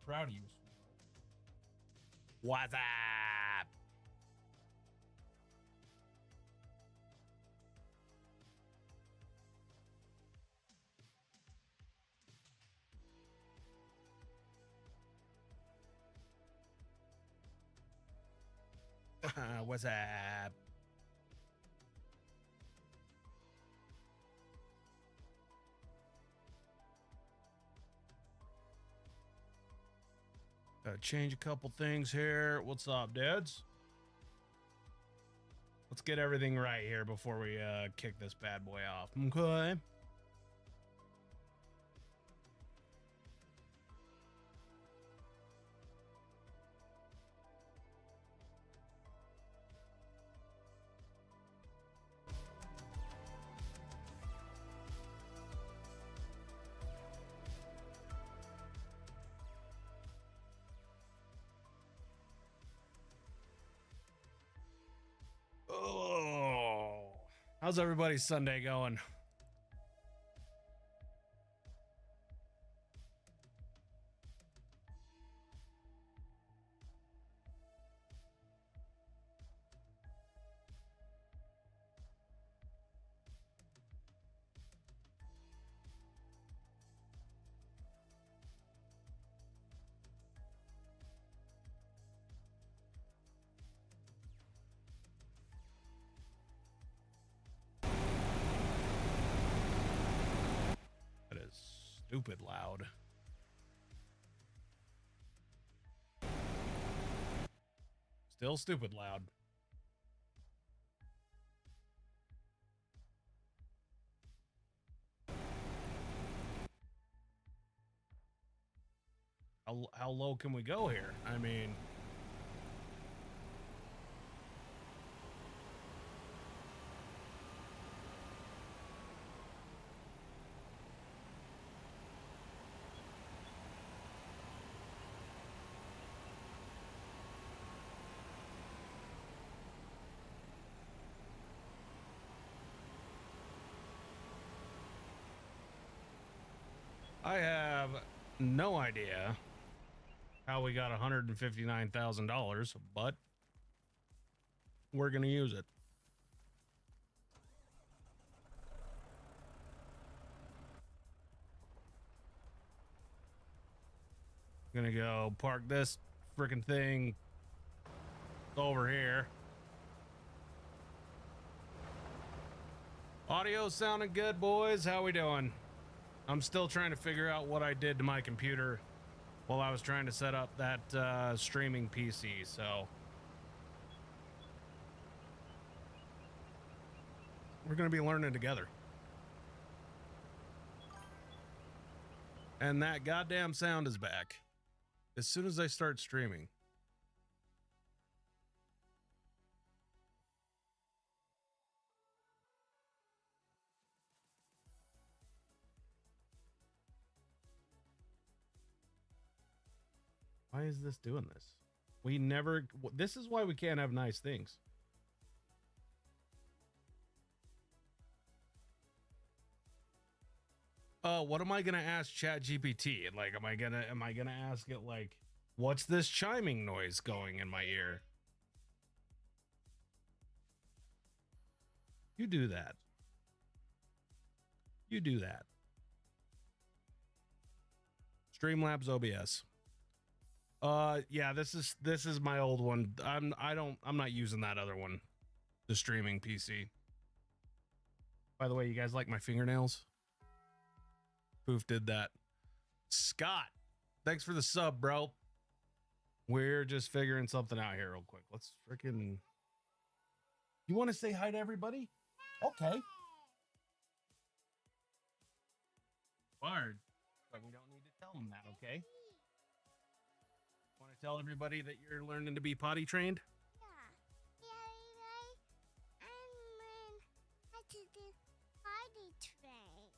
proud of you. What's up? What's up? Gotta change a couple things here. What's up, dudes? Let's get everything right here before we kick this bad boy off. Okay. Oh, how's everybody's Sunday going? That is stupid loud. Still stupid loud. How low can we go here? I mean... I have no idea how we got $159,000, but we're going to use it. Going to go park this freaking thing over here. Audio sounding good, boys. How we doing? I'm still trying to figure out what I did to my computer while I was trying to set up that streaming PC, so we're going to be learning together. And that goddamn sound is back as soon as I start streaming. Why is this doing this? We never... This is why we can't have nice things. What am I gonna ask ChatGPT? Like, am I gonna ask it like, what's this chiming noise going in my ear? You do that. You do that. Streamlabs OBS. Yeah, this is my old one. I'm not using that other one. The streaming PC. By the way, you guys like my fingernails? Poof did that. Scott, thanks for the sub, bro. We're just figuring something out here real quick. Let's freaking... You want to say hi to everybody? Okay. Bard. But we don't need to tell them that, okay? Want to tell everybody that you're learning to be potty trained? Yeah. I'm learning how to do potty train.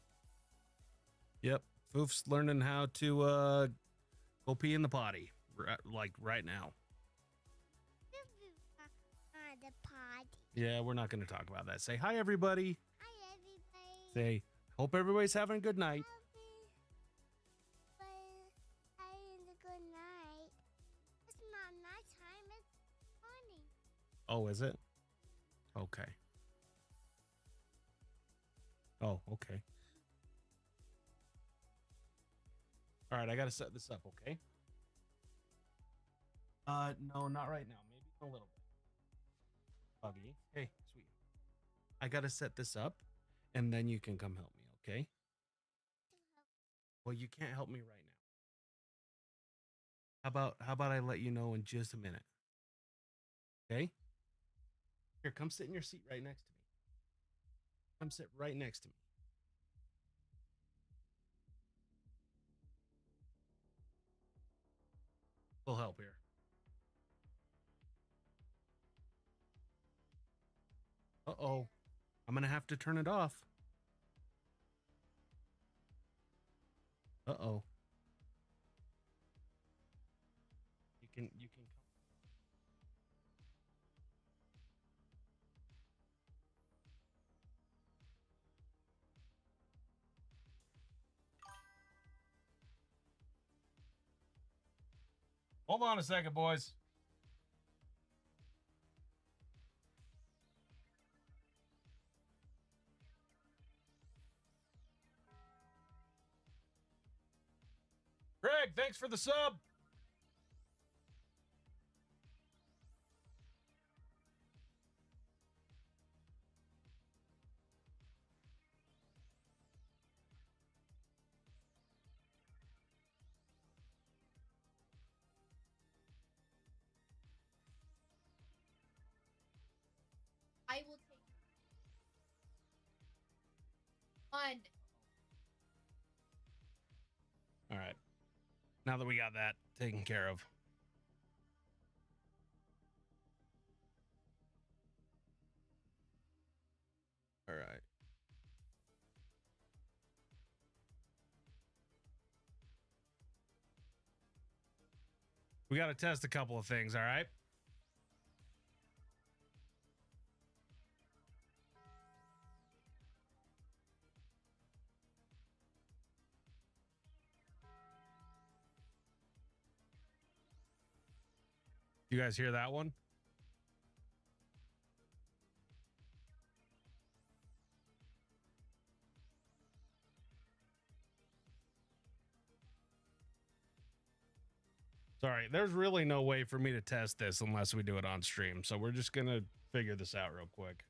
Yep. Foof's learning how to go pee in the potty. Like right now. The potty. Yeah, we're not going to talk about that. Say hi, everybody. Hi, everybody. Say, hope everybody's having a good night. Good night. Oh, is it? Okay. Oh, okay. All right, I got to set this up, okay? No, not right now. Maybe in a little bit. Buggy. Hey, sweet. I got to set this up, and then you can come help me, okay? Well, you can't help me right now. How about I let you know in just a minute? Okay? Here, come sit in your seat right next to me. Come sit right next to me. We'll help here. Uh-oh. I'm going to have to turn it off. Uh-oh. You can come. Hold on a second, boys. Greg, thanks for the sub. I will take one. All right. Now that we got that taken care of. All right. We got to test a couple of things, all right? You guys hear that one? Sorry, there's really no way for me to test this unless we do it on stream. So we're just going to figure this out real quick.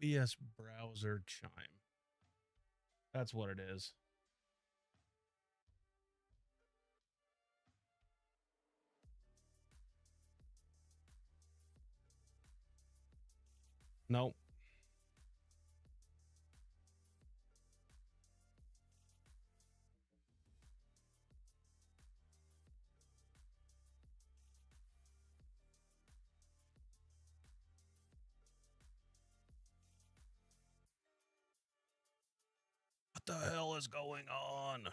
OBS browser chime. That's what it is. Nope. What the hell is going on?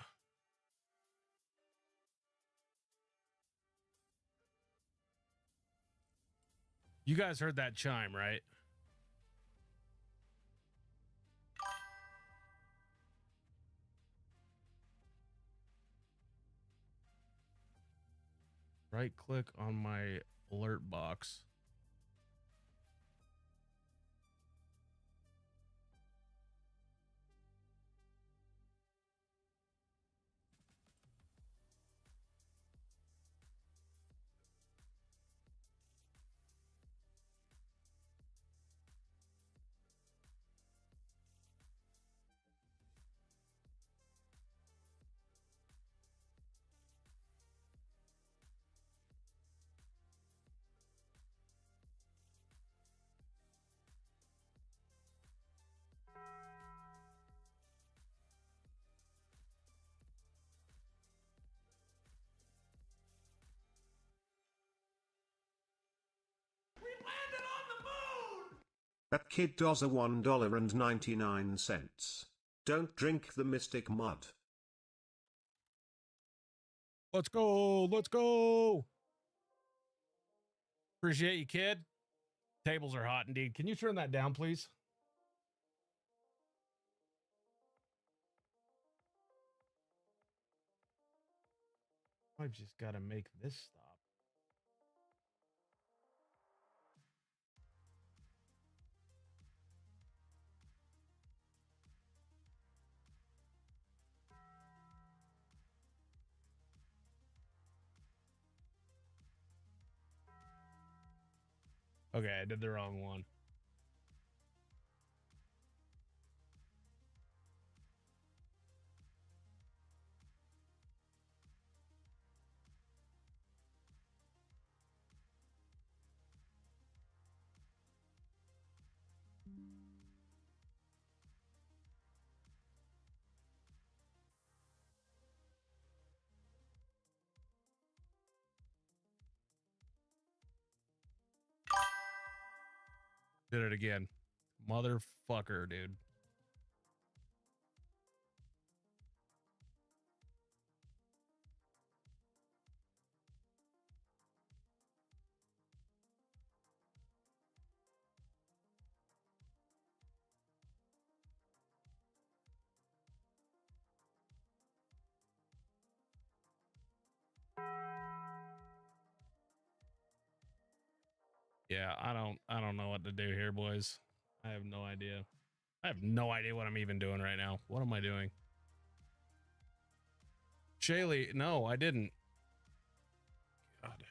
You guys heard that chime, right? Right click on my alert box. That kid does a $1.99. Don't drink the mystic mud. Let's go. Let's go. Appreciate you, kid. Tables are hot indeed. Can you turn that down, please? I've just got to make this stop. Okay, I did the wrong one. Did it again. Motherfucker, dude. Yeah, I don't know what to do here, boys. I have no idea. I have no idea what I'm even doing right now. What am I doing? Shaylee, no, I didn't. God.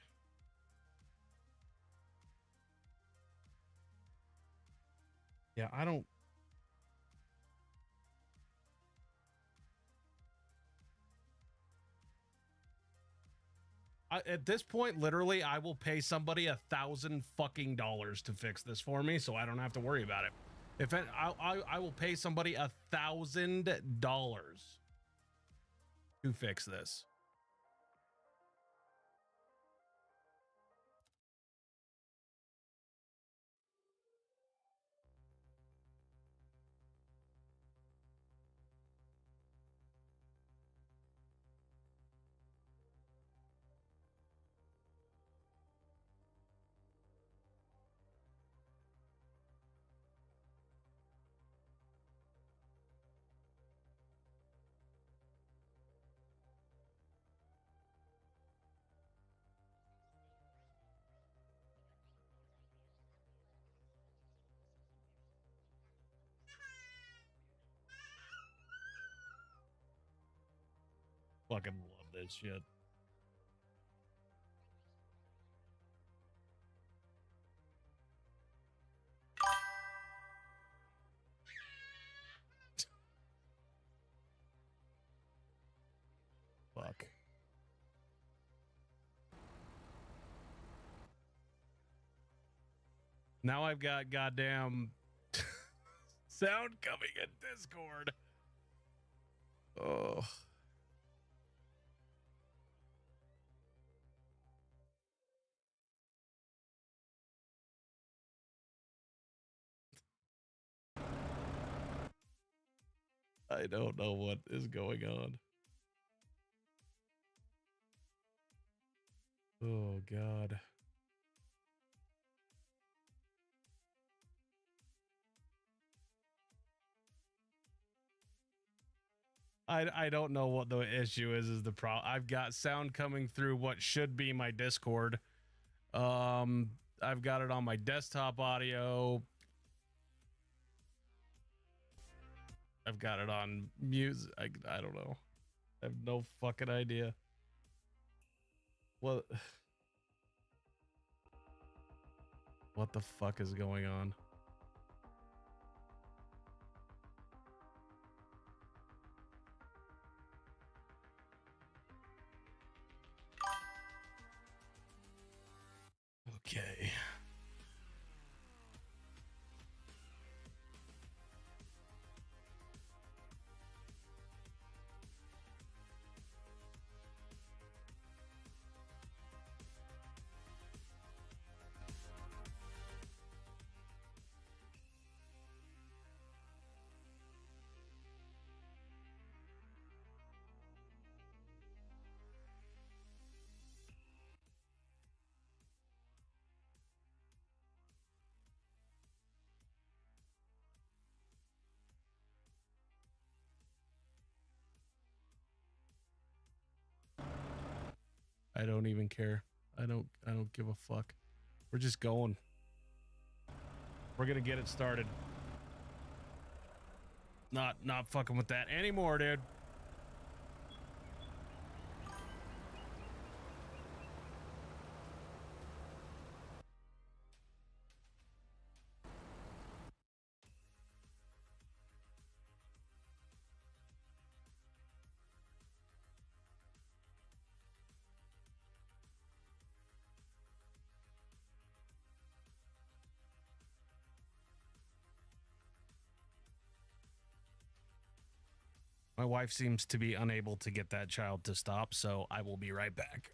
Yeah, I don't. At this point, literally, I will pay somebody $1,000 fucking dollars to fix this for me, so I don't have to worry about it. If I will pay somebody $1,000 to fix this. Fucking love this shit. Fuck. Now I've got goddamn sound coming in Discord. Oh. I don't know what is going on. Oh, God. I don't know what the issue is the problem. I've got sound coming through what should be my Discord. I've got it on my desktop audio. I've got it on music. I don't know. I have no fucking idea. What the fuck is going on? Okay. I don't even care. I don't give a fuck. We're just going. We're gonna get it started. Not fucking with that anymore, dude. My wife seems to be unable to get that child to stop, so I will be right back.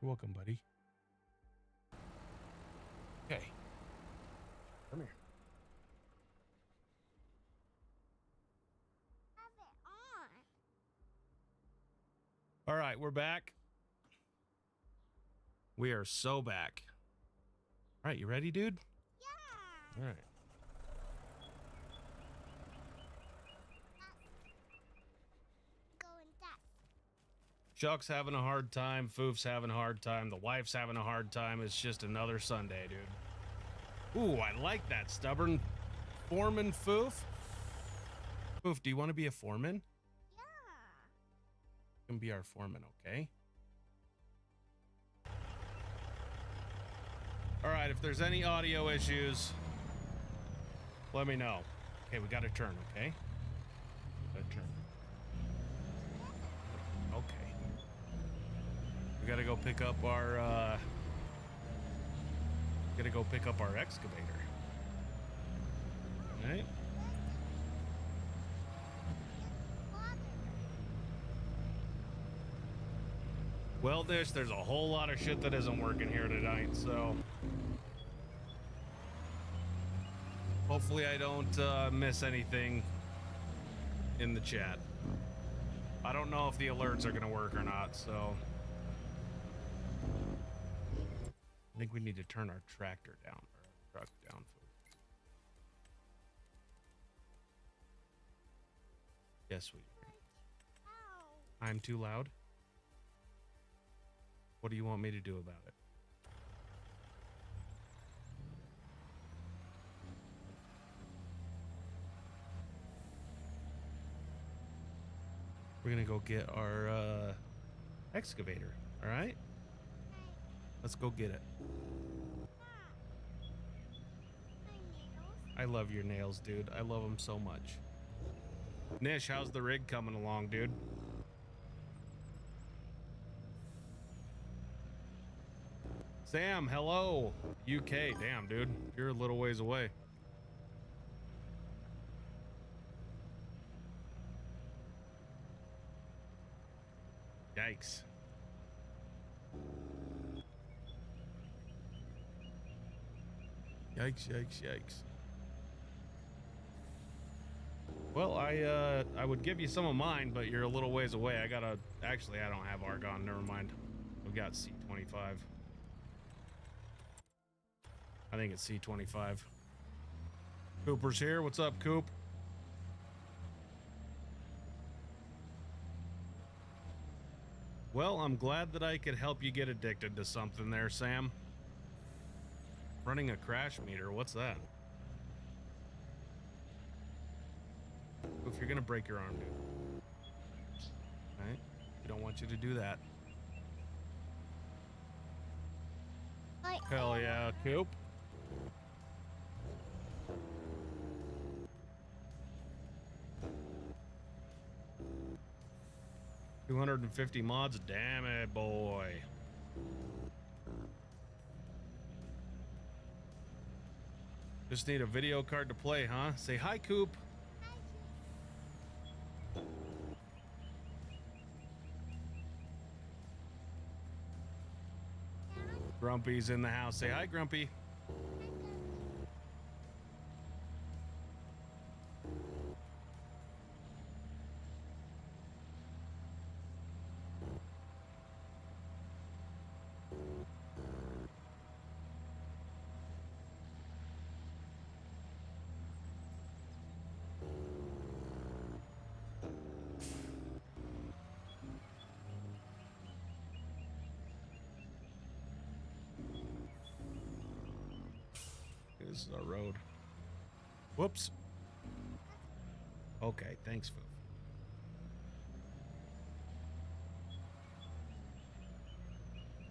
You're welcome, buddy. Okay. Come here. Have it on. All right, we're back. We are so back. All right, you ready, dude? Yeah. All right. Going that. Chuck's having a hard time. Foof's having a hard time. The wife's having a hard time. It's just another Sunday, dude. Ooh, I like that stubborn foreman, Foof. Foof, do you want to be a foreman? Yeah. You can be our foreman, okay? All right, if there's any audio issues, let me know. Okay, we got to turn, okay? Gotta turn. Okay. We gotta go pick up our excavator. All right. Well, there's a whole lot of shit that isn't working here tonight, so hopefully I don't miss anything in the chat. I don't know if the alerts are gonna work or not, so I think we need to turn our tractor down, or our truck down. Yes, we. Ow. I'm too loud. What do you want me to do about it? We're gonna go get our excavator. All right, let's go get it. I love your nails, dude. I love them so much. Nish, how's the rig coming along, dude? Sam, hello. UK, damn, dude. You're a little ways away. Yikes. Yikes, yikes, yikes. Well, I would give you some of mine, but you're a little ways away. Actually, I don't have argon. Never mind. We've got C25. I think it's C25. Cooper's here. What's up, Coop? Well, I'm glad that I could help you get addicted to something there, Sam. Running a crash meter. What's that? If you're gonna break your arm, dude. Right? We don't want you to do that. Hell yeah, Coop. $250 mods, damn it, boy. Just need a video card to play, huh? Say hi, Coop. Grumpy's in the house. Say hi, Grumpy. This is our road. Whoops. Okay, thanks, Phil.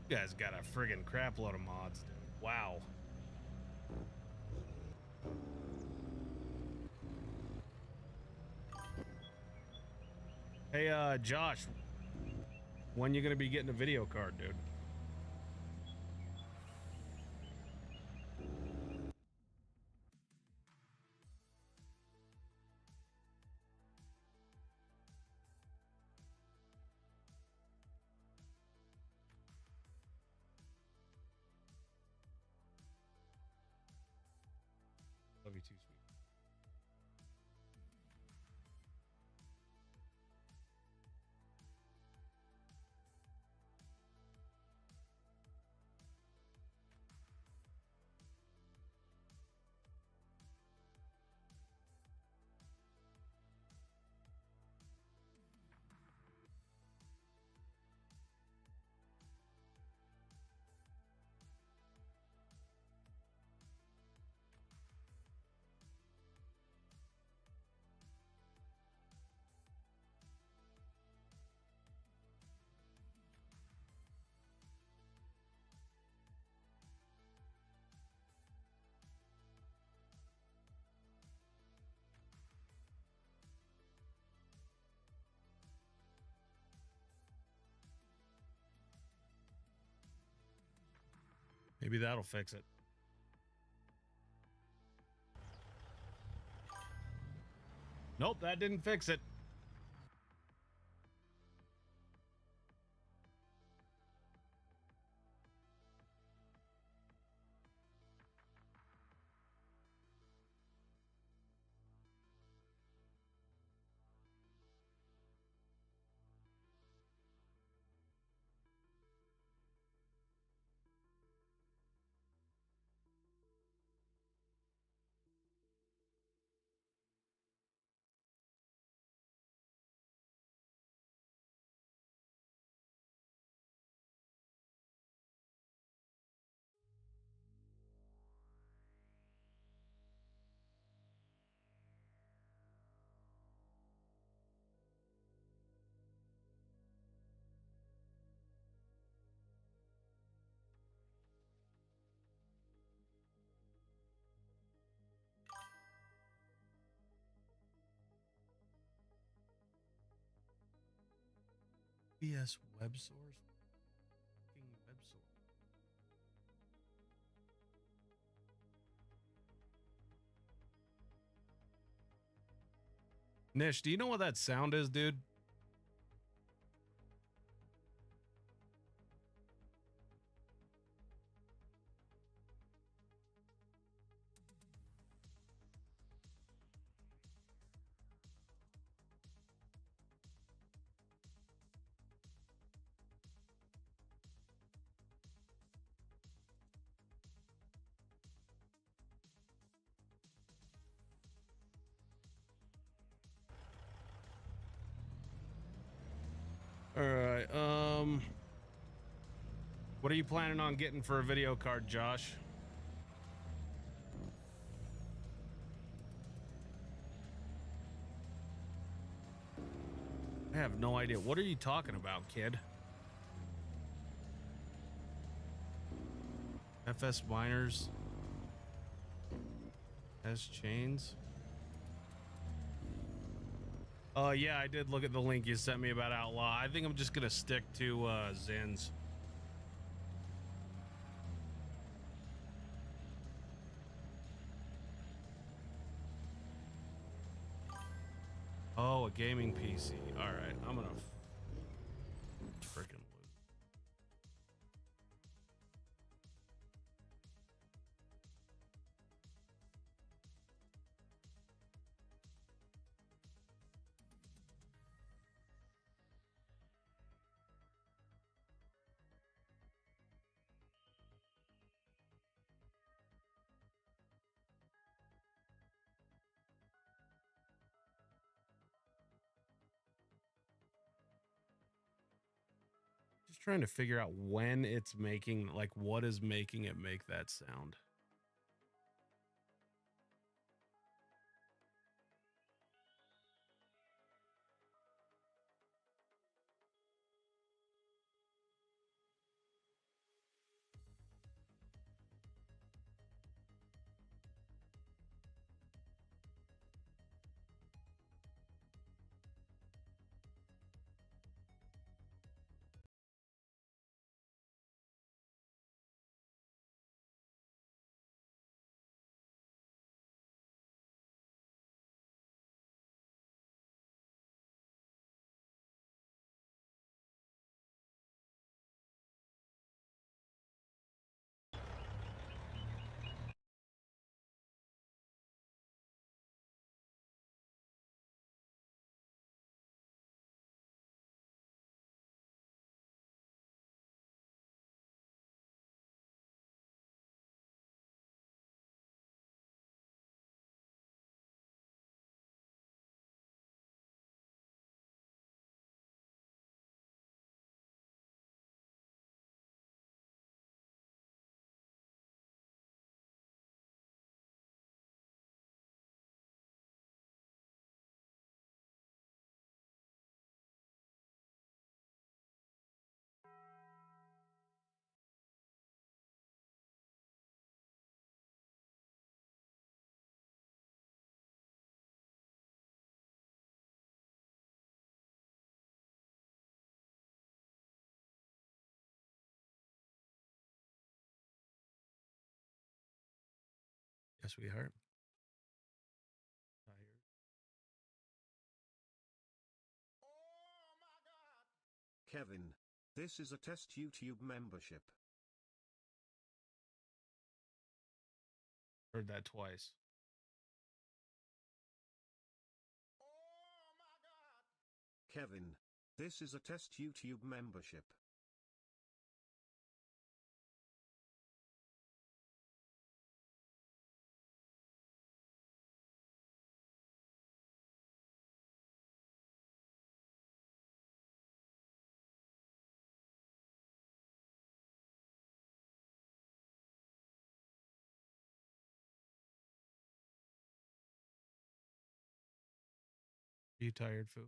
You guys got a friggin' crap load of mods, dude. Wow. Hey, Josh, when you gonna be getting a video card, dude? too sweet. Maybe that'll fix it. Nope, that didn't fix it. BS web source? Fucking web source. Nish, do you know what that sound is, dude? All right. What are you planning on getting for a video card, Josh? I have no idea. What are you talking about, kid? FS miners. S chains. Yeah, I did look at the link you sent me about Outlaw. I think I'm just gonna stick to Zins. Oh, a gaming PC. All right, I'm gonna freaking lose. Just trying to figure out when it's making, like, what is making it make that sound. Yes, sweetheart. Tired. Kevin, this is a test YouTube membership. Heard that twice. Kevin, this is a test YouTube membership. You tired, Foof?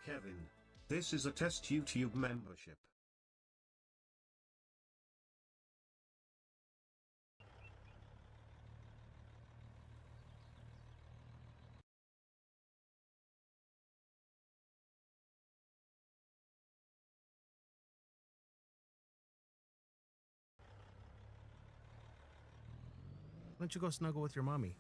Kevin, this is a test YouTube membership. Why don't you go snuggle with your mommy?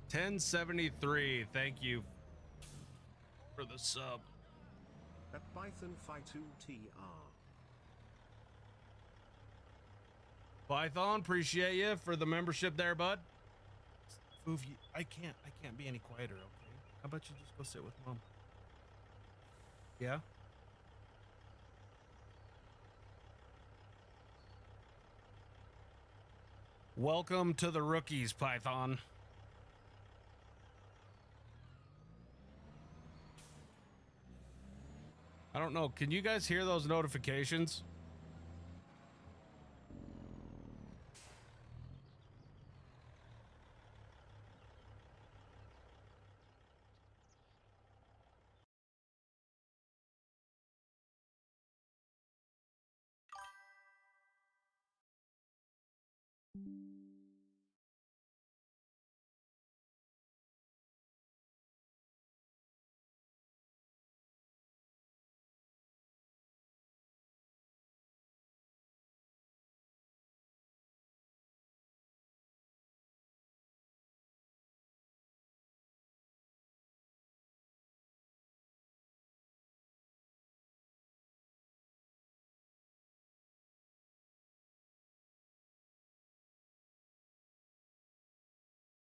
$10.73. Thank you for the sub. At Python52TR. Python, appreciate you for the membership there, bud. Foof, I can't be any quieter, okay? How about you just go sit with mom? Yeah? Welcome to the rookies, Python. I don't know. Can you guys hear those notifications?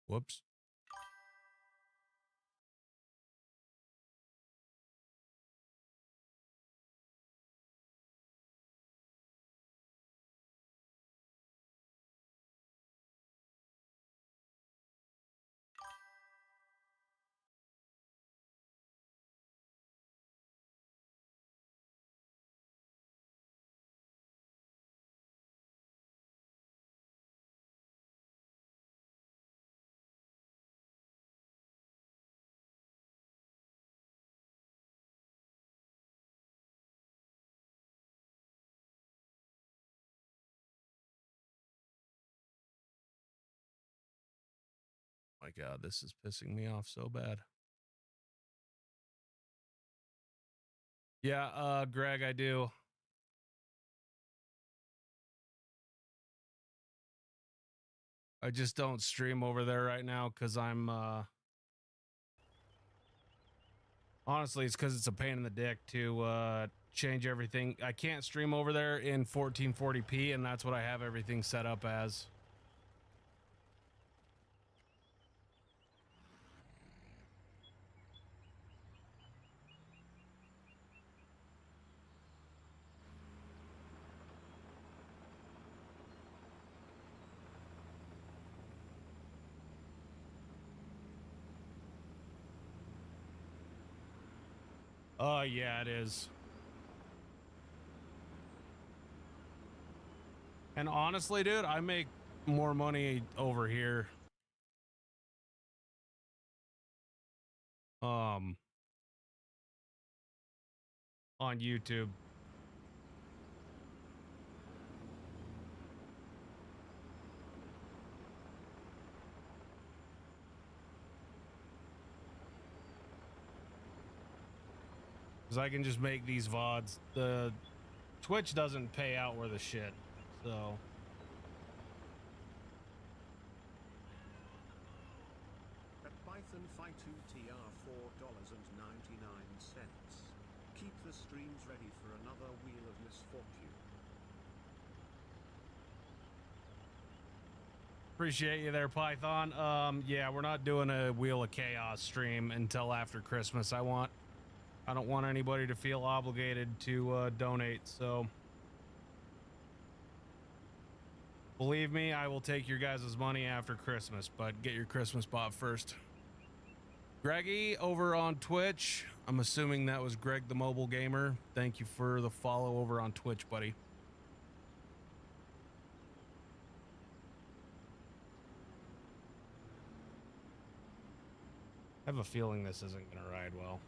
Whoops. My God, this is pissing me off so bad. Yeah, Greg, I do. I just don't stream over there right now because I'm honestly, it's because it's a pain in the dick to change everything. I can't stream over there in 1440p, and that's what I have everything set up as. Oh, yeah, it is. And honestly, dude, I make more money over here. on YouTube. Because I can just make these VODs. The Twitch doesn't pay out worth a shit, so. At Python Fight 2TR $4.99. Keep the streams ready for another wheel of misfortune. Appreciate you there, Python. Yeah, we're not doing a Wheel of Chaos stream until after Christmas. I don't want anybody to feel obligated to donate, so believe me, I will take your guys' money after Christmas, but get your Christmas bot first. Greggy over on Twitch. I'm assuming that was Greg the Mobile Gamer. Thank you for the follow over on Twitch, buddy. I have a feeling this isn't going to ride well.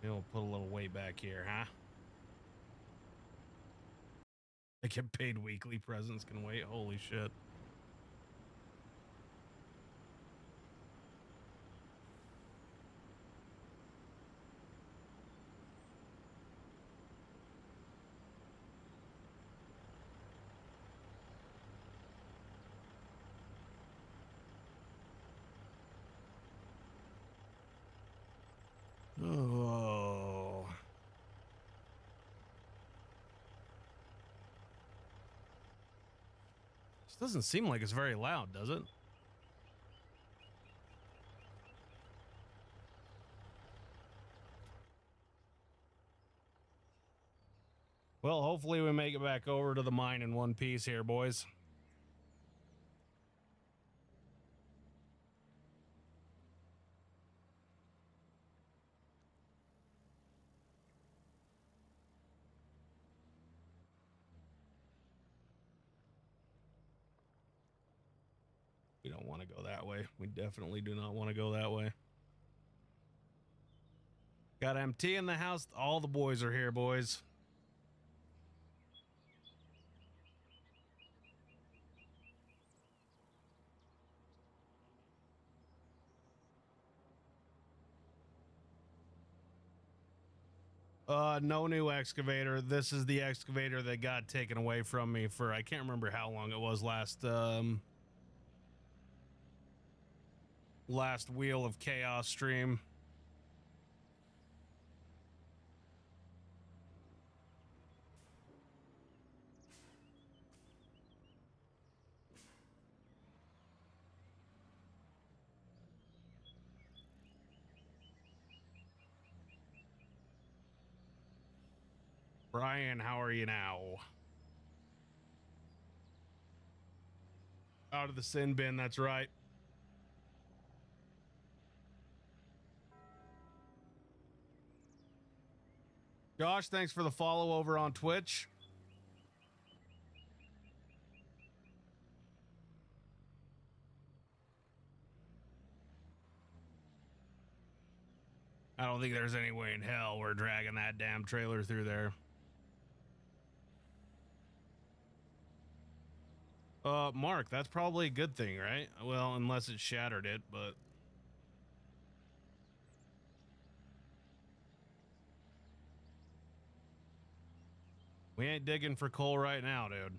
Maybe we'll put a little weight back here, huh? I get paid weekly. Presents can wait. Holy shit. Oh. This doesn't seem like it's very loud, does it? Well, hopefully we make it back over to the mine in one piece here, boys. We don't want to go that way. We definitely do not want to go that way. Got MT in the house. All the boys are here, boys. No new excavator. This is the excavator that got taken away from me for, I can't remember how long it was last Wheel of Chaos stream. Brian, how are you now? Out of the sin bin, that's right. Josh, thanks for the follow over on Twitch. I don't think there's any way in hell we're dragging that damn trailer through there. Mark, that's probably a good thing, right? Well, unless it shattered it, but... we ain't digging for coal right now, dude.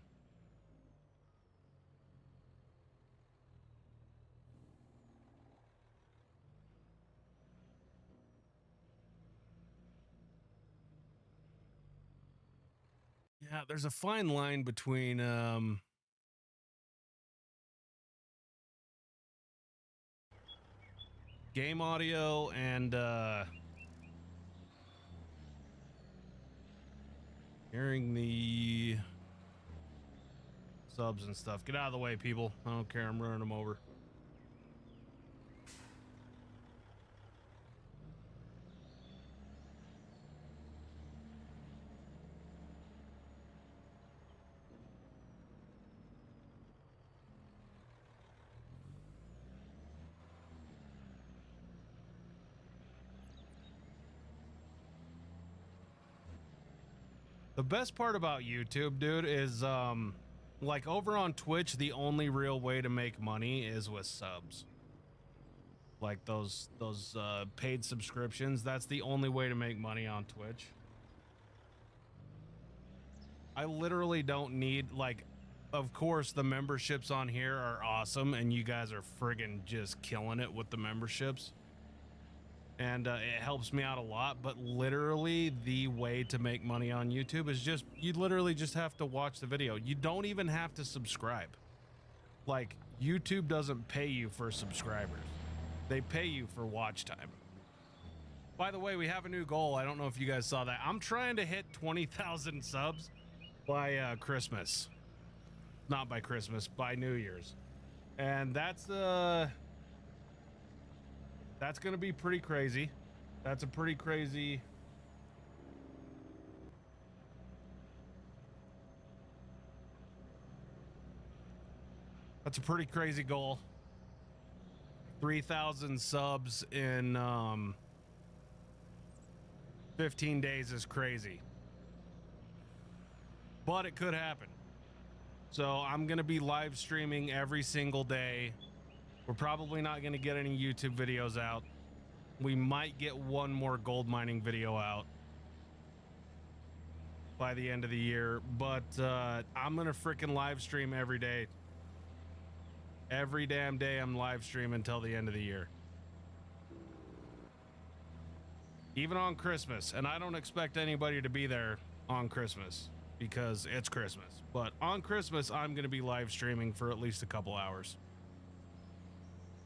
Yeah, there's a fine line between, game audio and, hearing the subs and stuff. Get out of the way, people. I don't care. I'm running them over. The best part about YouTube, dude, is like over on Twitch, the only real way to make money is with subs. Like those paid subscriptions, that's the only way to make money on Twitch. I literally don't need, like, of course the memberships on here are awesome and you guys are friggin' just killing it with the memberships. And it helps me out a lot, but literally the way to make money on YouTube is just, you literally just have to watch the video. You don't even have to subscribe. Like, YouTube doesn't pay you for subscribers. They pay you for watch time. By the way, we have a new goal. I don't know if you guys saw that. I'm trying to hit 20,000 subs by Christmas. Not by Christmas, by New Year's. And that's gonna be pretty crazy. That's a pretty crazy. That's a pretty crazy goal. 3,000 subs in 15 days is crazy. But it could happen. So I'm gonna be live streaming every single day. We're probably not gonna get any YouTube videos out. We might get one more gold mining video out by the end of the year, but I'm gonna freaking live stream every day. Every damn day I'm live streaming until the end of the year. Even on Christmas, and I don't expect anybody to be there on Christmas because it's Christmas. But on Christmas, I'm gonna be live streaming for at least a couple hours.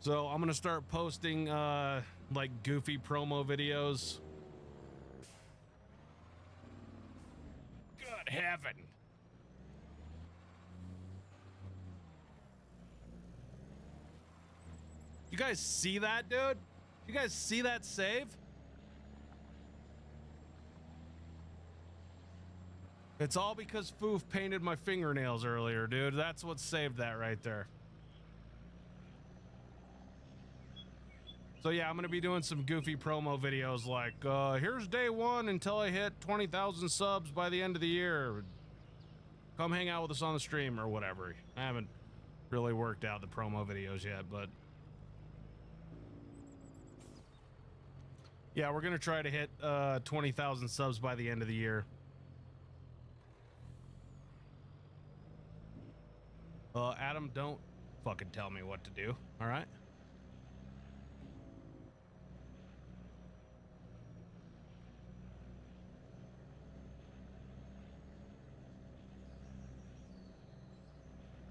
So I'm gonna start posting like goofy promo videos. Good heaven. You guys see that, dude? You guys see that save? It's all because Foof painted my fingernails earlier, dude. That's what saved that right there. So yeah, I'm gonna be doing some goofy promo videos like, here's day one until I hit 20,000 subs by the end of the year. Come hang out with us on the stream or whatever. I haven't really worked out the promo videos yet, but yeah, we're gonna try to hit 20,000 subs by the end of the year. Adam, don't fucking tell me what to do, all right?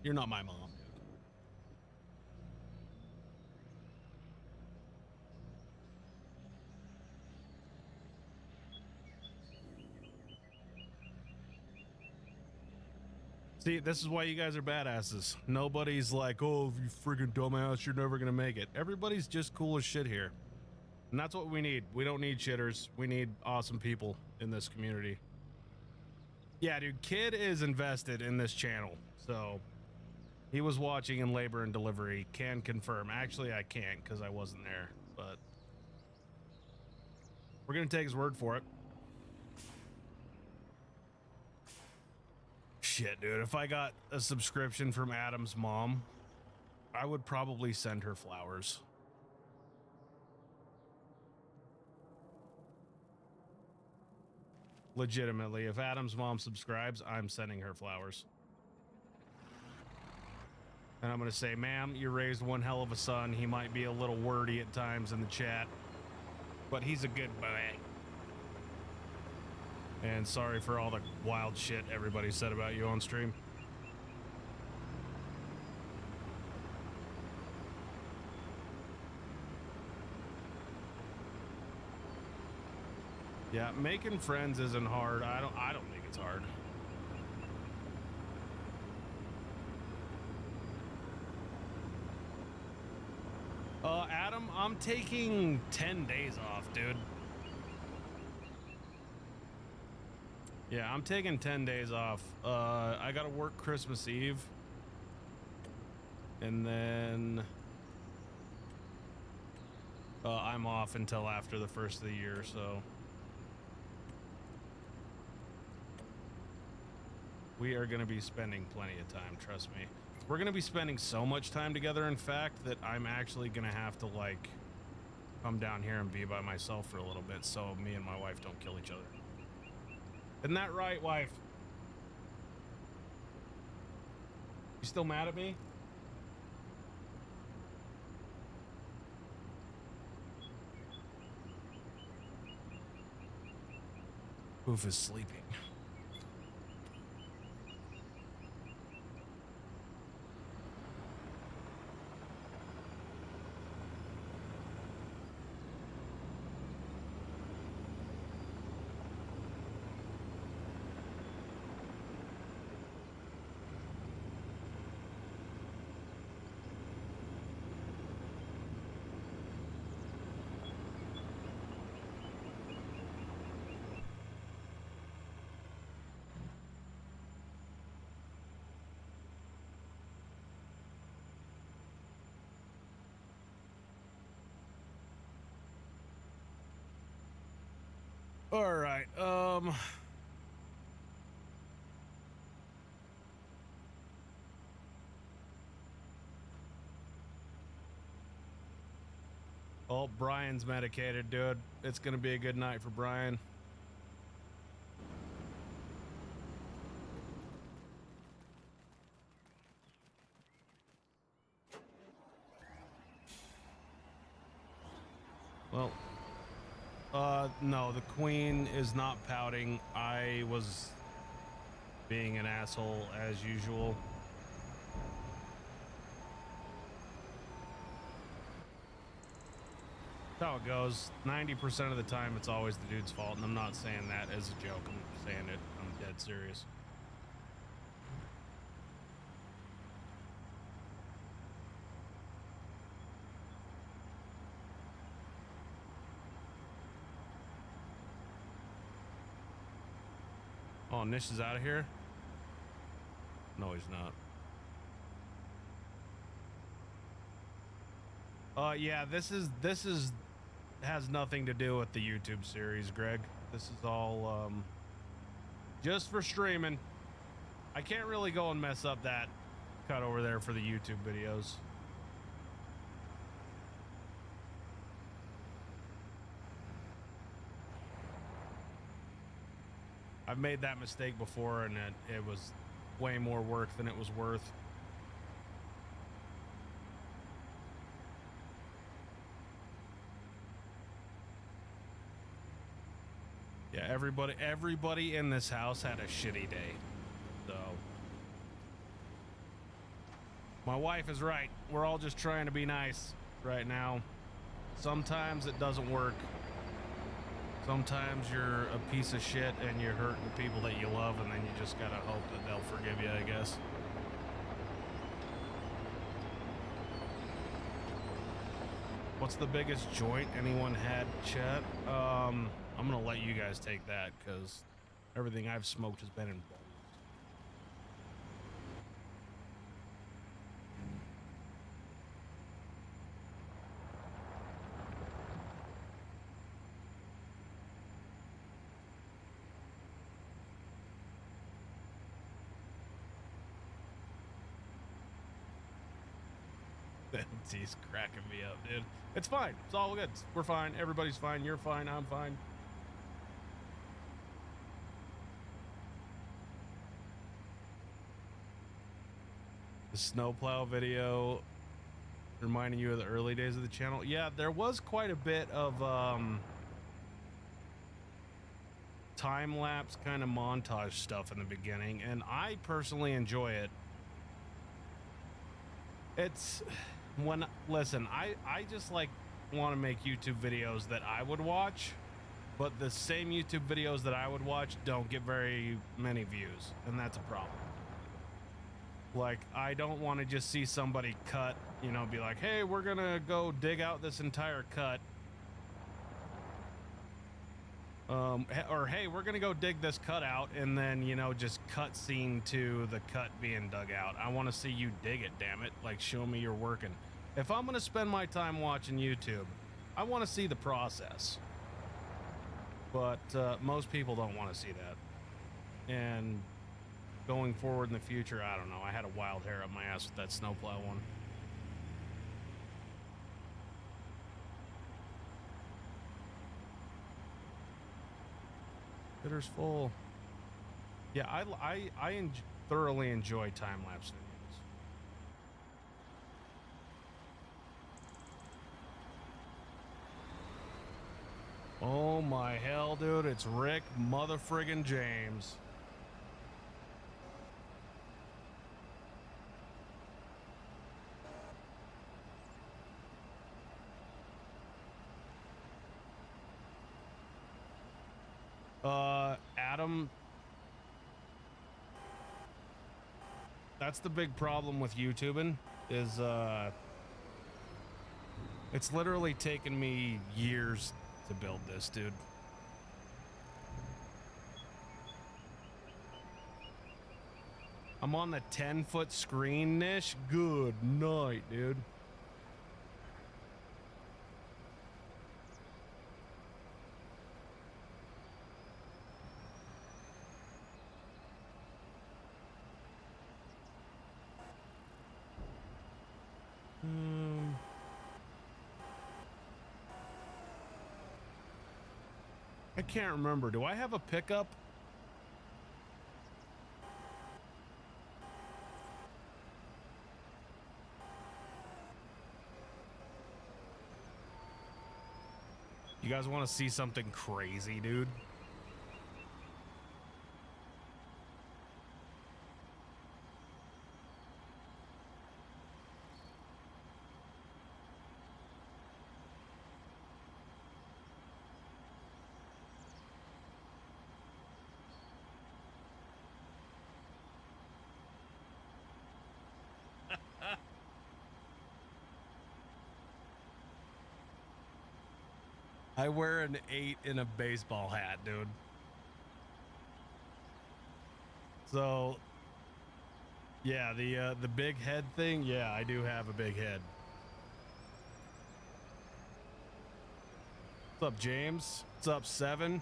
You're not my mom. See, this is why you guys are badasses. Nobody's like, oh, you friggin' dumbass, you're never gonna make it. Everybody's just cool as shit here. And that's what we need. We don't need shitters. We need awesome people in this community. Yeah, dude, Kid is invested in this channel. So he was watching in labor and delivery. Can confirm. Actually, I can't because I wasn't there. But we're gonna take his word for it. Shit, dude, if I got a subscription from Adam's mom, I would probably send her flowers. Legitimately, if Adam's mom subscribes, I'm sending her flowers. And I'm gonna say, ma'am, you raised one hell of a son. He might be a little wordy at times in the chat, but he's a good boy. And sorry for all the wild shit everybody said about you on stream. Yeah, making friends isn't hard. I don't think it's hard. Adam, I'm taking 10 days off, dude. Yeah, I'm taking 10 days off. I gotta work Christmas Eve. And then I'm off until after the first of the year, so We are going to be spending plenty of time, trust me. We're going to be spending so much time together, in fact, that I'm actually going to have to, like, come down here and be by myself for a little bit so me and my wife don't kill each other. Isn't that right, wife? You still mad at me? Oof is sleeping. All right. Oh, Brian's medicated, dude. It's gonna be a good night for Brian. Well, no, the queen is not pouting. I was being an asshole as usual. That's how it goes. 90% of the time, it's always the dude's fault, and I'm not saying that as a joke. I'm saying it. I'm dead serious. Oh, Nish is out of here? No, he's not. Yeah, this has nothing to do with the YouTube series, Greg. This is all, just for streaming. I can't really go and mess up that cut over there for the YouTube videos. I've made that mistake before, and it was way more work than it was worth. Yeah, everybody in this house had a shitty day. So my wife is right. We're all just trying to be nice right now. Sometimes it doesn't work. Sometimes you're a piece of shit and you're hurting the people that you love, and then you just gotta hope that they'll forgive you, I guess. What's the biggest joint anyone had, chat? I'm gonna let you guys take that, because everything I've smoked has been in bulk. He's cracking me up, dude. It's fine. It's all good. We're fine. Everybody's fine. You're fine. I'm fine. The snowplow video reminding you of the early days of the channel. Yeah, there was quite a bit of time-lapse kind of montage stuff in the beginning, and I personally enjoy it. It's listen, I just like want to make YouTube videos that I would watch, but the same YouTube videos that I would watch don't get very many views, and that's a problem. Like, I don't want to just see somebody cut, you know, be like, hey, we're gonna go dig out this entire cut. Or hey, we're gonna go dig this cut out, and then, you know, just cut scene to the cut being dug out. I want to see you dig it, damn it. Like, show me you're working. If I'm gonna spend my time watching YouTube, I want to see the process. But most people don't want to see that. And going forward in the future, I don't know. I had a wild hair up my ass with that snowplow one. Bitter's full. Yeah, I thoroughly enjoy time-lapse videos. Oh my hell, dude, it's Rick motherfriggin' James. Adam, that's the big problem with YouTubing is, it's literally taken me years to build this, dude. I'm on the 10-foot screen niche. Good night, dude. I can't remember. Do I have a pickup? You guys want to see something crazy, dude? I wear an 8 in a baseball hat, dude. So, yeah, the big head thing, yeah, I do have a big head. What's up, James? What's up, Seven?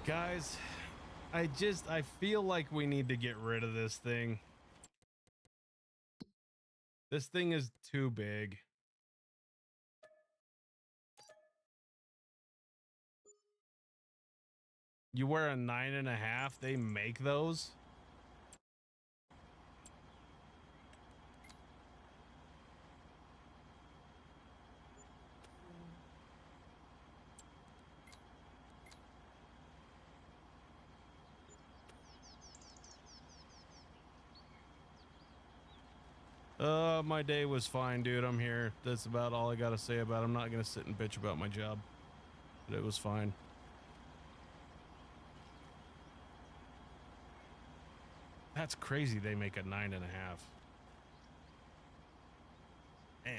Guys, I feel like we need to get rid of this thing. This thing is too big. You wear a 9.5, they make those? My day was fine, dude. I'm here. That's about all I gotta say about it. I'm not gonna sit and bitch about my job, but it was fine. That's crazy. They make a 9.5. Damn.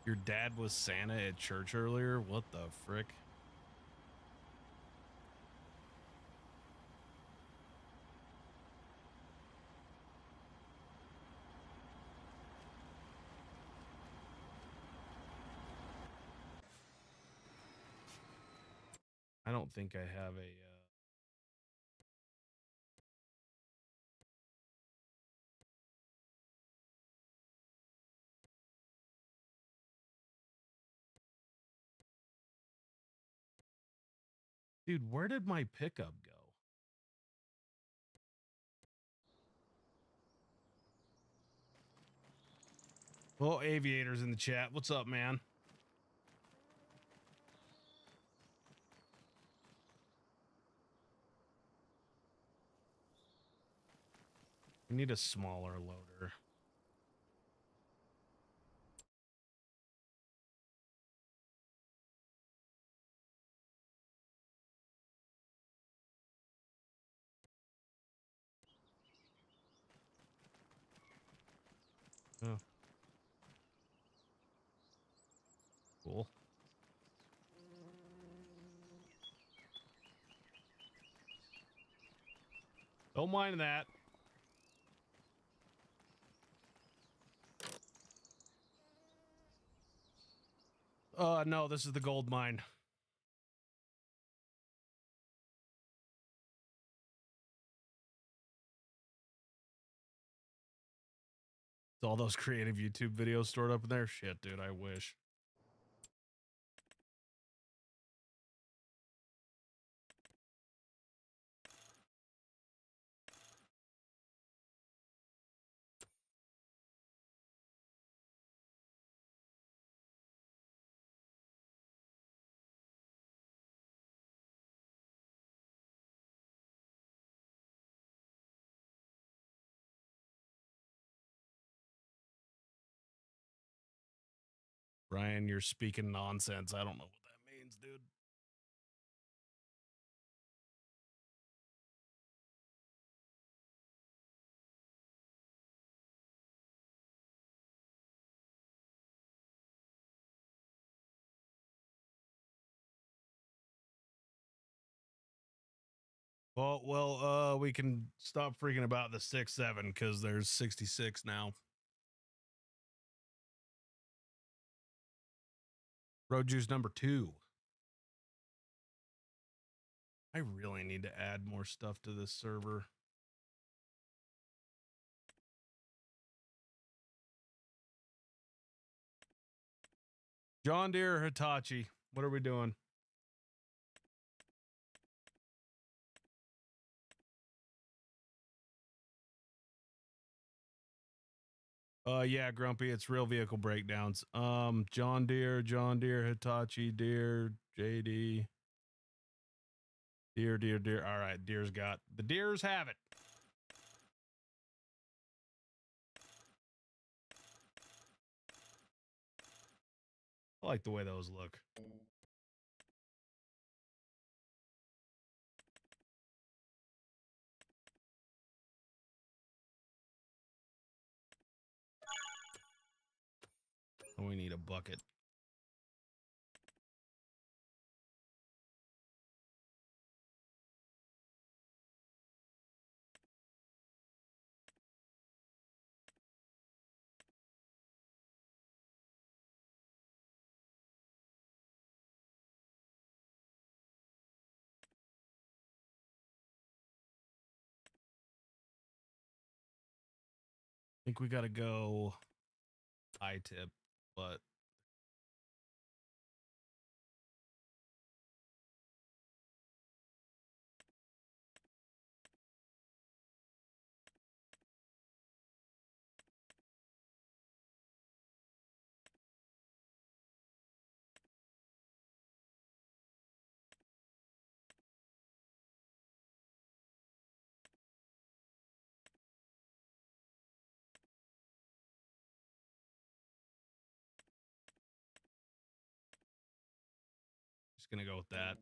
Your dad was Santa at church earlier? What the frick? I don't think I have a Dude, where did my pickup go? Well, Aviator's in the chat. What's up, man? We need a smaller loader. Oh. Cool. Don't mind that. No, this is the gold mine. It's all those creative YouTube videos stored up in there. Shit, dude, I wish. Ryan, you're speaking nonsense. I don't know what that means, dude. Well, we can stop freaking about the 6-7 because there's 66 now. Road juice number 2. I really need to add more stuff to this server. John Deere, Hitachi. What are we doing? Yeah, Grumpy, it's real vehicle breakdowns. John Deere, Hitachi, Deere, JD. Deere. All right, Deere's got the Deeres have it. I like the way those look. We need a bucket. I think we got to go I-tip, but just going to go with that.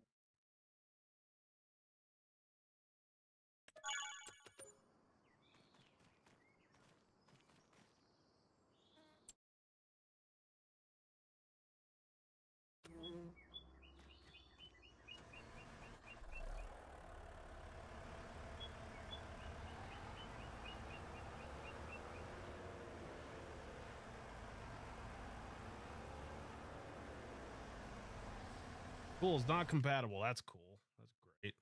Cool, is not compatible. That's cool. That's great.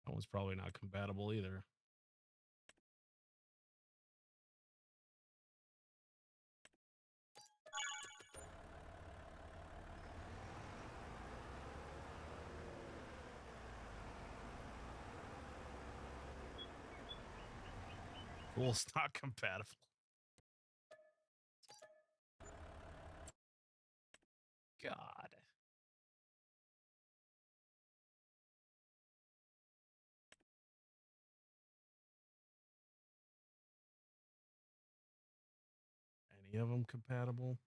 That one's probably not compatible either. Cool, it's not compatible. God. Any of them compatible?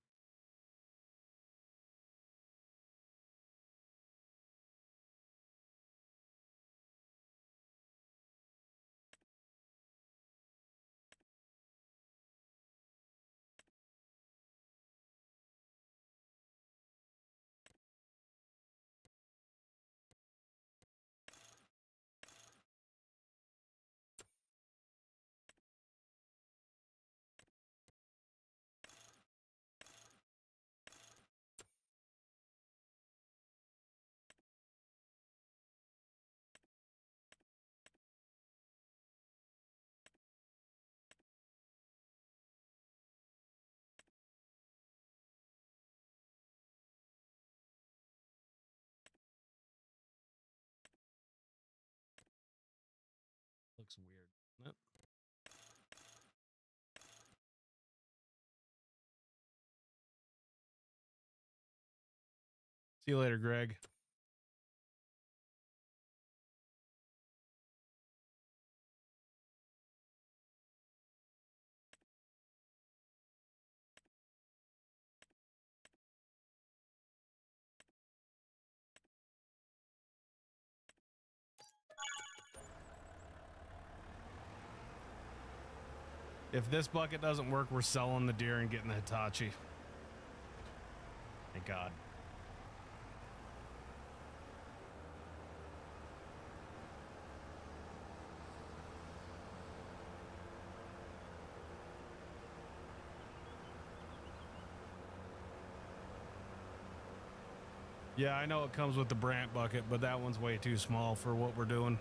looks weird, doesn't it? See you later, Greg. If this bucket doesn't work, we're selling the deer and getting the Hitachi. Thank God. Yeah, I know it comes with the Brandt bucket, but that one's way too small for what we're doing.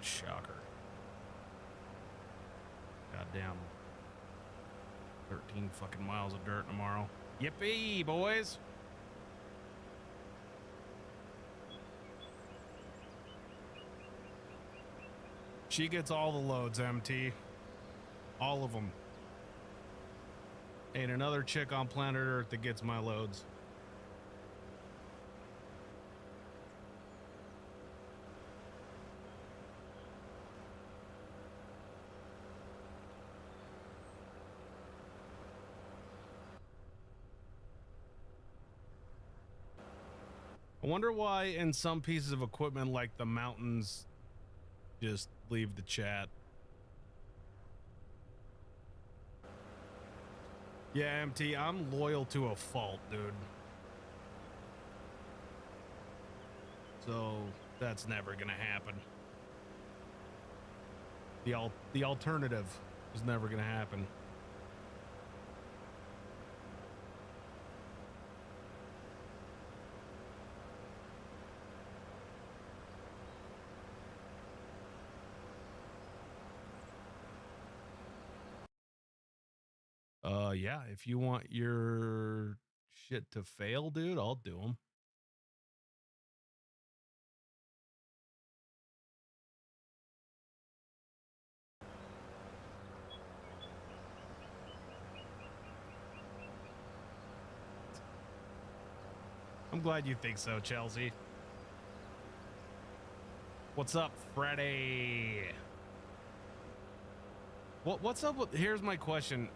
Shocker. Goddamn. 13 fucking miles of dirt tomorrow. Yippee, boys. She gets all the loads, MT. All of them. Ain't another chick on planet Earth that gets my loads. I wonder why in some pieces of equipment like the mountains just leave the chat. Yeah, MT, I'm loyal to a fault, dude. So that's never gonna happen. The alternative is never gonna happen. Yeah, if you want your shit to fail, dude, I'll do them. I'm glad you think so, Chelsea. What's up, Freddie? What's up with, here's my question.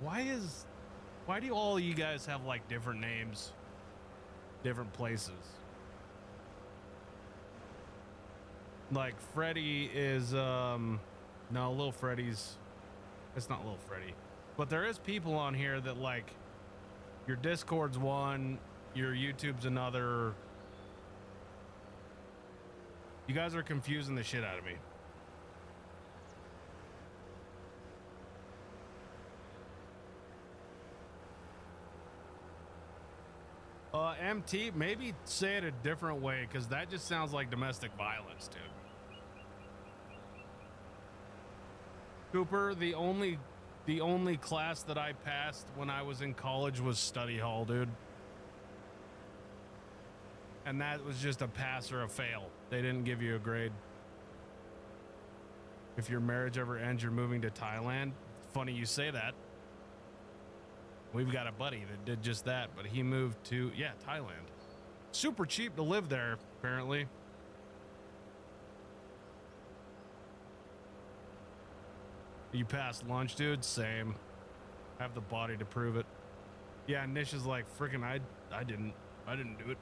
Why do all you guys have like different names, different places? Like Freddie is, no, Little Freddie's, it's not Little Freddie, but there is people on here that like, your Discord's one, your YouTube's another. You guys are confusing the shit out of me. MT, maybe say it a different way, because that just sounds like domestic violence, dude. Cooper, the only class that I passed when I was in college was study hall, dude. And that was just a pass or a fail. They didn't give you a grade. If your marriage ever ends, you're moving to Thailand. Funny you say that. We've got a buddy that did just that, but he moved to, yeah, Thailand. Super cheap to live there, apparently. You passed lunch, dude? Same. Have the body to prove it. Yeah, Nish is like, freaking, I didn't do it.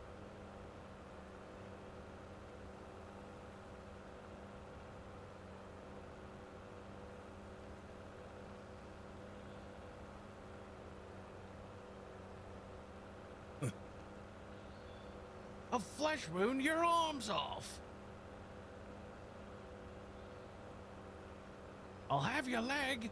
A flesh wound, your arm's off. I'll have your leg.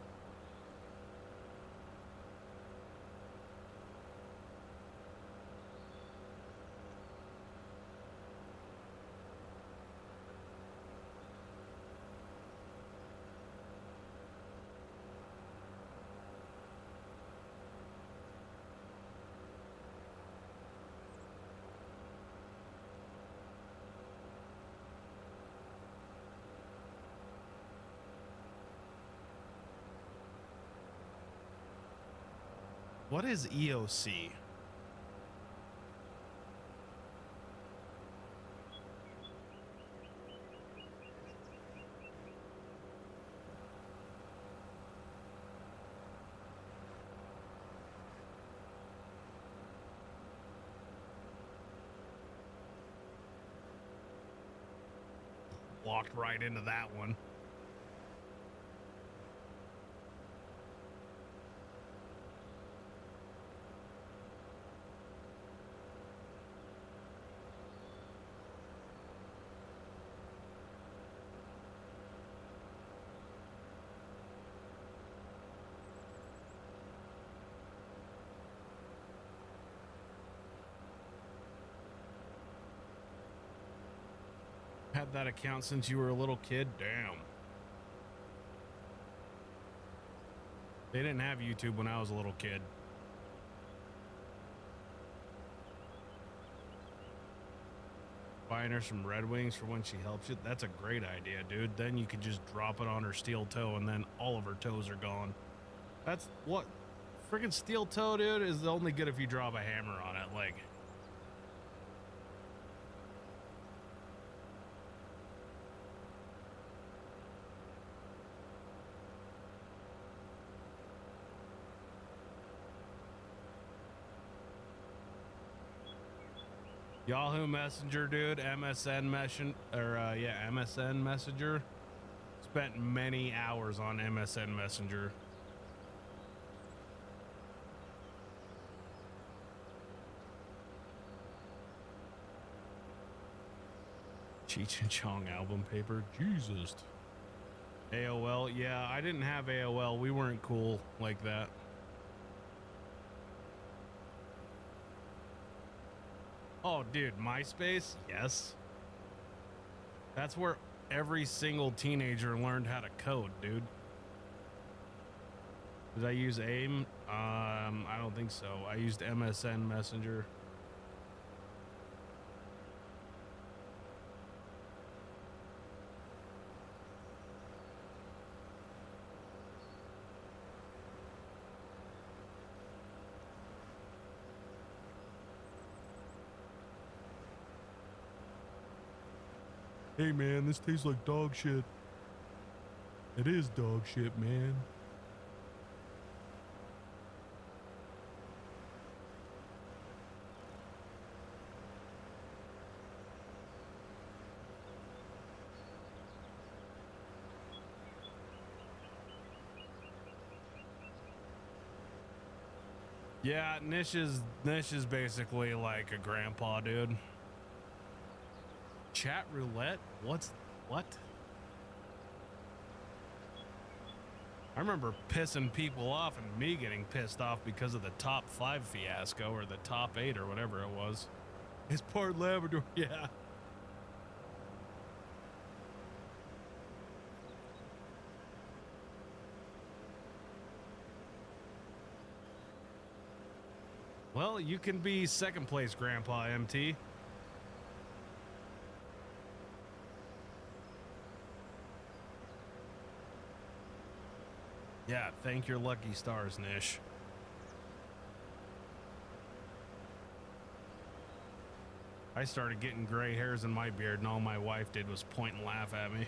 What is EOC? Walked right into that one. Had that account since you were a little kid? Damn. They didn't have YouTube when I was a little kid. Buying her some Red Wings for when she helps you. That's a great idea, dude. Then you could just drop it on her steel toe and then all of her toes are gone. That's what freaking steel toe, dude, is only good if you drop a hammer on it. Like, Yahoo Messenger, dude, MSN MSN Messenger. Spent many hours on MSN Messenger. Cheech and Chong album paper, Jesus. AOL, yeah, I didn't have AOL. We weren't cool like that. Oh, dude, MySpace? Yes. That's where every single teenager learned how to code, dude. Did I use AIM? I don't think so. I used MSN Messenger. Hey man, this tastes like dog shit. It is dog shit, man. Yeah, Nish is basically like a grandpa, dude. Chat roulette? What? I remember pissing people off and me getting pissed off because of the top 5 fiasco or the top 8 or whatever it was. It's part Labrador, yeah. Well, you can be second place, Grandpa MT. Yeah, thank your lucky stars, Nish. I started getting gray hairs in my beard, and all my wife did was point and laugh at me.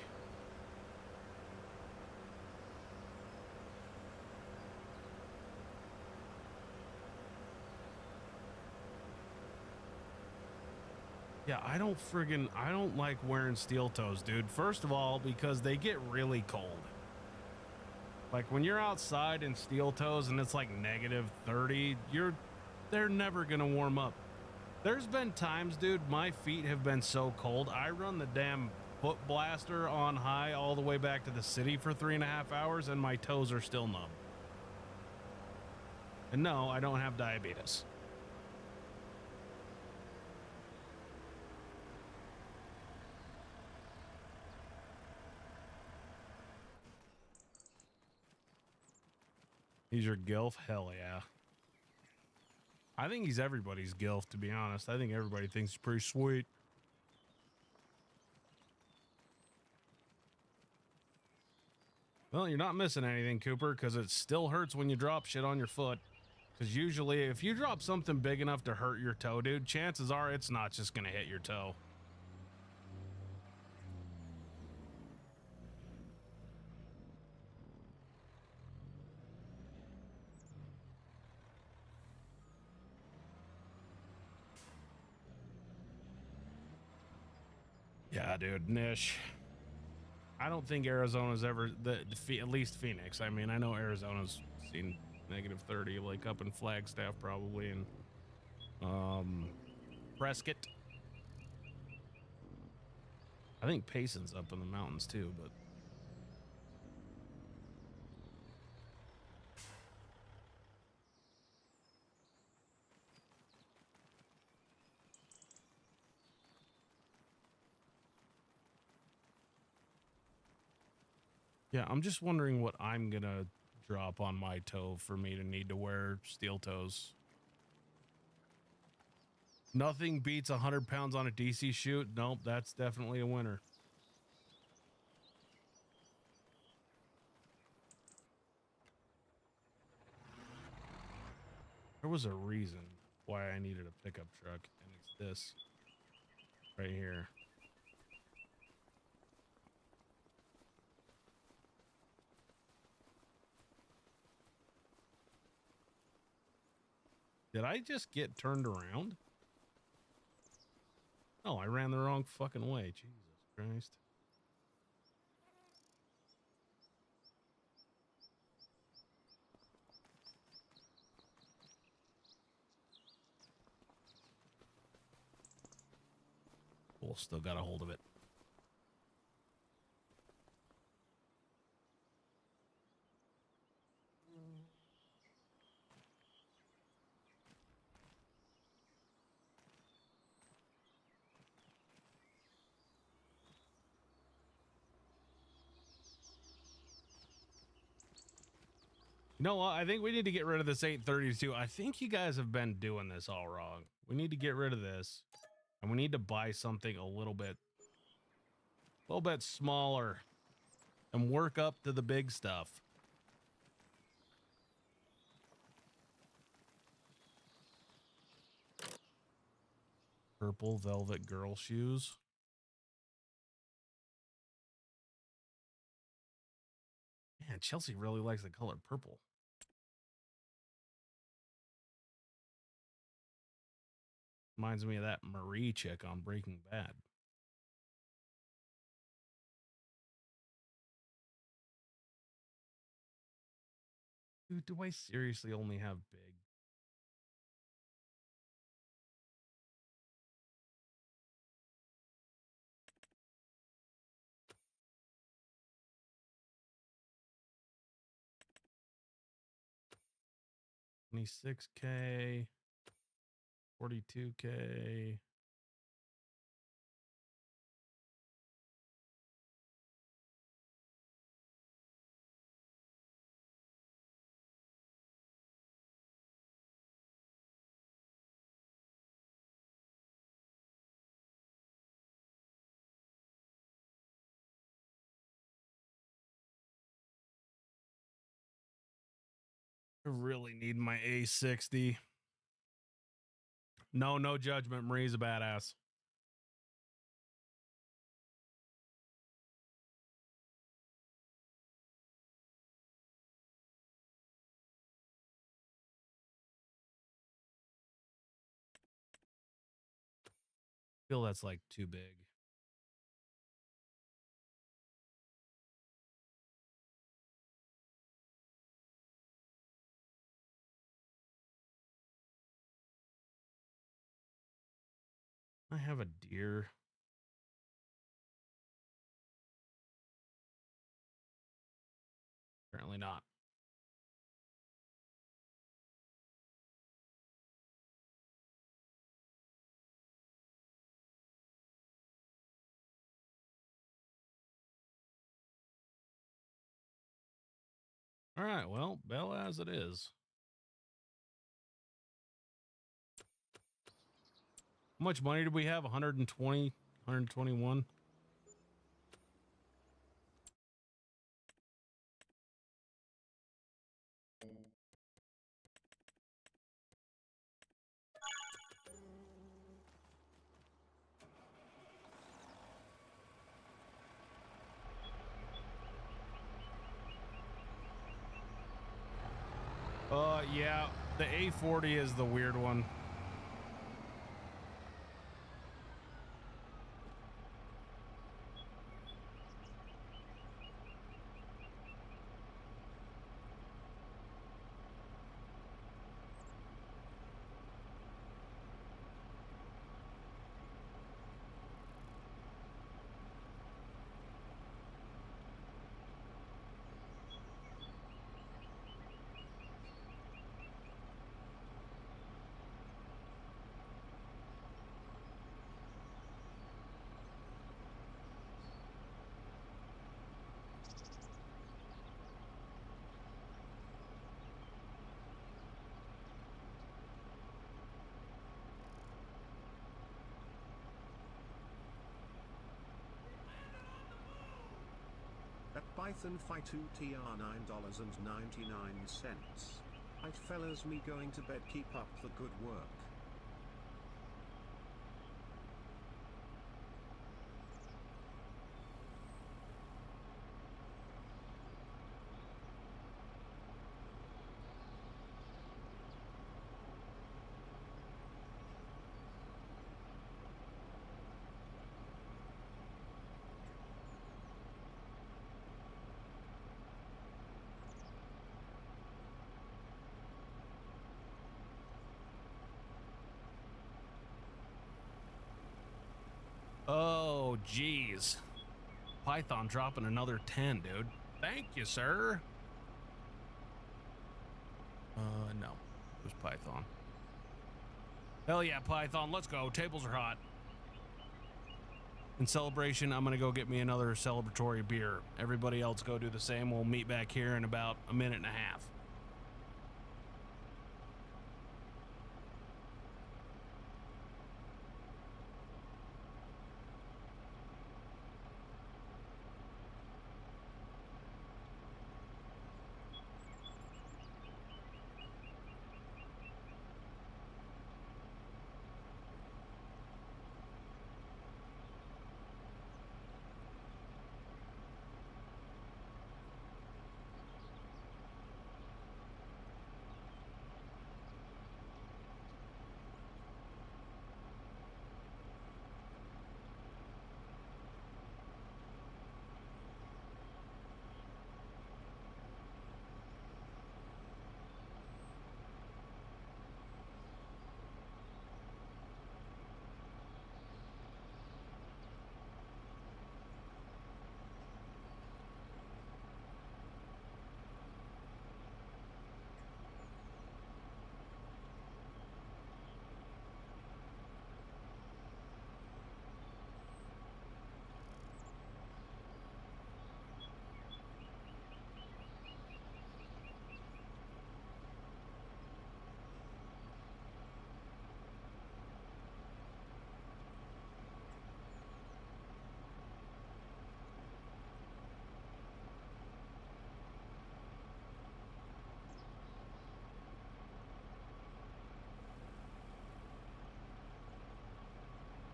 Yeah, I don't like wearing steel toes, dude. First of all, because they get really cold. Like when you're outside in steel toes and it's like -30, they're never gonna warm up. There's been times, dude, my feet have been so cold. I run the damn foot blaster on high all the way back to the city for 3.5 hours and my toes are still numb. And no, I don't have diabetes. He's your gilf? Hell yeah. I think he's everybody's gilf, to be honest. I think everybody thinks he's pretty sweet. Well, you're not missing anything, Cooper, because it still hurts when you drop shit on your foot. Because usually if you drop something big enough to hurt your toe, dude, chances are it's not just going to hit your toe. Yeah, dude, Nish. I don't think Arizona's ever, at least Phoenix. I mean, I know Arizona's seen -30, like up in Flagstaff probably, and Prescott. I think Payson's up in the mountains too, but yeah, I'm just wondering what I'm gonna drop on my toe for me to need to wear steel toes. Nothing beats 100 pounds on a DC shoot. Nope, that's definitely a winner. There was a reason why I needed a pickup truck, and it's this right here. Did I just get turned around? Oh, I ran the wrong fucking way. Jesus Christ. Cool, still got a hold of it. You know what? I think we need to get rid of this 832. I think you guys have been doing this all wrong. We need to get rid of this, and we need to buy something a little bit smaller and work up to the big stuff. Purple velvet girl shoes. Man, Chelsea really likes the color purple. Reminds me of that Marie chick on Breaking Bad. Dude, do I seriously only have big? $26K, $42K. I really need my A60. No judgment. Marie's a badass. I feel that's like too big. I have a deer. Apparently not. All right, well, Bell as it is. How much money did we have? 120, 121? Yeah, the A40 is the weird one. At Python Phi 2 TR $9.99. Right fellas, me going to bed, keep up the good work. Oh, geez. Python dropping another 10, dude. Thank you, sir. No. It was Python. Hell yeah, Python. Let's go. Tables are hot. In celebration, I'm going to go get me another celebratory beer. Everybody else go do the same. We'll meet back here in about a minute and a half.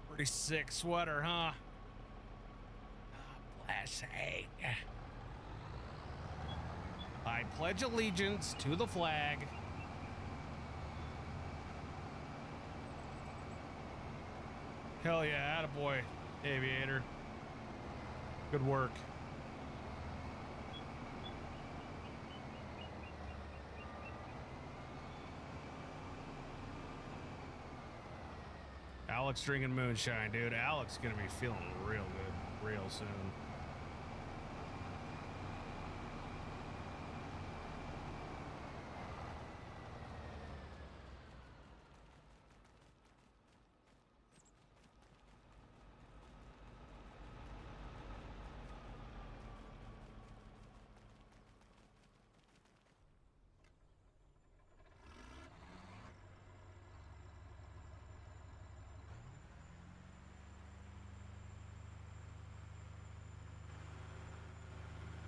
Pretty sick sweater, huh? God bless sake. I pledge allegiance to the flag. Hell yeah, attaboy, aviator. Good work. Alex drinking moonshine, dude. Alex gonna be feeling real good real soon.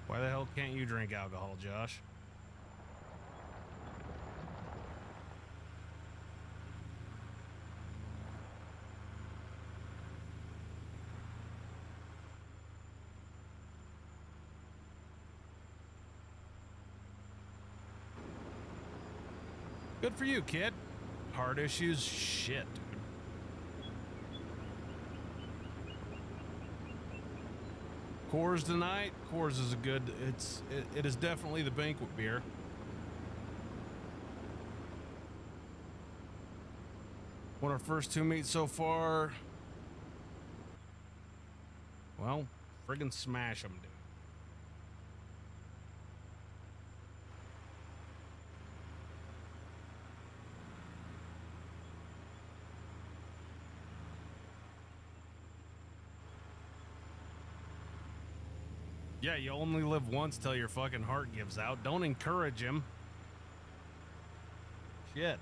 Why the hell can't you drink alcohol, Josh? Good for you, kid. Heart issues? Shit, dude. Coors tonight? Coors is a good, it is definitely the banquet beer. Won our first 2 meets so far. Well, friggin' smash them, dude. Yeah, you only live once till your fucking heart gives out. Don't encourage him. Shit.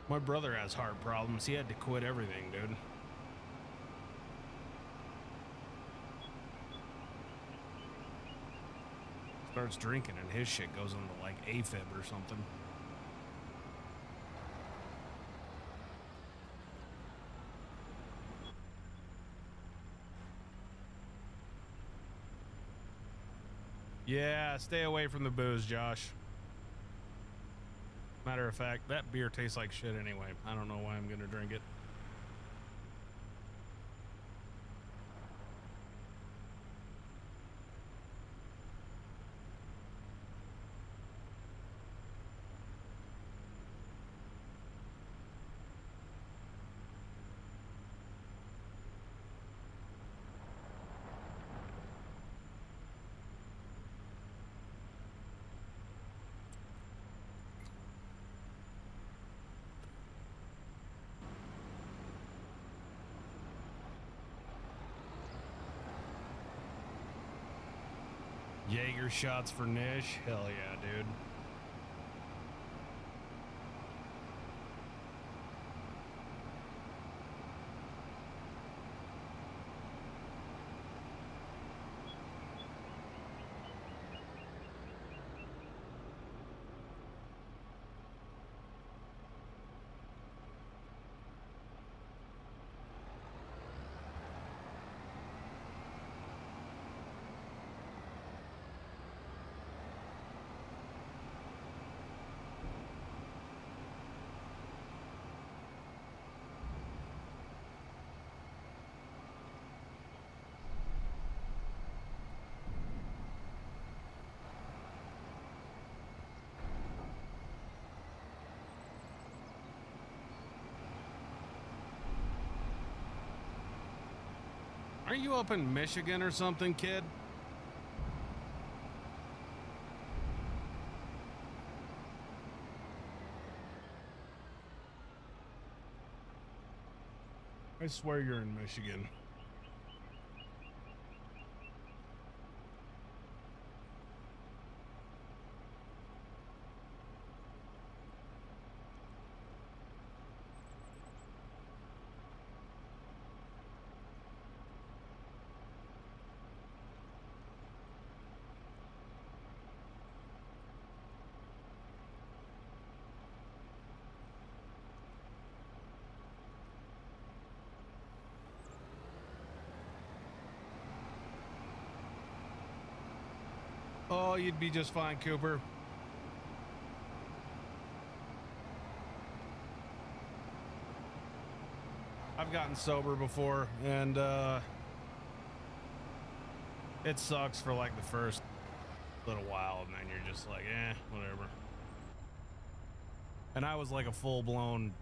My brother has heart problems. He had to quit everything, dude. Starts drinking and his shit goes into like AFib or something. Yeah, stay away from the booze, Josh. Matter of fact, that beer tastes like shit anyway. I don't know why I'm gonna drink it. Jaeger shots for Nish? Hell yeah, dude. Are you up in Michigan or something, kid? I swear you're in Michigan. Oh, you'd be just fine, Cooper. I've gotten sober before, and it sucks for like the first little while, and then you're just like, whatever. And I was like a full-blown,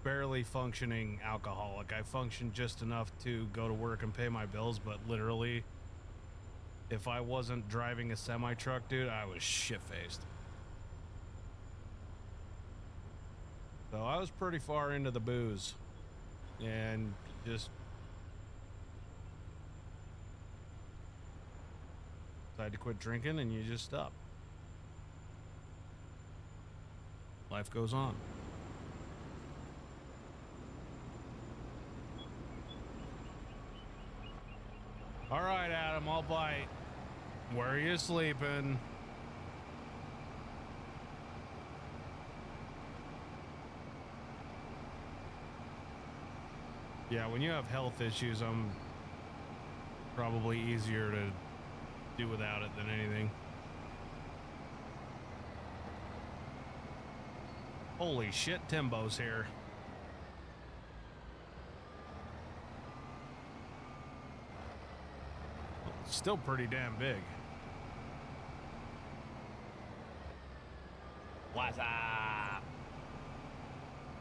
barely functioning alcoholic. I functioned just enough to go to work and pay my bills, but literally, if I wasn't driving a semi-truck, dude, I was shit-faced. So I was pretty far into the booze. And just decided to quit drinking, and you just stop. Life goes on. All right, Adam, I'll bite. Where are you sleeping? Yeah, when you have health issues, I'm probably easier to do without it than anything. Holy shit, Timbo's here. Still pretty damn big. What's up?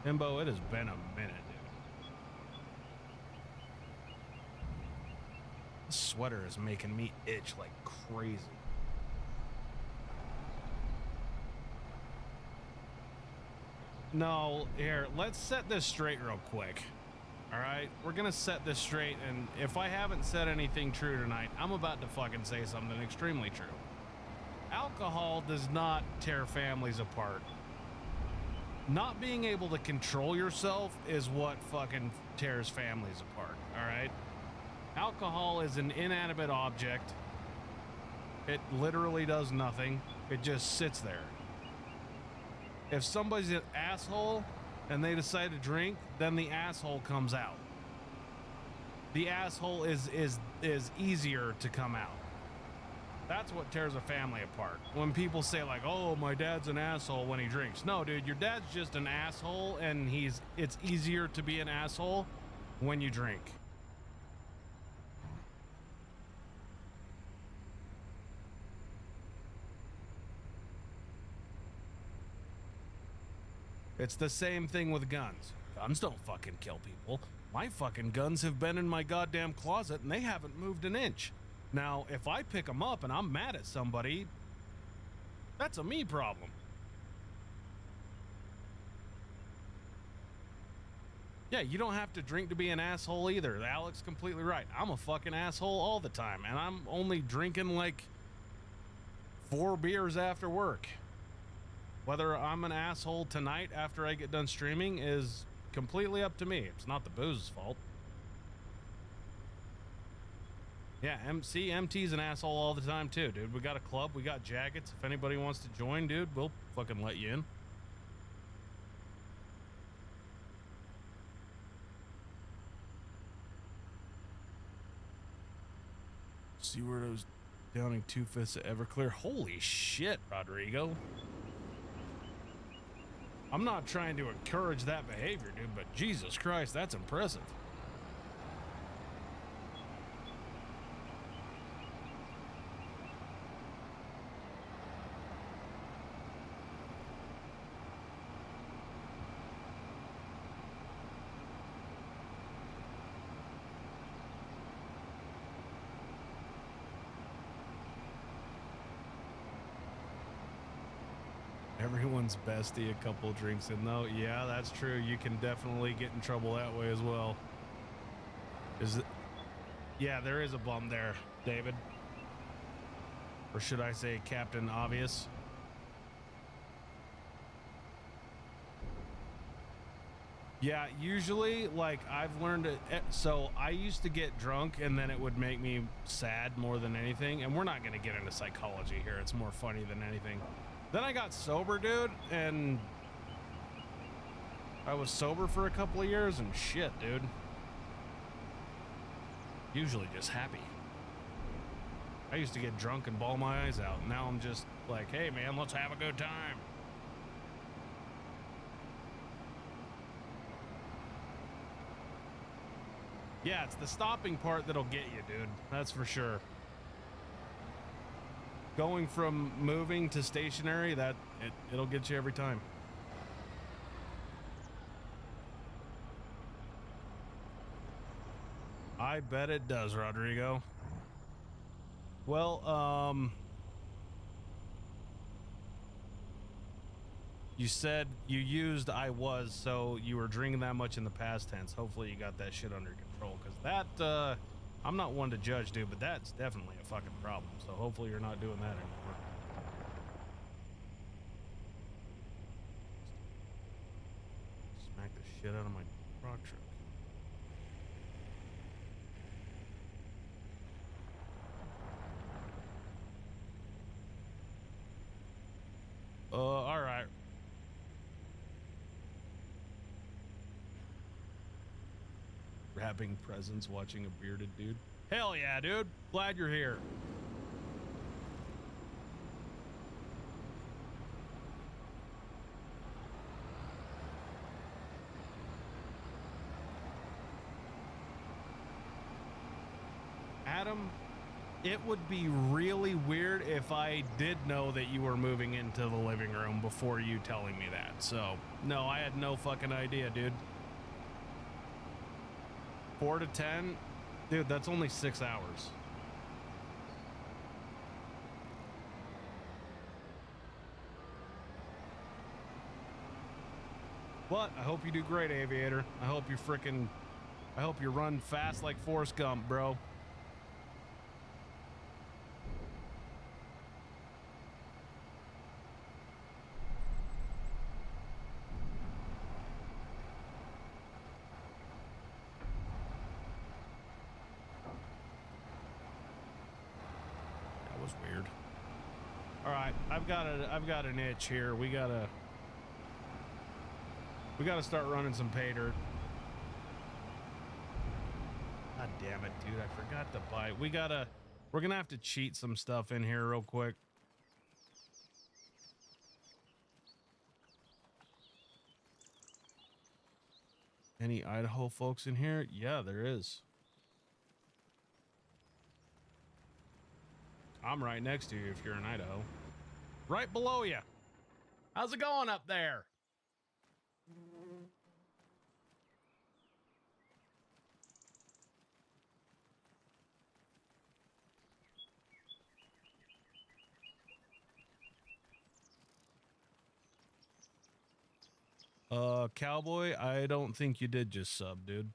Timbo, it has been a minute, dude. This sweater is making me itch like crazy. No, here, let's set this straight real quick. All right, we're gonna set this straight, and if I haven't said anything true tonight, I'm about to fucking say something extremely true. Alcohol does not tear families apart. Not being able to control yourself is what fucking tears families apart, all right? Alcohol is an inanimate object. It literally does nothing. It just sits there. If somebody's an asshole and they decide to drink, then the asshole comes out. The asshole is easier to come out. That's what tears a family apart. When people say like, "Oh, my dad's an asshole when he drinks." No, dude, your dad's just an asshole, and it's easier to be an asshole when you drink. It's the same thing with guns. Guns don't fucking kill people. My fucking guns have been in my goddamn closet and they haven't moved an inch. Now, if I pick them up and I'm mad at somebody, that's a me problem. Yeah, you don't have to drink to be an asshole either. Alec's completely right. I'm a fucking asshole all the time, and I'm only drinking like 4 beers after work. Whether I'm an asshole tonight after I get done streaming is completely up to me. It's not the booze's fault. Yeah, MT's an asshole all the time too, dude. We got a club, we got jackets. If anybody wants to join, dude, we'll fucking let you in. See where those downing 2 fists of Everclear. Holy shit, Rodrigo. I'm not trying to encourage that behavior, dude, but Jesus Christ, that's impressive. Everyone's bestie a couple drinks in though. Yeah, that's true. You can definitely get in trouble that way as well. Yeah, there is a bum there, David. Or should I say Captain Obvious? Yeah, usually, like, I've learned it. So I used to get drunk and then it would make me sad more than anything. And we're not going to get into psychology here. It's more funny than anything. Then I got sober, dude, and I was sober for a couple of years, and shit, dude. Usually just happy. I used to get drunk and bawl my eyes out. Now I'm just like, hey, man, let's have a good time. Yeah, it's the stopping part that'll get you, dude. That's for sure. Going from moving to stationary, it'll get you every time. I bet it does, Rodrigo. Well, you said you used I was, so you were drinking that much in the past tense. Hopefully you got that shit under control, because that, I'm not one to judge, dude, but that's definitely a fucking problem. So hopefully you're not doing that anymore. Smack the shit out of my rock truck. All right. Wrapping presents, watching a bearded dude. Hell yeah, dude. Glad you're here. Adam, it would be really weird if I did know that you were moving into the living room before you telling me that. So, no, I had no fucking idea, dude. 4 to 10? Dude, that's only 6 hours. But I hope you do great, Aviator. I hope you run fast like Forrest Gump, bro. That was weird. All right, I've got an itch here. We gotta start running some pay dirt. God damn it, dude! I forgot to buy. We're gonna have to cheat some stuff in here real quick. Any Idaho folks in here? Yeah, there is. I'm right next to you if you're in Idaho. Right below you. How's it going up there? Cowboy, I don't think you did just sub, dude.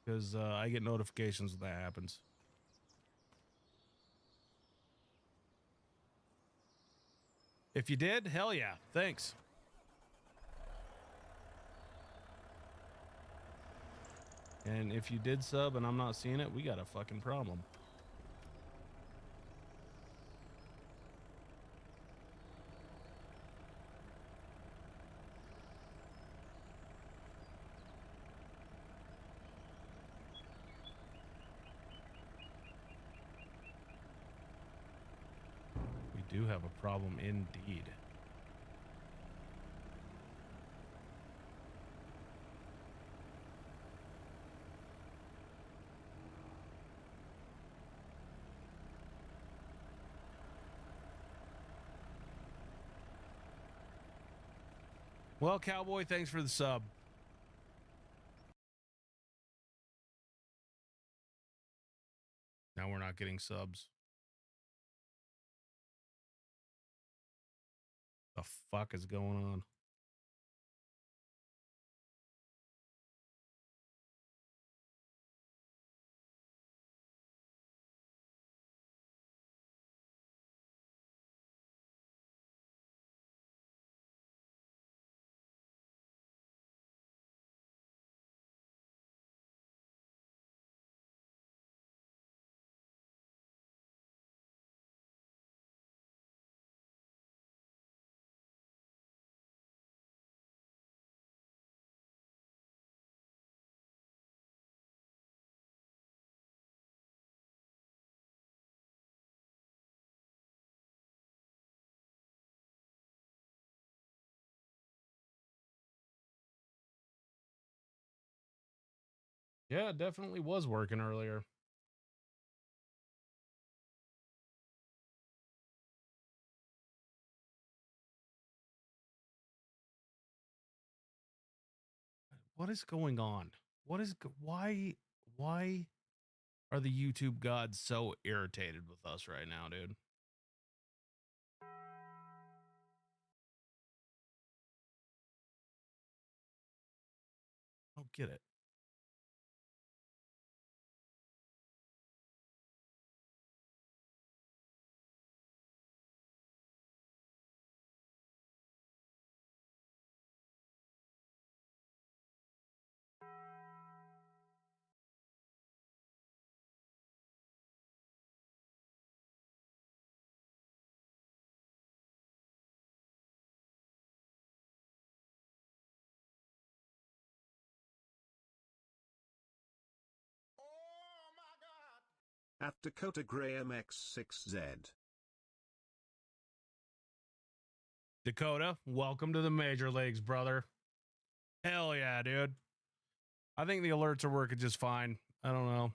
Because I get notifications when that happens. If you did, hell yeah, thanks. And if you did sub and I'm not seeing it, we got a fucking problem. We do have a problem indeed. Well, Cowboy, thanks for the sub. Now we're not getting subs. The fuck is going on? Yeah, it definitely was working earlier. What is going on? Why are the YouTube gods so irritated with us right now, dude? I don't get it. At Dakota Graham X6Z. Dakota, welcome to the major leagues, brother. Hell yeah, dude. I think the alerts are working just fine. I don't know.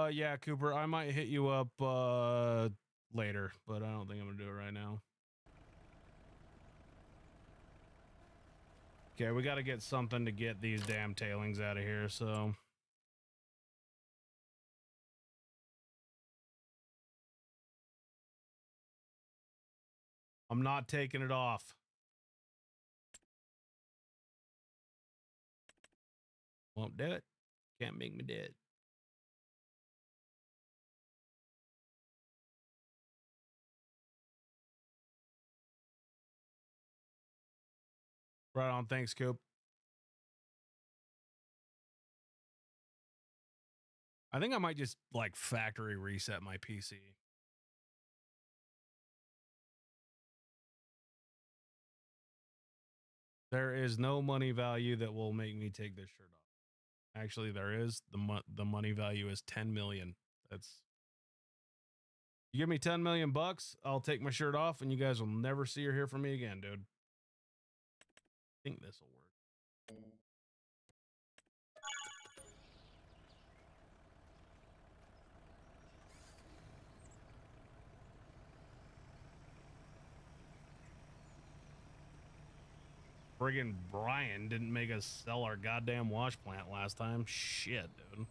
Yeah, Cooper, I might hit you up later, but I don't think I'm gonna do it right now. Okay, we got to get something to get these damn tailings out of here, so. I'm not taking it off. Won't do it. Can't make me do it. Right on. Thanks, Coop. I think I might just like factory reset my PC. There is no money value that will make me take this shirt off. Actually, there is. The money value is 10 million. That's, you give me 10 million bucks, I'll take my shirt off and you guys will never see or hear from me again, dude. I think this will work. Friggin' Brian didn't make us sell our goddamn wash plant last time. Shit, dude.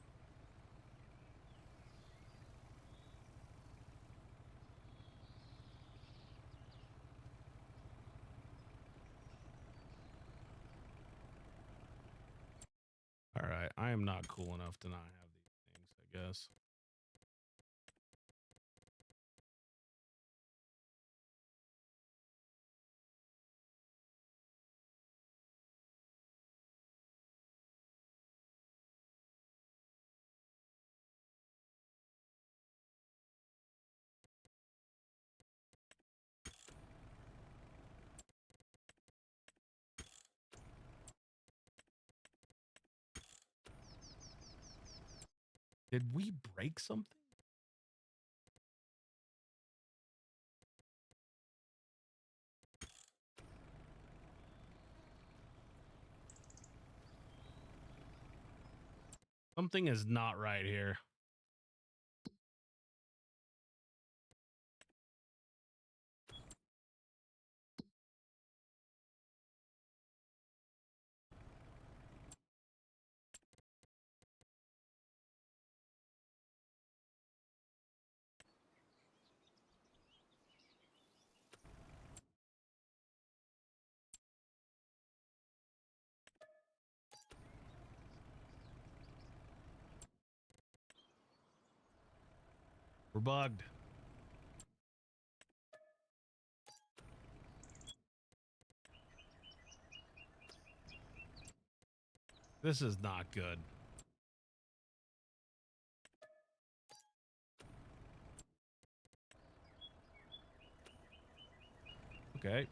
All right, I am not cool enough to not have these things, I guess. Did we break something? Something is not right here. We're bugged. This is not good. Okay.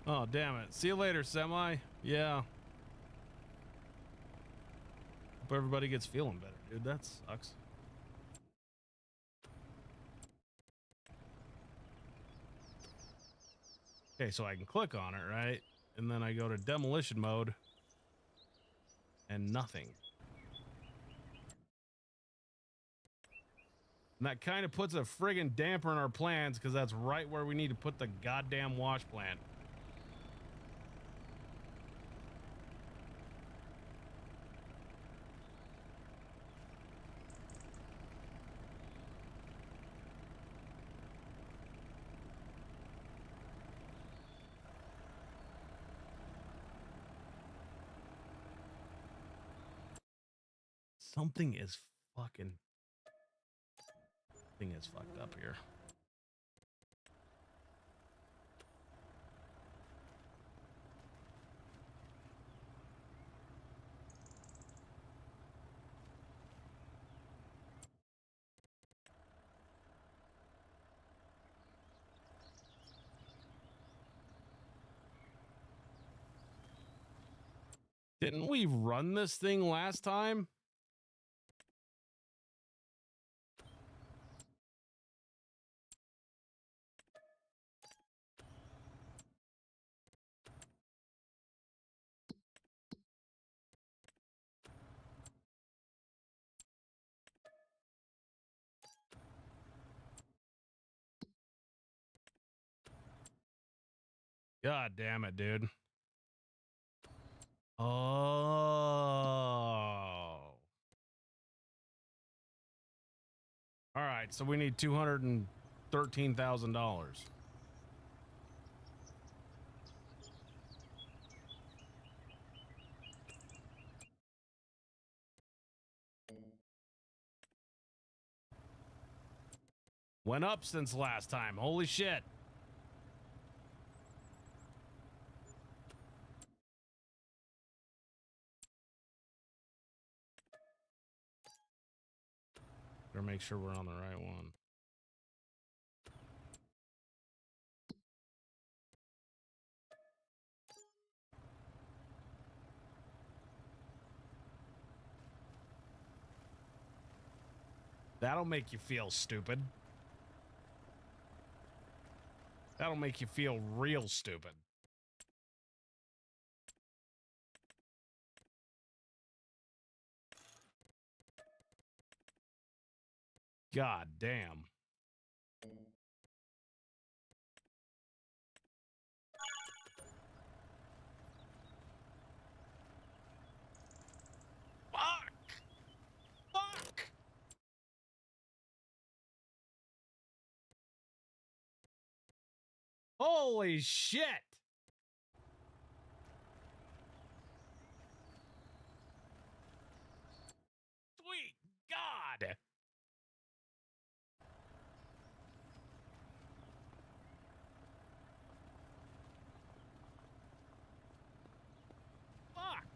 Oh, damn it. See you later, Semi. Yeah. Hope everybody gets feeling better, dude. That sucks. Okay, so I can click on it, right? And then I go to demolition mode. And nothing. And that kind of puts a friggin' damper in our plans because that's right where we need to put the goddamn wash plant. Something is fucking... Thing is fucked up here. Didn't we run this thing last time? God damn it, dude. Oh. All right, so we need $213,000. Went up since last time. Holy shit. Better make sure we're on the right one. That'll make you feel stupid. That'll make you feel real stupid. God damn. Fuck! Fuck! Holy shit! Sweet God! Fuck!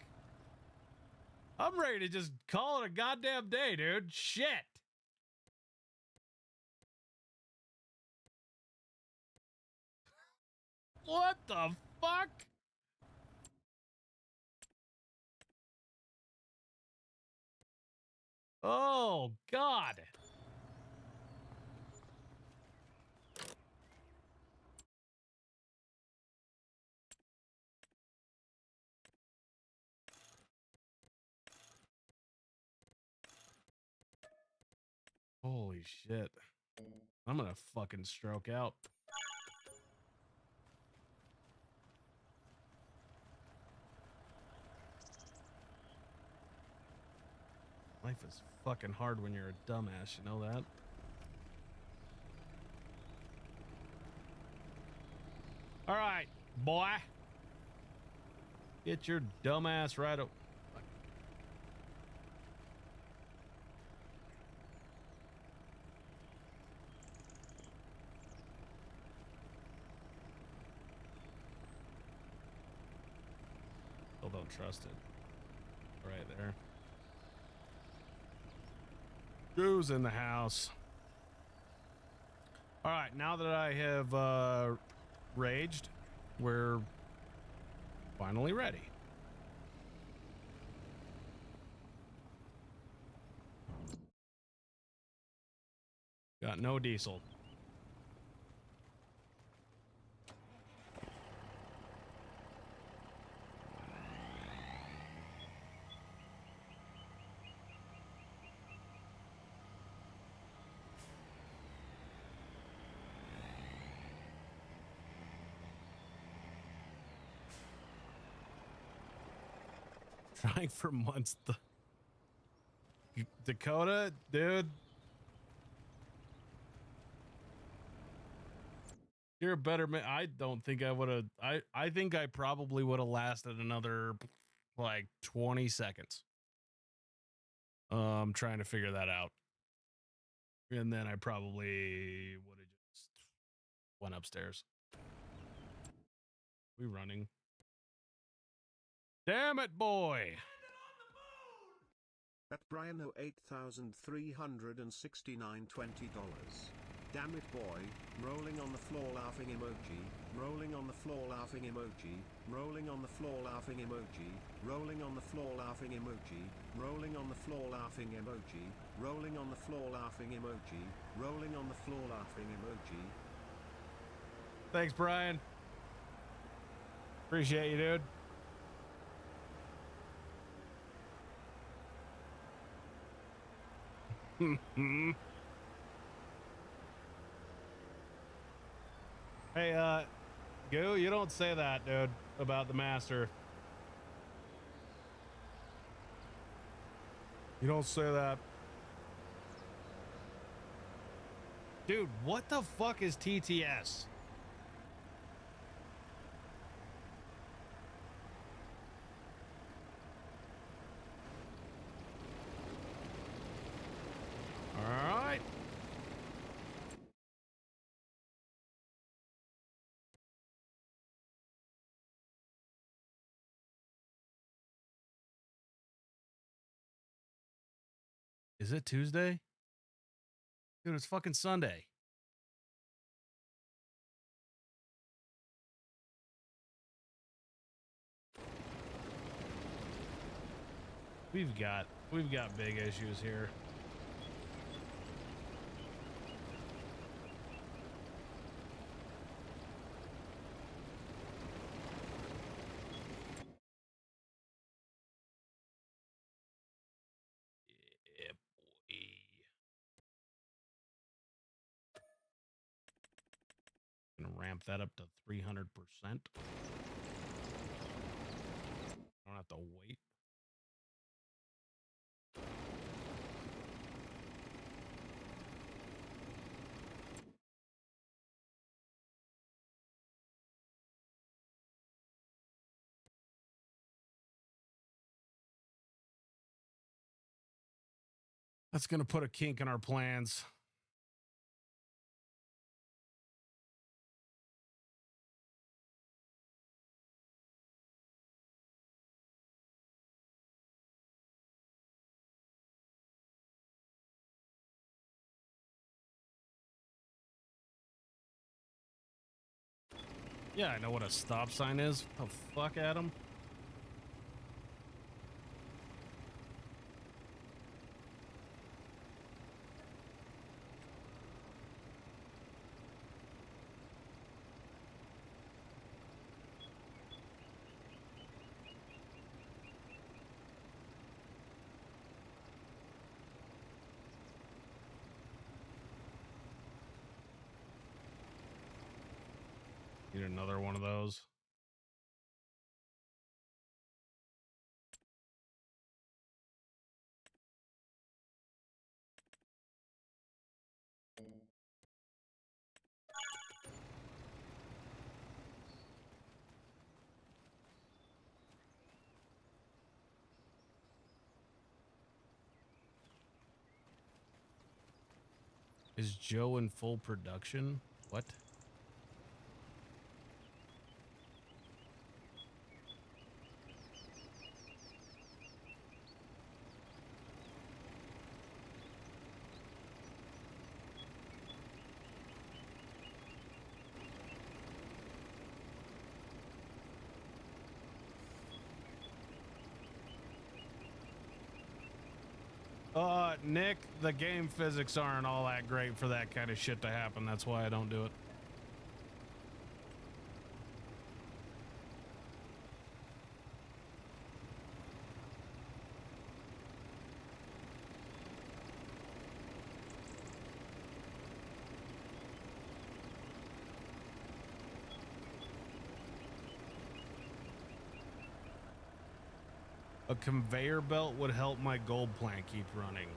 I'm ready to just call it a goddamn day, dude. Shit! What the fuck? Oh, God. Holy shit. I'm gonna fucking stroke out. Life is fucking hard when you're a dumbass, you know that? All right, boy. Get your dumbass right up. Still don't trust it. Right there. Who's in the house? All right, now that I have raged, we're finally ready. Got no diesel. Trying for months. Dakota, dude. You're a better man. I don't think I would have. I think I probably would have lasted another like 20 seconds. I'm trying to figure that out. And then I probably would have just went upstairs. We running. Damn it, boy. At Brian $8,369 $20. Damn it, boy. Rolling on the floor laughing emoji. Rolling on the floor laughing emoji. Rolling on the floor laughing emoji. Rolling on the floor laughing emoji. Rolling on the floor laughing emoji. Rolling on the floor laughing emoji. Rolling on the floor laughing emoji. Thanks, Brian. Appreciate you, dude. Hey, Goo, you don't say that, dude, about the master. You don't say that. Dude, what the fuck is TTS? All right. Is it Tuesday? Dude, it's fucking Sunday. We've got big issues here. Yeah, boy. Gonna ramp that up to 300%. I don't have to wait. That's gonna put a kink in our plans. Yeah, I know what a stop sign is. What the fuck, Adam? Need another one of those. Is Joe in full production? What? Nick, the game physics aren't all that great for that kind of shit to happen. That's why I don't do it. A conveyor belt would help my gold plant keep running.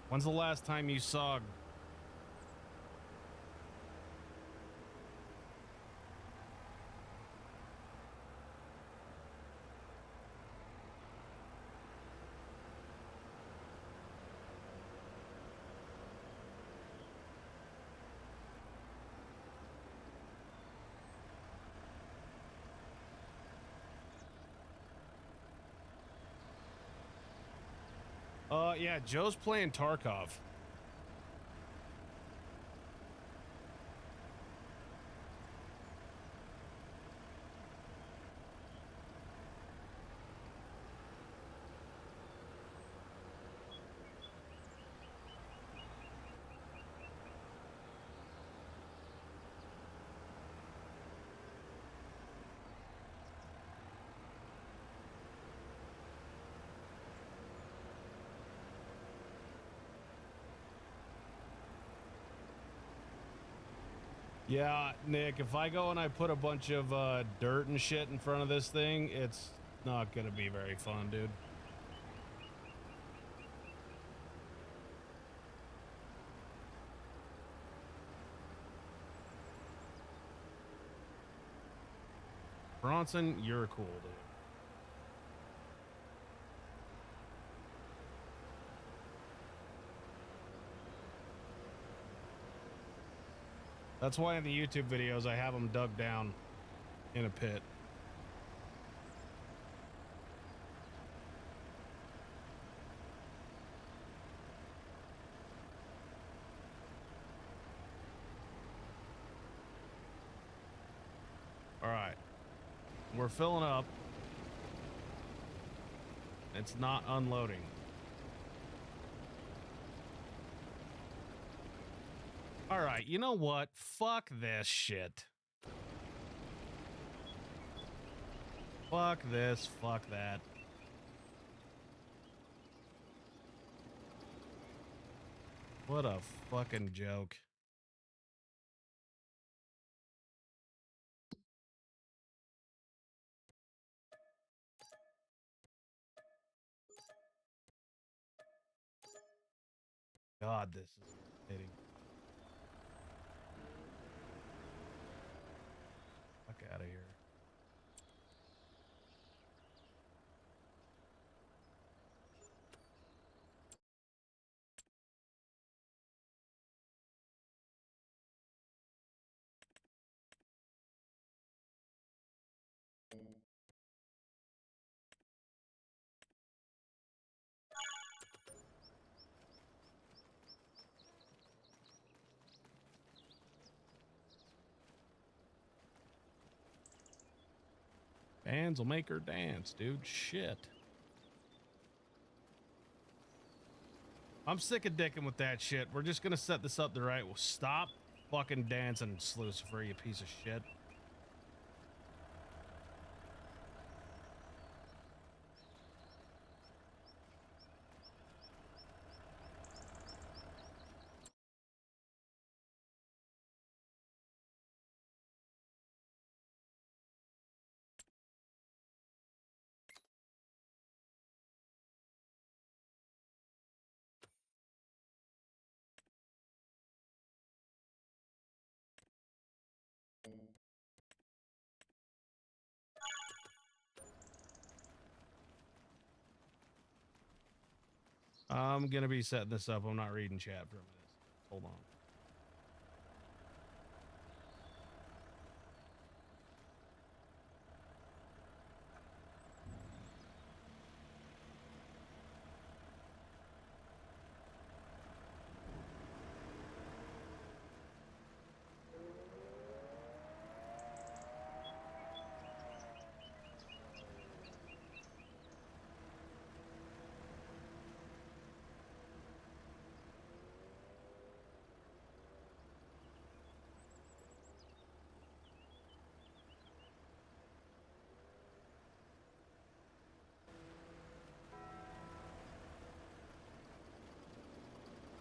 When's the last time you saw... Yeah, Joe's playing Tarkov. Yeah, Nick, if I go and I put a bunch of dirt and shit in front of this thing, it's not gonna be very fun, dude. Bronson, you're cool, dude. That's why in the YouTube videos I have them dug down in a pit. All right. We're filling up. It's not unloading. All right, you know what? Fuck this shit. Fuck this, fuck that. What a fucking joke. God, this is irritating. Fuck out of here. Bands will make her dance, dude. Shit. I'm sick of dicking with that shit. We're just gonna set this up the right way. Stop fucking dancing, Lucifer, you piece of shit. I'm gonna be setting this up. I'm not reading chat for a minute. Hold on.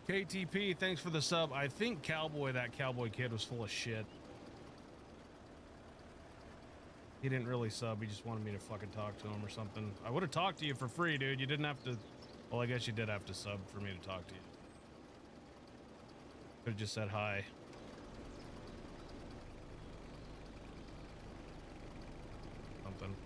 KTP, thanks for the sub. I think that cowboy kid was full of shit. He didn't really sub. He just wanted me to fucking talk to him or something. I would have talked to you for free, dude. You didn't have to. Well, I guess you did have to sub for me to talk to you. Could have just said hi. Something.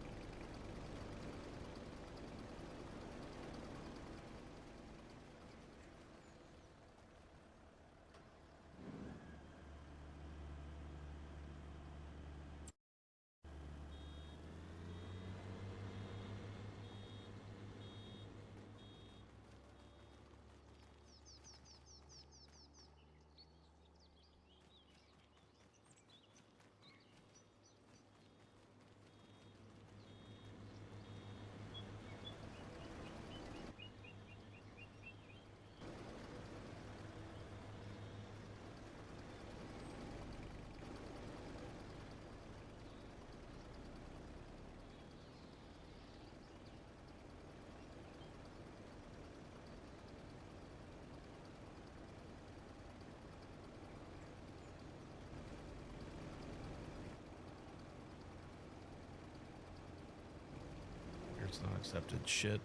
Request not accepted. Shit.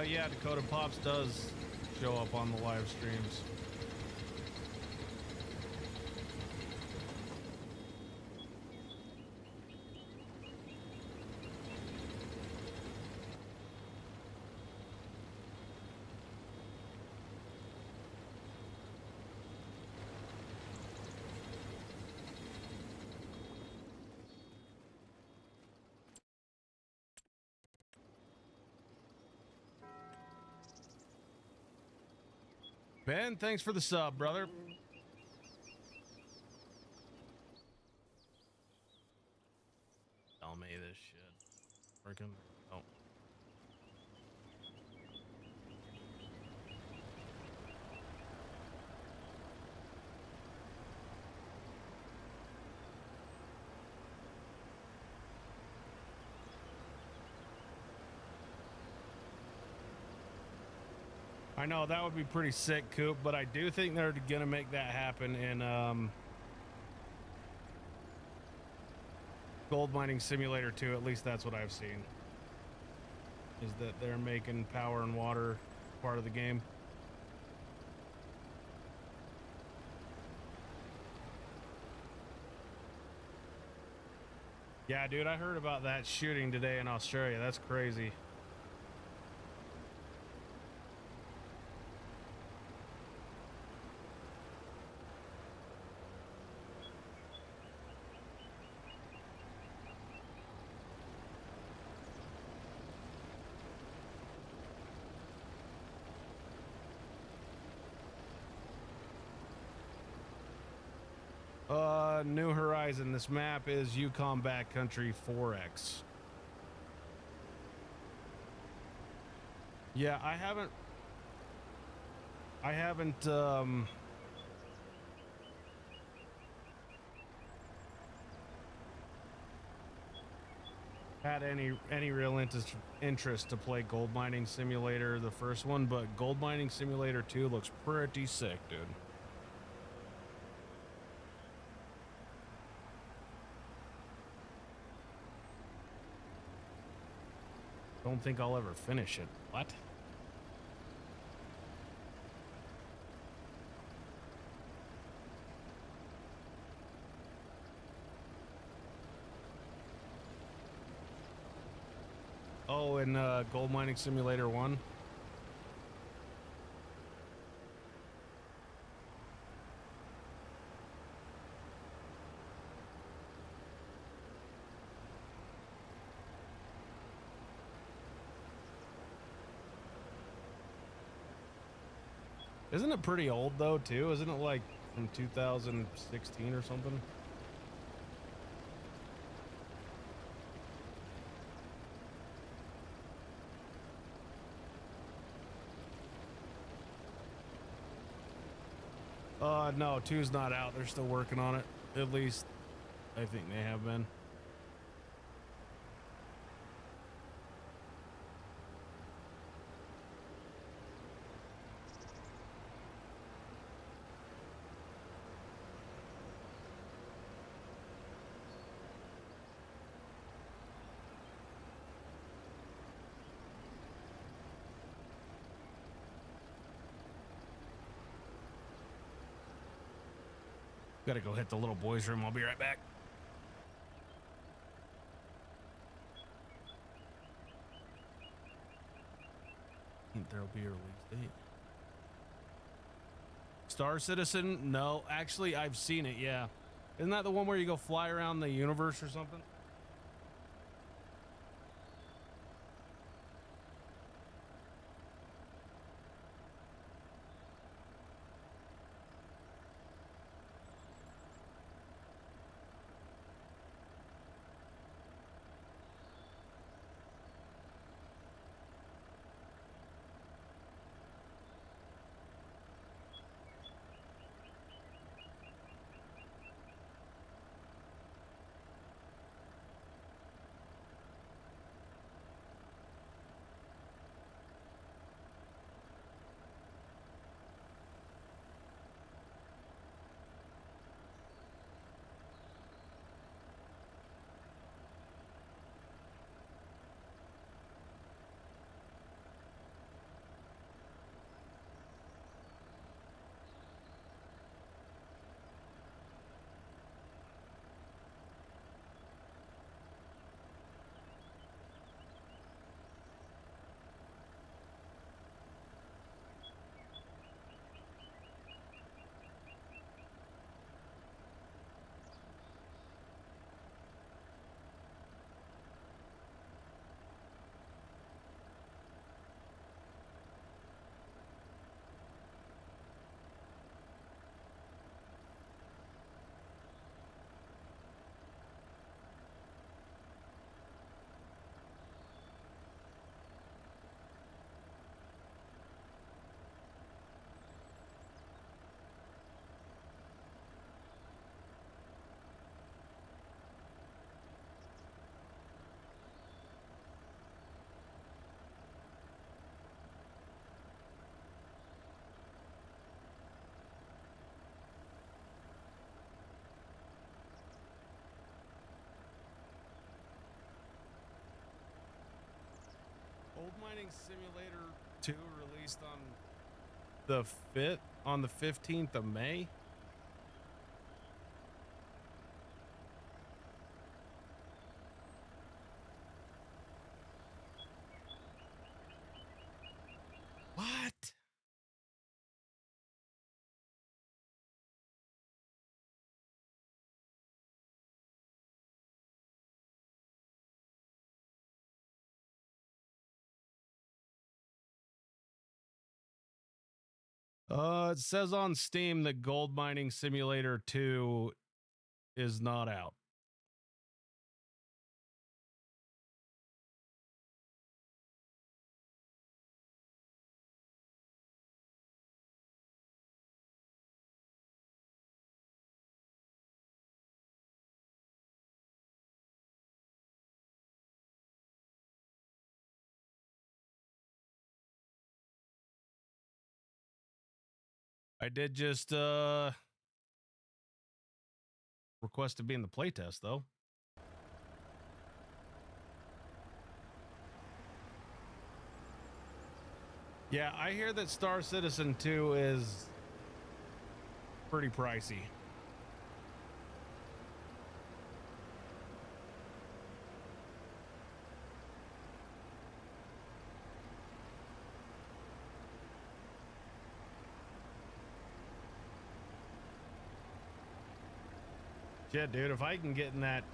Yeah, Dakota Pops does show up on the live streams. Ben, thanks for the sub, brother. Tell me this shit. Working? Oh. I know that would be pretty sick, Coop, but I do think they're gonna make that happen in Gold Mining Simulator 2. At least that's what I've seen. Is that they're making power and water part of the game. Yeah, dude, I heard about that shooting today in Australia. That's crazy. New Horizon. This map is Yukon Backcountry 4X. Yeah, I haven't had any real interest to play Gold Mining Simulator, the first one, but Gold Mining Simulator 2 looks pretty sick, dude. Don't think I'll ever finish it. What? Oh, in Gold Mining Simulator 1? Isn't it pretty old though too? Isn't it like from 2016 or something? No, 2's not out. They're still working on it. At least I think they have been. Gotta go hit the little boys' room. I'll be right back. I think there'll be a release date. Star Citizen? No, actually, I've seen it. Yeah, isn't that the one where you go fly around the universe or something? Mining Simulator 2 released on the 15th of May. What? It says on Steam that Gold Mining Simulator 2 is not out. I did just request to be in the playtest though. Yeah, I hear that Star Citizen 2 is pretty pricey. Yeah, dude, if I can get in that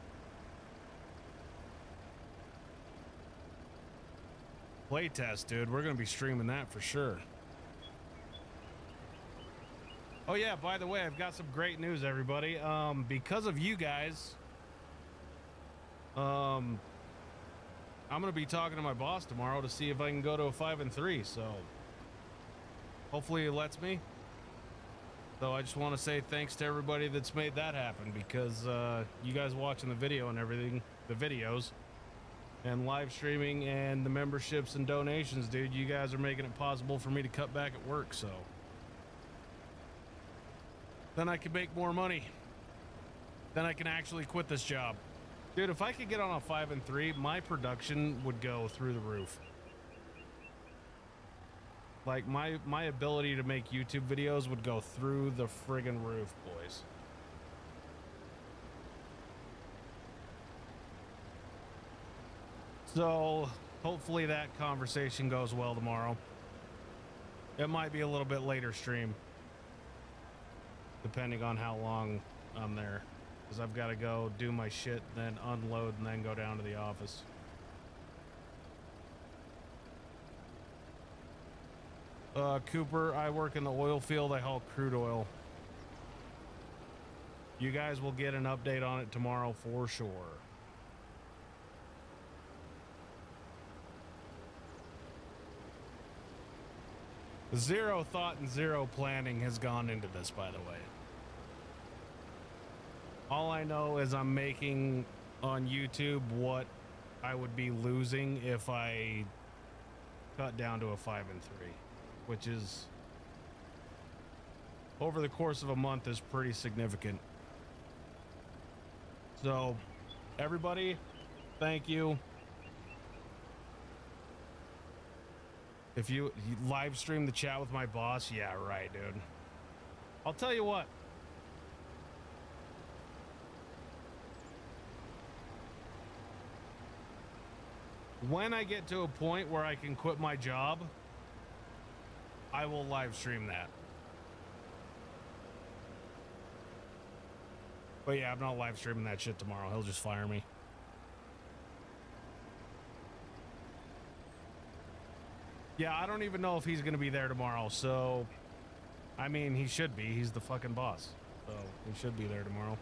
playtest, dude, we're gonna be streaming that for sure. Oh yeah, by the way, I've got some great news, everybody. Because of you guys, I'm gonna be talking to my boss tomorrow to see if I can go to a 5 and 3. So hopefully he lets me. So I just want to say thanks to everybody that's made that happen, because you guys watching the video and everything, the videos and live streaming and the memberships and donations, dude, you guys are making it possible for me to cut back at work. So then I can make more money. Then I can actually quit this job. Dude, if I could get on a 5 and 3, my production would go through the roof. Like, my ability to make YouTube videos would go through the friggin' roof, boys. So, hopefully that conversation goes well tomorrow. It might be a little bit later stream, depending on how long I'm there. Because I've got to go do my shit, then unload, and then go down to the office. Cooper, I work in the oil field. I haul crude oil. You guys will get an update on it tomorrow for sure. Zero thought and zero planning has gone into this, by the way. All I know is I'm making on YouTube what I would be losing if I cut down to a 5 and 3. Which is, over the course of a month, is pretty significant. So, everybody, thank you. If you live stream the chat with my boss, yeah, right, dude. I'll tell you what. When I get to a point where I can quit my job, I will live stream that. But yeah, I'm not live streaming that shit tomorrow. He'll just fire me. Yeah, I don't even know if he's gonna be there tomorrow, so I mean, he should be. He's the fucking boss. So he should be there tomorrow.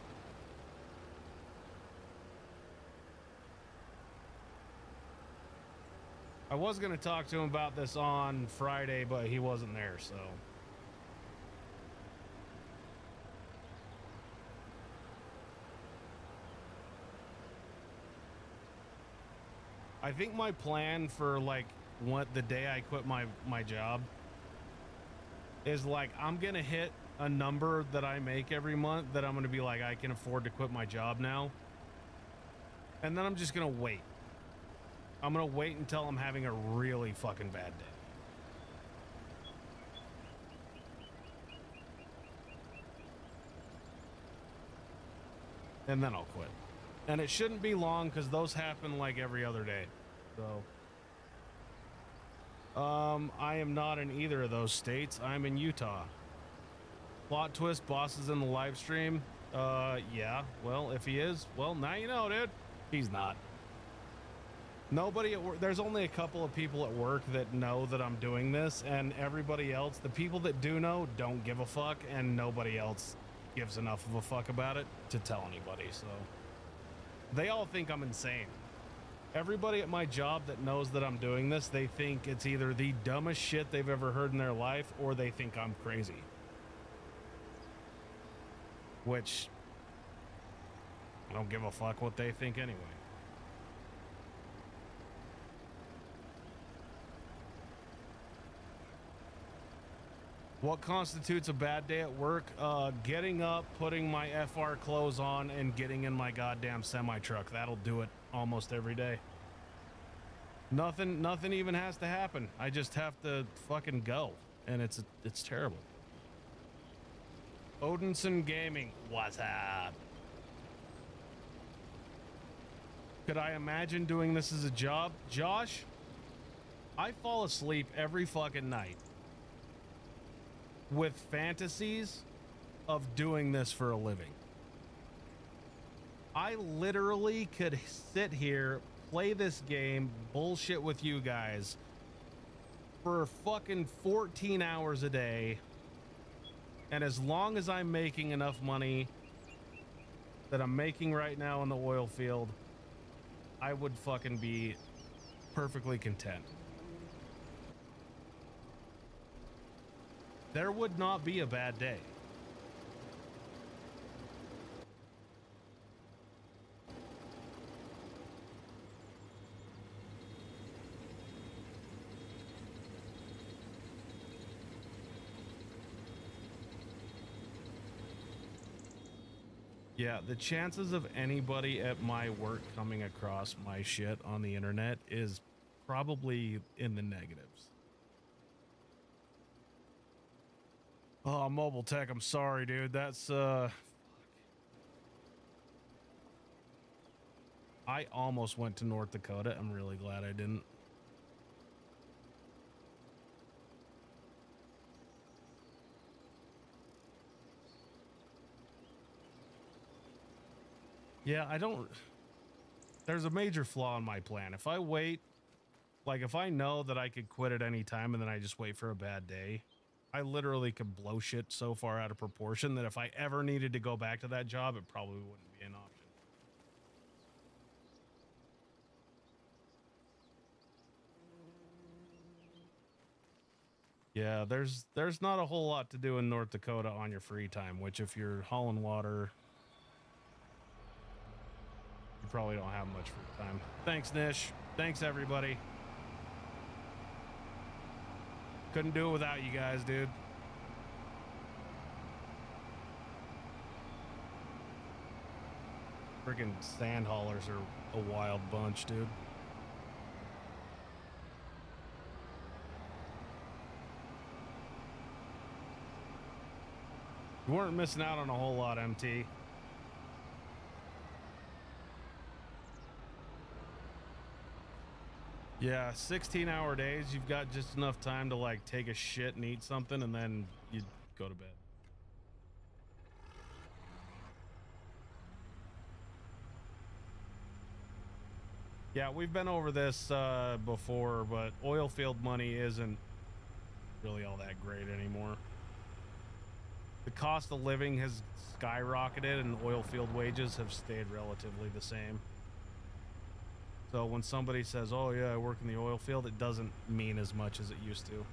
I was going to talk to him about this on Friday, but he wasn't there, so. I think my plan for, like, what the day I quit my job is, like, I'm going to hit a number that I make every month that I'm going to be like, I can afford to quit my job now. And then I'm just going to wait. I'm gonna wait until I'm having a really fucking bad day. And then I'll quit. And it shouldn't be long because those happen like every other day. So, I am not in either of those states. I'm in Utah. Plot twist, boss is in the live stream. Yeah. Well, if he is, well, now you know, dude. He's not. Nobody at work. There's only a couple of people at work that know that I'm doing this, and everybody else, the people that do know, don't give a fuck, and nobody else gives enough of a fuck about it to tell anybody. So they all think I'm insane. Everybody at my job that knows that I'm doing this, they think it's either the dumbest shit they've ever heard in their life, or they think I'm crazy. Which, I don't give a fuck what they think anyway. What constitutes a bad day at work? Getting up, putting my FR clothes on, and getting in my goddamn semi-truck. That'll do it almost every day. Nothing even has to happen. I just have to fucking go, and it's terrible. Odinson Gaming, what's up? Could I imagine doing this as a job? Josh, I fall asleep every fucking night with fantasies of doing this for a living. I literally could sit here, play this game, bullshit with you guys for fucking 14 hours a day, and as long as I'm making enough money that I'm making right now in the oil field, I would fucking be perfectly content. There would not be a bad day. Yeah, the chances of anybody at my work coming across my shit on the internet is probably in the negatives. Oh, Mobile Tech, I'm sorry, dude. That's, I almost went to North Dakota. I'm really glad I didn't. Yeah, there's a major flaw in my plan. If I wait, like if I know that I could quit at any time and then I just wait for a bad day, I literally could blow shit so far out of proportion that if I ever needed to go back to that job, it probably wouldn't be an option. Yeah, there's not a whole lot to do in North Dakota on your free time, which if you're hauling water, you probably don't have much free time. Thanks, Nish. Thanks, everybody. Couldn't do it without you guys, dude. Freaking sand haulers are a wild bunch, dude. You weren't missing out on a whole lot, MT. Yeah, 16-hour days. You've got just enough time to like take a shit and eat something, and then you go to bed. Yeah, we've been over this before, but oil field money isn't really all that great anymore. The cost of living has skyrocketed and oil field wages have stayed relatively the same. So when somebody says, oh yeah, I work in the oil field, it doesn't mean as much as it used to.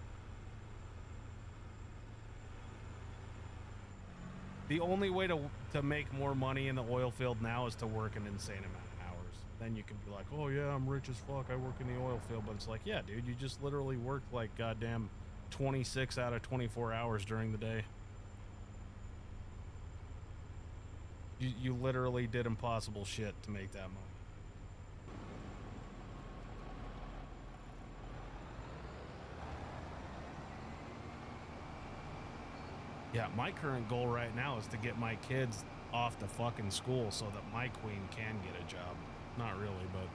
The only way to make more money in the oil field now is to work an insane amount of hours. Then you can be like, oh yeah, I'm rich as fuck, I work in the oil field. But it's like, yeah, dude, you just literally worked like goddamn 26 out of 24 hours during the day. You literally did impossible shit to make that money. Yeah, my current goal right now is to get my kids off the fucking school so that my queen can get a job. Not really, but...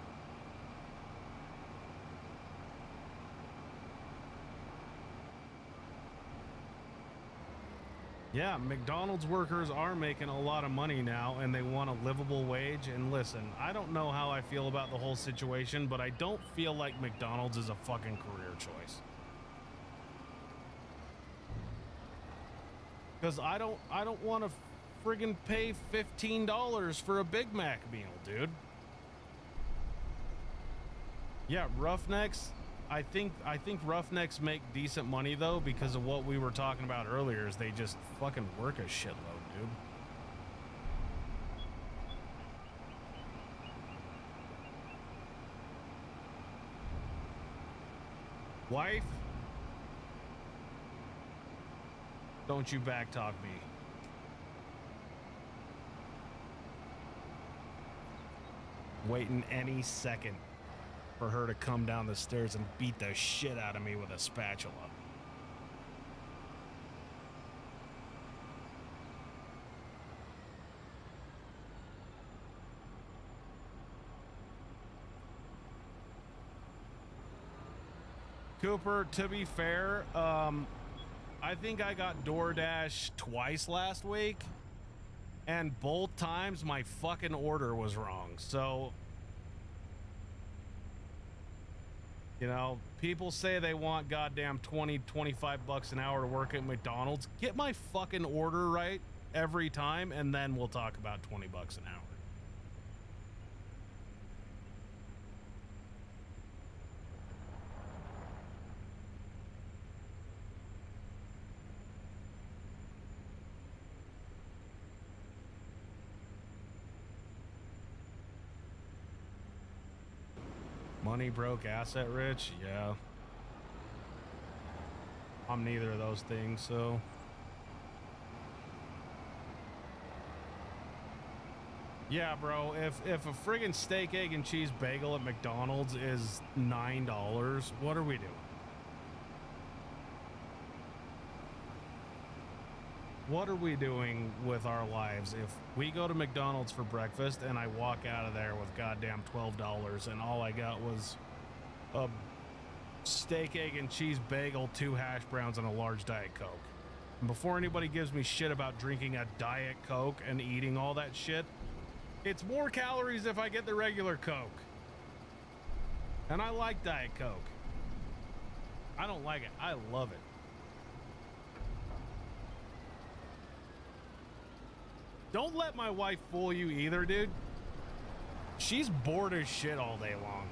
Yeah, McDonald's workers are making a lot of money now, and they want a livable wage. And listen, I don't know how I feel about the whole situation, but I don't feel like McDonald's is a fucking career choice. Because I don't want to friggin' pay $15 for a Big Mac meal, dude. Yeah, Roughnecks. I think Roughnecks make decent money though, because of what we were talking about earlier, is they just fucking work a shitload, dude. Wife, don't you backtalk me. Waiting any second for her to come down the stairs and beat the shit out of me with a spatula. Cooper, to be fair, I think I got DoorDash twice last week, and both times my fucking order was wrong. So, you know, people say they want goddamn 20, 25 bucks an hour to work at McDonald's. Get my fucking order right every time, and then we'll talk about 20 bucks an hour. Money broke, asset rich, yeah. I'm neither of those things, so. Yeah, bro, if a friggin' steak, egg, and cheese bagel at McDonald's is $9, what are we doing? What are we doing with our lives if we go to McDonald's for breakfast and I walk out of there with goddamn $12 and all I got was a steak, egg, and cheese bagel, 2 hash browns, and a large Diet Coke? And before anybody gives me shit about drinking a Diet Coke and eating all that shit, it's more calories if I get the regular Coke. And I like Diet Coke. I don't like it. I love it. Don't let my wife fool you either, dude. She's bored as shit all day long.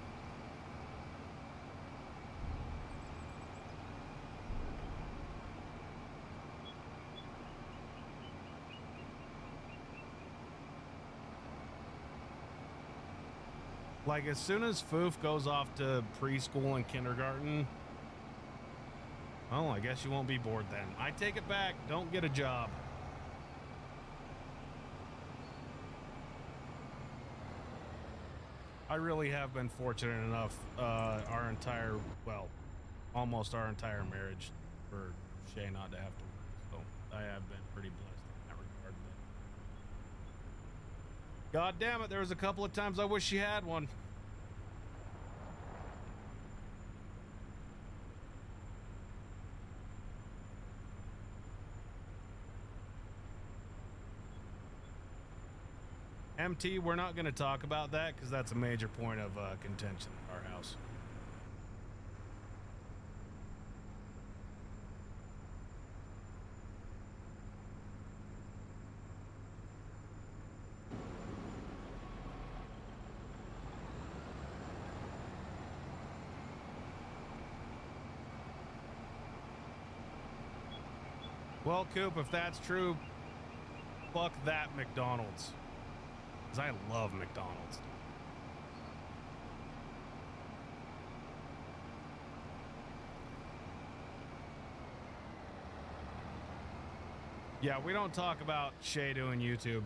Like, as soon as Foof goes off to preschool and kindergarten, well, I guess you won't be bored then. I take it back. Don't get a job. I really have been fortunate enough our entire, well, almost our entire marriage for Shay not to have to work. So I have been pretty blessed in that regard. But God damn it, there was a couple of times I wish she had one. MT, we're not going to talk about that because that's a major point of contention in our house. Well, Coop, if that's true, fuck that McDonald's. I love McDonald's. Yeah, we don't talk about Shay doing YouTube.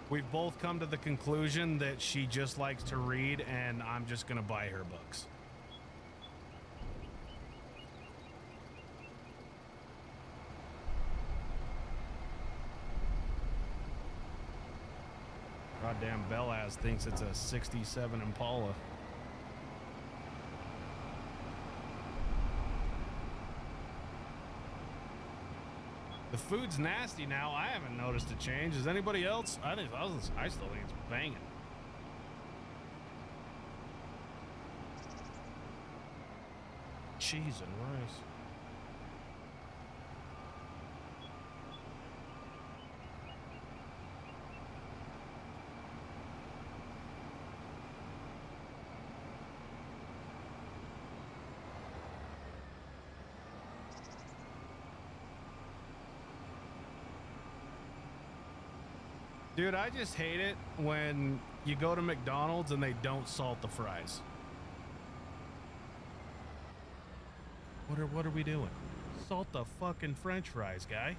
We've both come to the conclusion that she just likes to read, and I'm just gonna buy her books. Goddamn Bellaz thinks it's a 67 Impala. The food's nasty now. I haven't noticed a change. Is anybody else? I still think it's banging. Cheese and rice. Dude, I just hate it when you go to McDonald's and they don't salt the fries. What are we doing? Salt the fucking French fries, guy.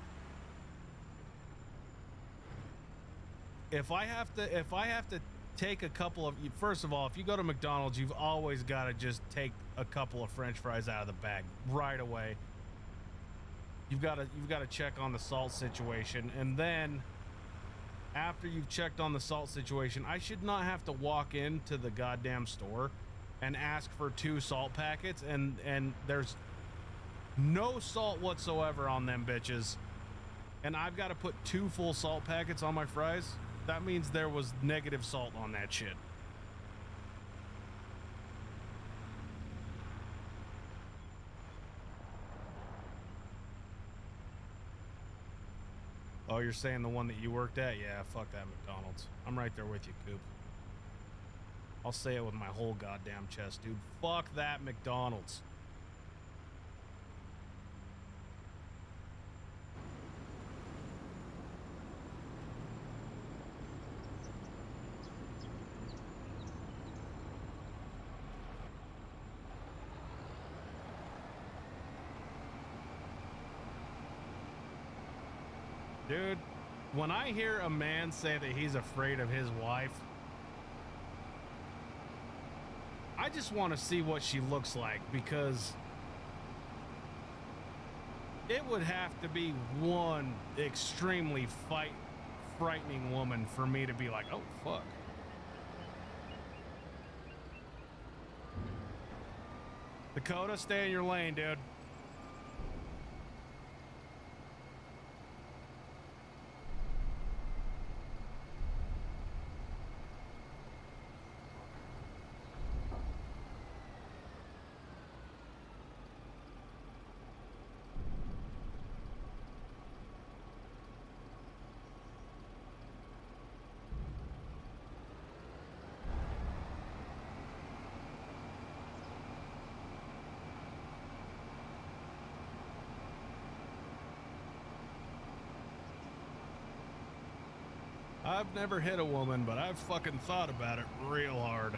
If I have to take a couple of, first of all, if you go to McDonald's, you've always got to just take a couple of French fries out of the bag right away. You've got to check on the salt situation, and then after you've checked on the salt situation, I should not have to walk into the goddamn store and ask for 2 salt packets, and there's no salt whatsoever on them bitches, and I've got to put 2 full salt packets on my fries. That means there was negative salt on that shit. Oh, you're saying the one that you worked at? Yeah, fuck that McDonald's. I'm right there with you, Coop. I'll say it with my whole goddamn chest, dude. Fuck that McDonald's. Dude, when I hear a man say that he's afraid of his wife, I just want to see what she looks like, because it would have to be one extremely frightening woman for me to be like, oh, fuck. Dakota, stay in your lane, dude. I've never hit a woman, but I've fucking thought about it real hard.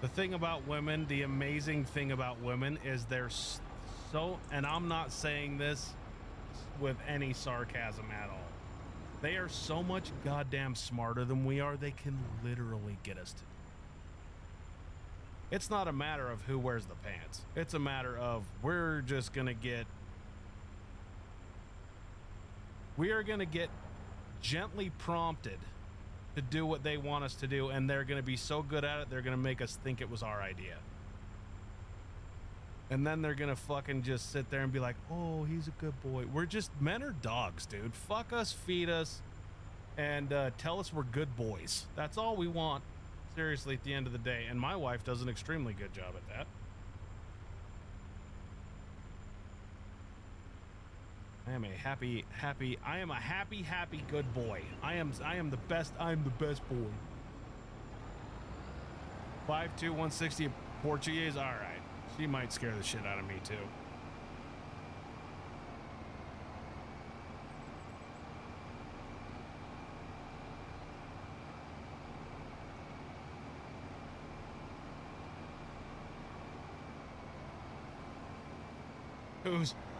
The thing about women, the amazing thing about women is they're so, and I'm not saying this with any sarcasm at all, they are so much goddamn smarter than we are, they can literally get us to. It's not a matter of who wears the pants. It's a matter of we are gonna get gently prompted to do what they want us to do, and they're gonna be so good at it, they're gonna make us think it was our idea. And then they're gonna fucking just sit there and be like, oh, he's a good boy. Men are dogs, dude. Fuck us, feed us, and tell us we're good boys. That's all we want, seriously, at the end of the day. And my wife does an extremely good job at that. I am a happy good boy. I am the best boy. 5'2", 160 Portuguese, all right. She might scare the shit out of me too.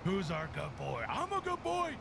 Who's our good boy? I'm a good boy.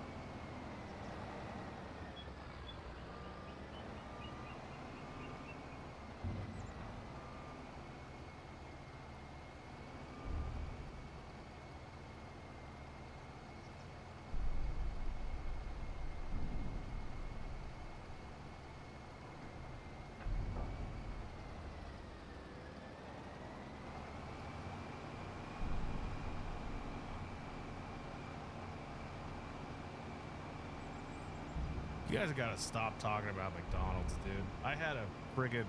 You guys gotta stop talking about McDonald's, dude. I had a friggin'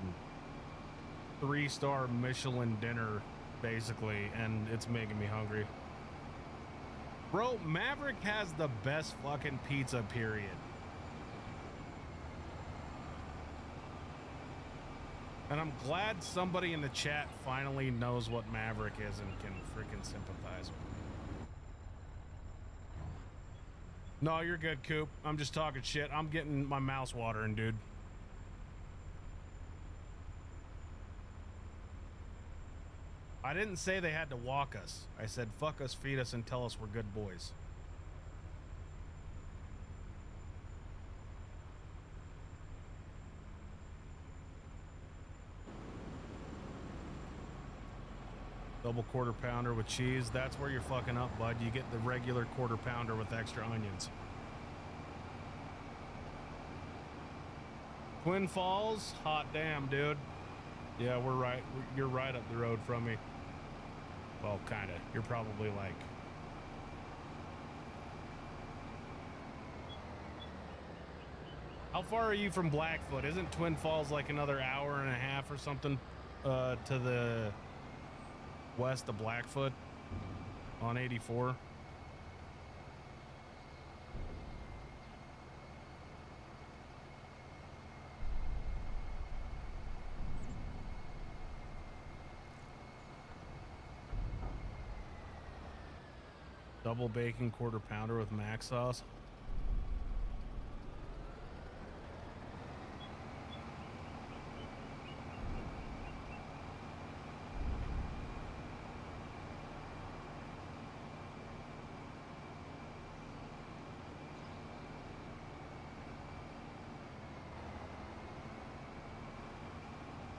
3-star Michelin dinner, basically, and it's making me hungry. Bro, Maverick has the best fucking pizza, period. And I'm glad somebody in the chat finally knows what Maverick is and can freaking sympathize with me. No, you're good, Coop. I'm just talking shit. I'm getting my mouth watering, dude. I didn't say they had to walk us. I said, fuck us, feed us, and tell us we're good boys. Double quarter pounder with cheese. That's where you're fucking up, bud. You get the regular quarter pounder with extra onions. Twin Falls? Hot damn, dude. Yeah, we're right. You're right up the road from me. Well, kind of. You're probably like... How far are you from Blackfoot? Isn't Twin Falls like another hour and a half or something to the west of Blackfoot on 84? Double bacon quarter pounder with mac sauce.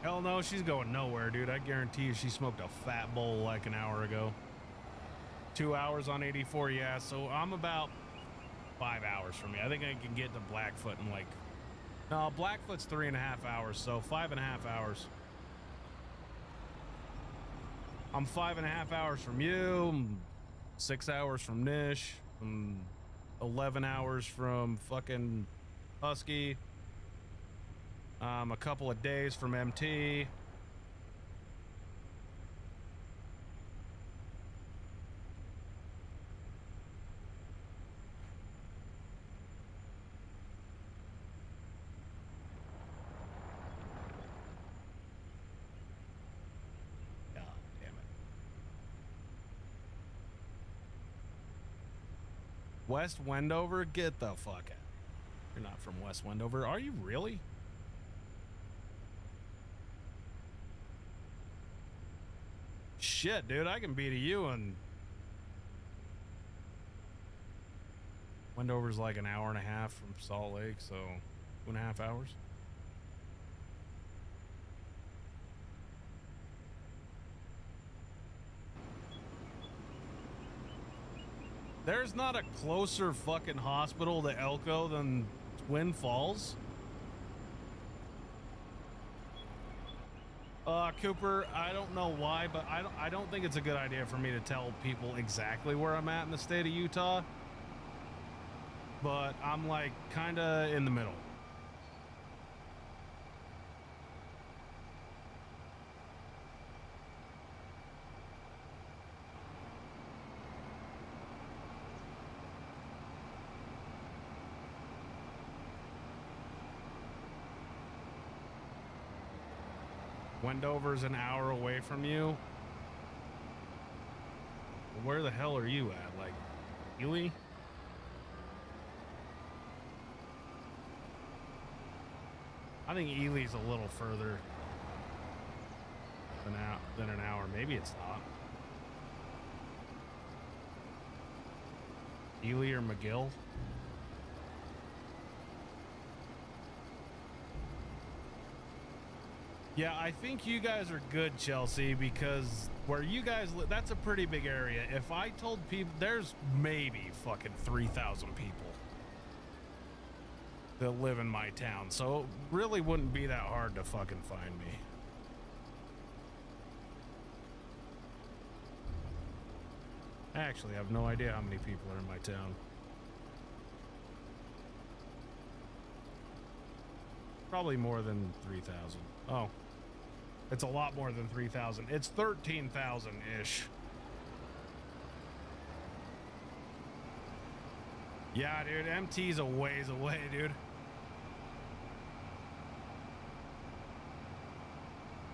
Hell no, she's going nowhere, dude. I guarantee you she smoked a fat bowl like an hour ago. 2 hours on 84, yeah. So I'm about 5 hours from me. I think I can get to Blackfoot in like... No, Blackfoot's 3.5 hours, so 5.5 hours. I'm 5.5 hours from you. I'm 6 hours from Nish. I'm 11 hours from fucking Husky. A couple of days from MT. God damn it. West Wendover? Get the fuck out. You're not from West Wendover. Are you really? Shit, dude, I can beat you, and Wendover's like an hour and a half from Salt Lake, so 2.5 hours. There's not a closer fucking hospital to Elko than Twin Falls. Cooper, I don't know why, but I don't think it's a good idea for me to tell people exactly where I'm at in the state of Utah. But I'm like kind of in the middle. Wendover's an hour away from you. Where the hell are you at? Like, Ely? I think Ely's a little further than an hour. Maybe it's not. Ely or McGill? Yeah, I think you guys are good, Chelsea, because where you guys live, that's a pretty big area. If I told people, there's maybe fucking 3,000 people that live in my town, so it really wouldn't be that hard to fucking find me. I actually have no idea how many people are in my town. Probably more than 3,000. Oh. It's a lot more than 3,000. It's 13,000-ish. Yeah, dude. MT's a ways away, dude.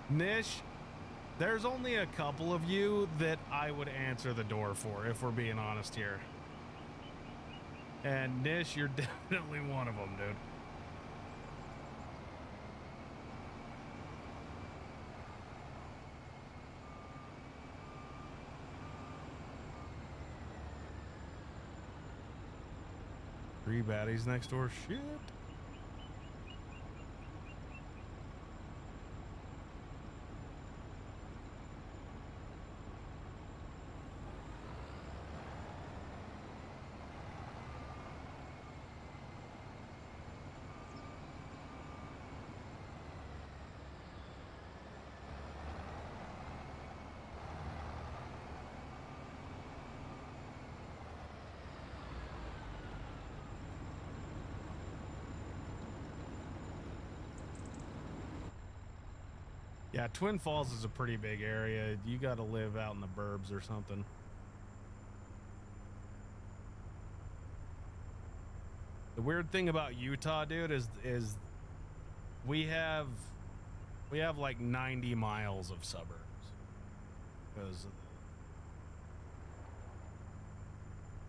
Nish, there's only a couple of you that I would answer the door for, if we're being honest here. And Nish, you're definitely one of them, dude. Three baddies next door. Shit. Yeah, Twin Falls is a pretty big area. You got to live out in the burbs or something. The weird thing about Utah, dude, is we have like 90 miles of suburbs because of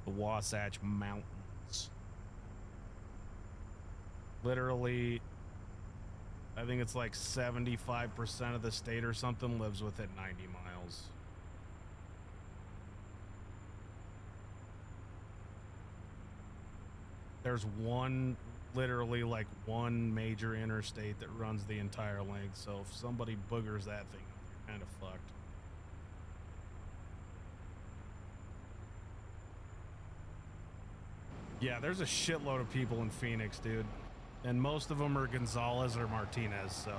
the Wasatch Mountains. Literally, I think it's like 75% of the state or something lives within 90 miles. There's literally like one major interstate that runs the entire length. So if somebody boogers that thing, you're kind of fucked. Yeah, there's a shitload of people in Phoenix, dude. And most of them are Gonzalez or Martinez, so.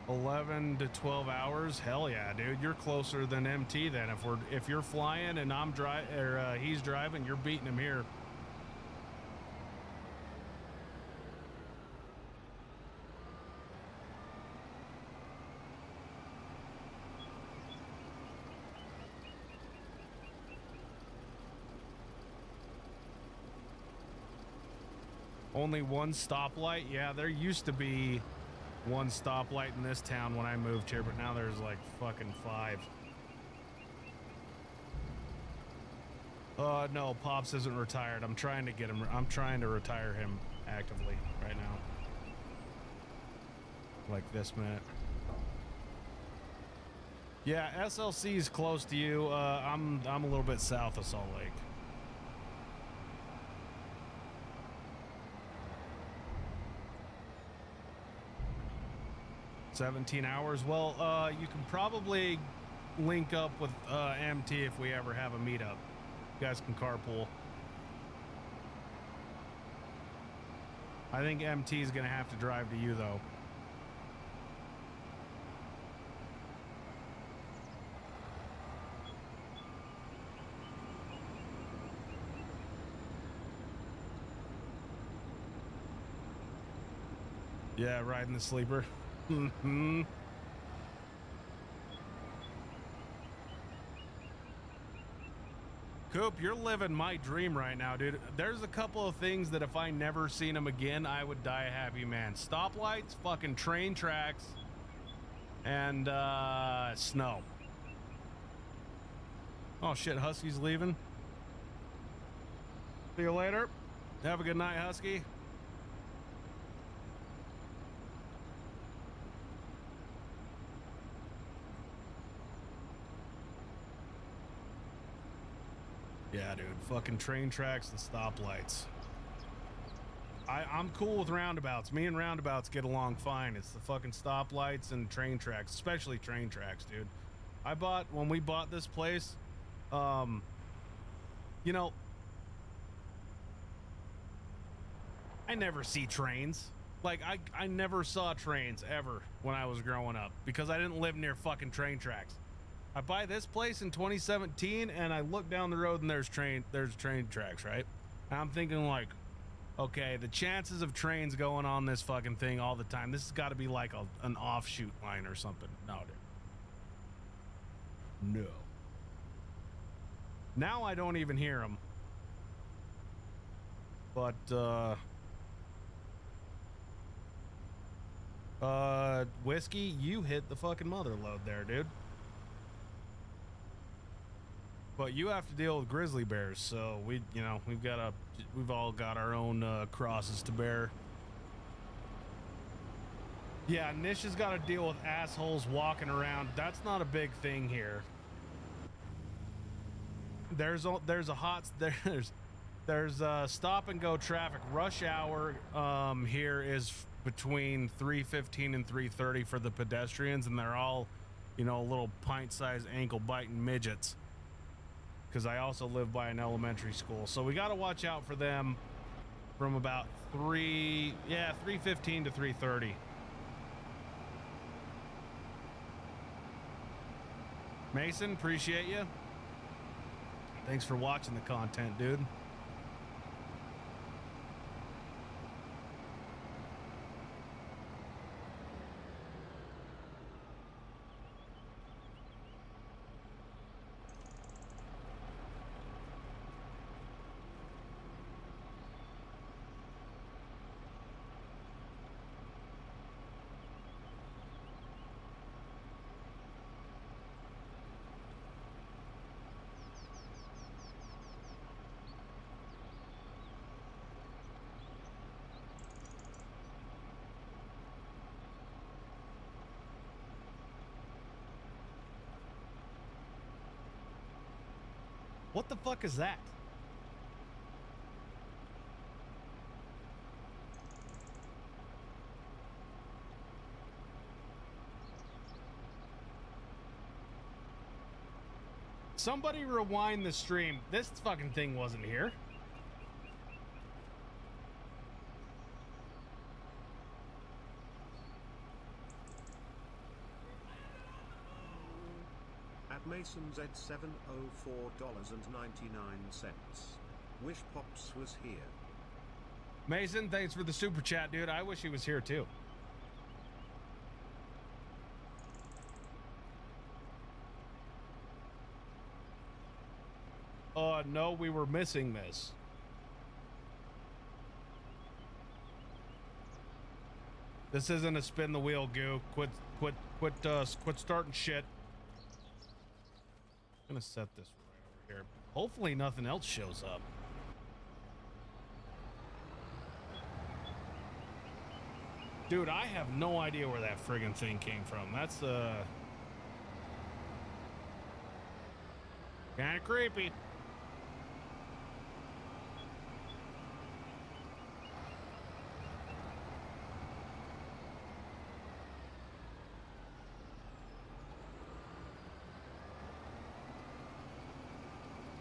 $11 to 12 hours? Hell yeah, dude. You're closer than MT then. If you're flying and he's driving, you're beating him here. Only one stoplight? Yeah, there used to be one stoplight in this town when I moved here, but now there's like fucking 5. No, Pops isn't retired. I'm trying to retire him actively right now. Like this minute. Yeah, SLC is close to you. I'm a little bit south of Salt Lake. 17 hours. Well, you can probably link up with MT if we ever have a meetup. You guys can carpool. I think MT is going to have to drive to you, though. Yeah, riding the sleeper. Mm-hmm. Coop, you're living my dream right now, dude. There's a couple of things that if I never seen them again, I would die a happy man. Stoplights, fucking train tracks, and snow. Oh shit, Husky's leaving. See you later. Have a good night, Husky. Yeah, dude. Fucking train tracks and stoplights. I'm cool with roundabouts. Me and roundabouts get along fine. It's the fucking stoplights and train tracks, especially train tracks, dude. When we bought this place, you know, I never see trains. Like, I never saw trains ever when I was growing up because I didn't live near fucking train tracks. I buy this place in 2017 and I look down the road and there's train tracks, right? And I'm thinking like, okay, the chances of trains going on this fucking thing all the time, this has got to be like an offshoot line or something. No, dude. No. Now I don't even hear them. But, Whiskey, you hit the fucking mother load there, dude. But you have to deal with grizzly bears, so we've all got our own crosses to bear. Yeah, Nish has got to deal with assholes walking around. That's not a big thing here. There's stop and go traffic. Rush hour here is between 3:15 and 3:30 for the pedestrians, and they're all, little pint-sized ankle-biting midgets. Because I also live by an elementary school, so we got to watch out for them from about 3:15 to 3:30. Mason, appreciate you. Thanks for watching the content, dude. What the fuck is that? Somebody rewind the stream. This fucking thing wasn't here. At Mason's at $704.99. Wish Pops was here. Mason, thanks for the super chat, dude. I wish he was here too. No, we were missing this. This isn't a spin the wheel, Goo. Quit starting shit. I'm gonna set this right over here. Hopefully nothing else shows up. Dude, I have no idea where that friggin' thing came from. That's kinda creepy.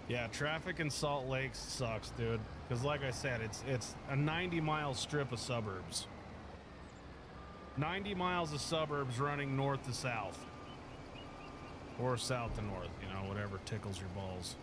Yeah, traffic in Salt Lake sucks, dude. Because like I said, it's a 90-mile strip of suburbs. 90 miles of suburbs running north to south. Or south to north, whatever tickles your balls.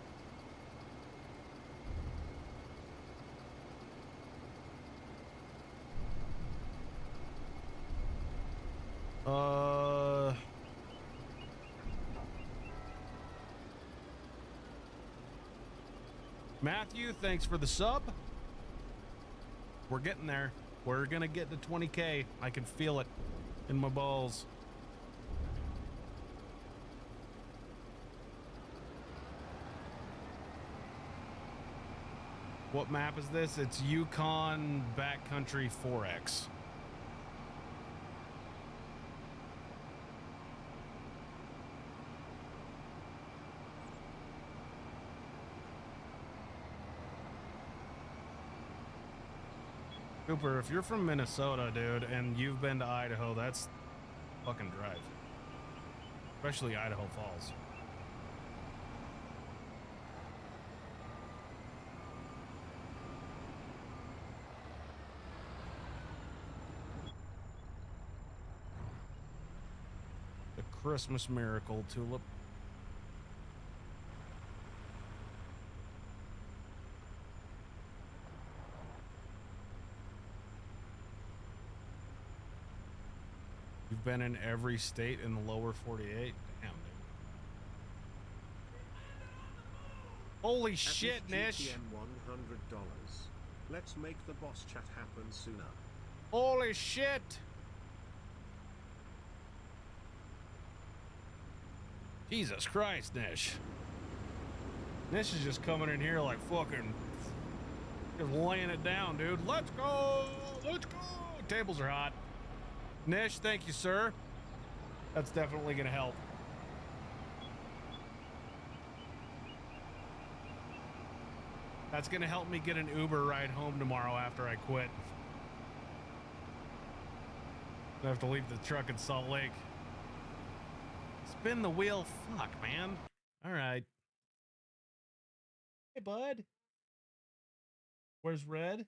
Matthew, thanks for the sub. We're getting there. We're gonna get to 20K. I can feel it in my balls. What map is this? It's Yukon Backcountry 4X. Cooper, if you're from Minnesota, dude, and you've been to Idaho, that's fucking drive. Especially Idaho Falls. Christmas miracle, Tulip. You've been in every state in the lower 48? Damn, dude. Holy shit, Nish. FS25 $100. Let's make the boss chat happen sooner. Holy shit. Jesus Christ, Nish. Nish is just coming in here like fucking just laying it down, dude. Let's go. Let's go. Tables are hot. Nish, thank you, sir. That's definitely gonna help. That's gonna help me get an Uber ride home tomorrow after I quit. I have to leave the truck in Salt Lake. Spin the wheel. Fuck, man. All right. Hey, bud. Where's Red? I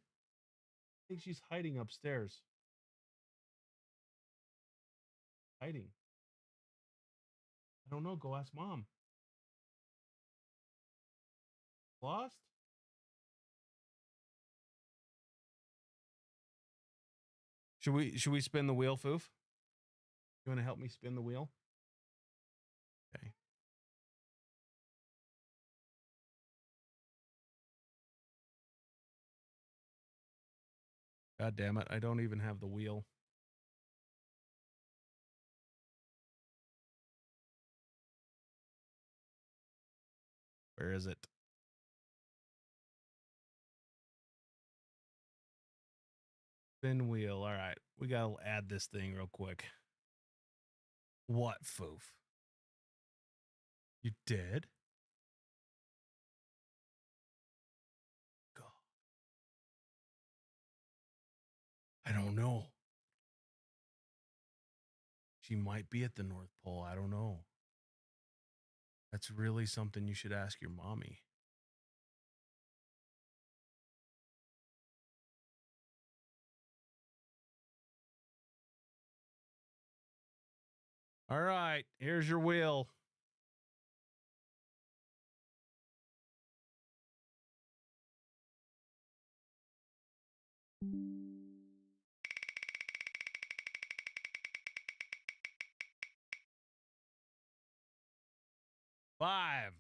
think she's hiding upstairs. Hiding. I don't know. Go ask Mom. Lost? Should we spin the wheel, Foof? You want to help me spin the wheel? Okay. God damn it, I don't even have the wheel. Where is it? Spin wheel. All right. We got to add this thing real quick. What, Foof? You did? God. I don't know. She might be at the North Pole. I don't know. That's really something you should ask your mommy. All right, here's your wheel. Five.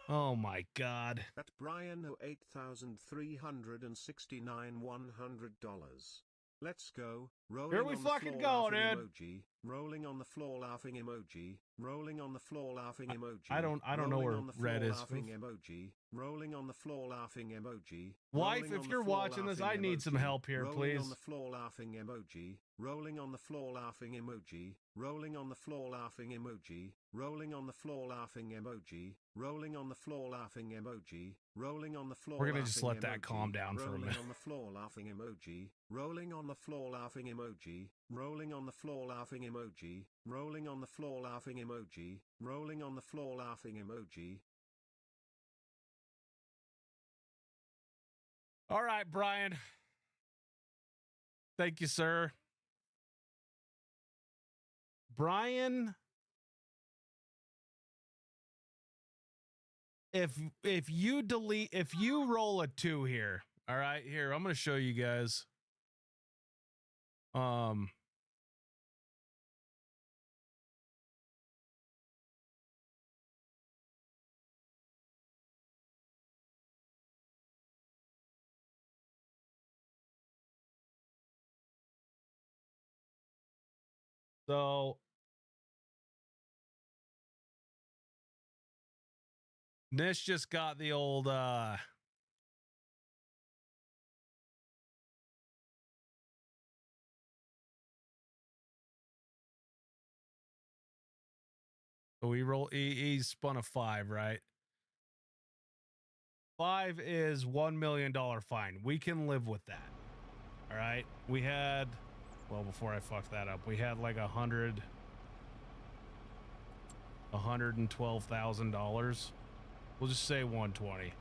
Oh my God. At Brian O 8,369 $100. Let's go. Rolling Here we on the fucking floor go, laughing dude. emoji. Rolling on the floor laughing emoji. Rolling on the floor laughing emoji. I don't know Rolling where on the Red floor is. laughing emoji. Rolling on the floor laughing emoji. Wife, Rolling if on the you're floor watching this, laughing I need some emoji. help here, Rolling please. on the floor laughing emoji. Rolling on the floor laughing emoji. Rolling on the floor laughing emoji. Rolling on the floor laughing emoji. Rolling on the floor laughing emoji. Rolling on the floor. We're gonna just let laughing that emoji. calm down for a Rolling minute. on the floor laughing emoji. Rolling on the floor laughing emoji. Rolling on the floor laughing emoji. Rolling on the floor laughing emoji. Rolling on the floor laughing emoji. All right, Brian. Thank you, sir. Brian, if you roll a 2 here, all right, here, I'm gonna show you guys. So Nish just got the old so he spun a 5, right? 5 is $1 million fine. We can live with that. All right. We had, well, before I fucked that up, we had like $112,000. We'll just say 120.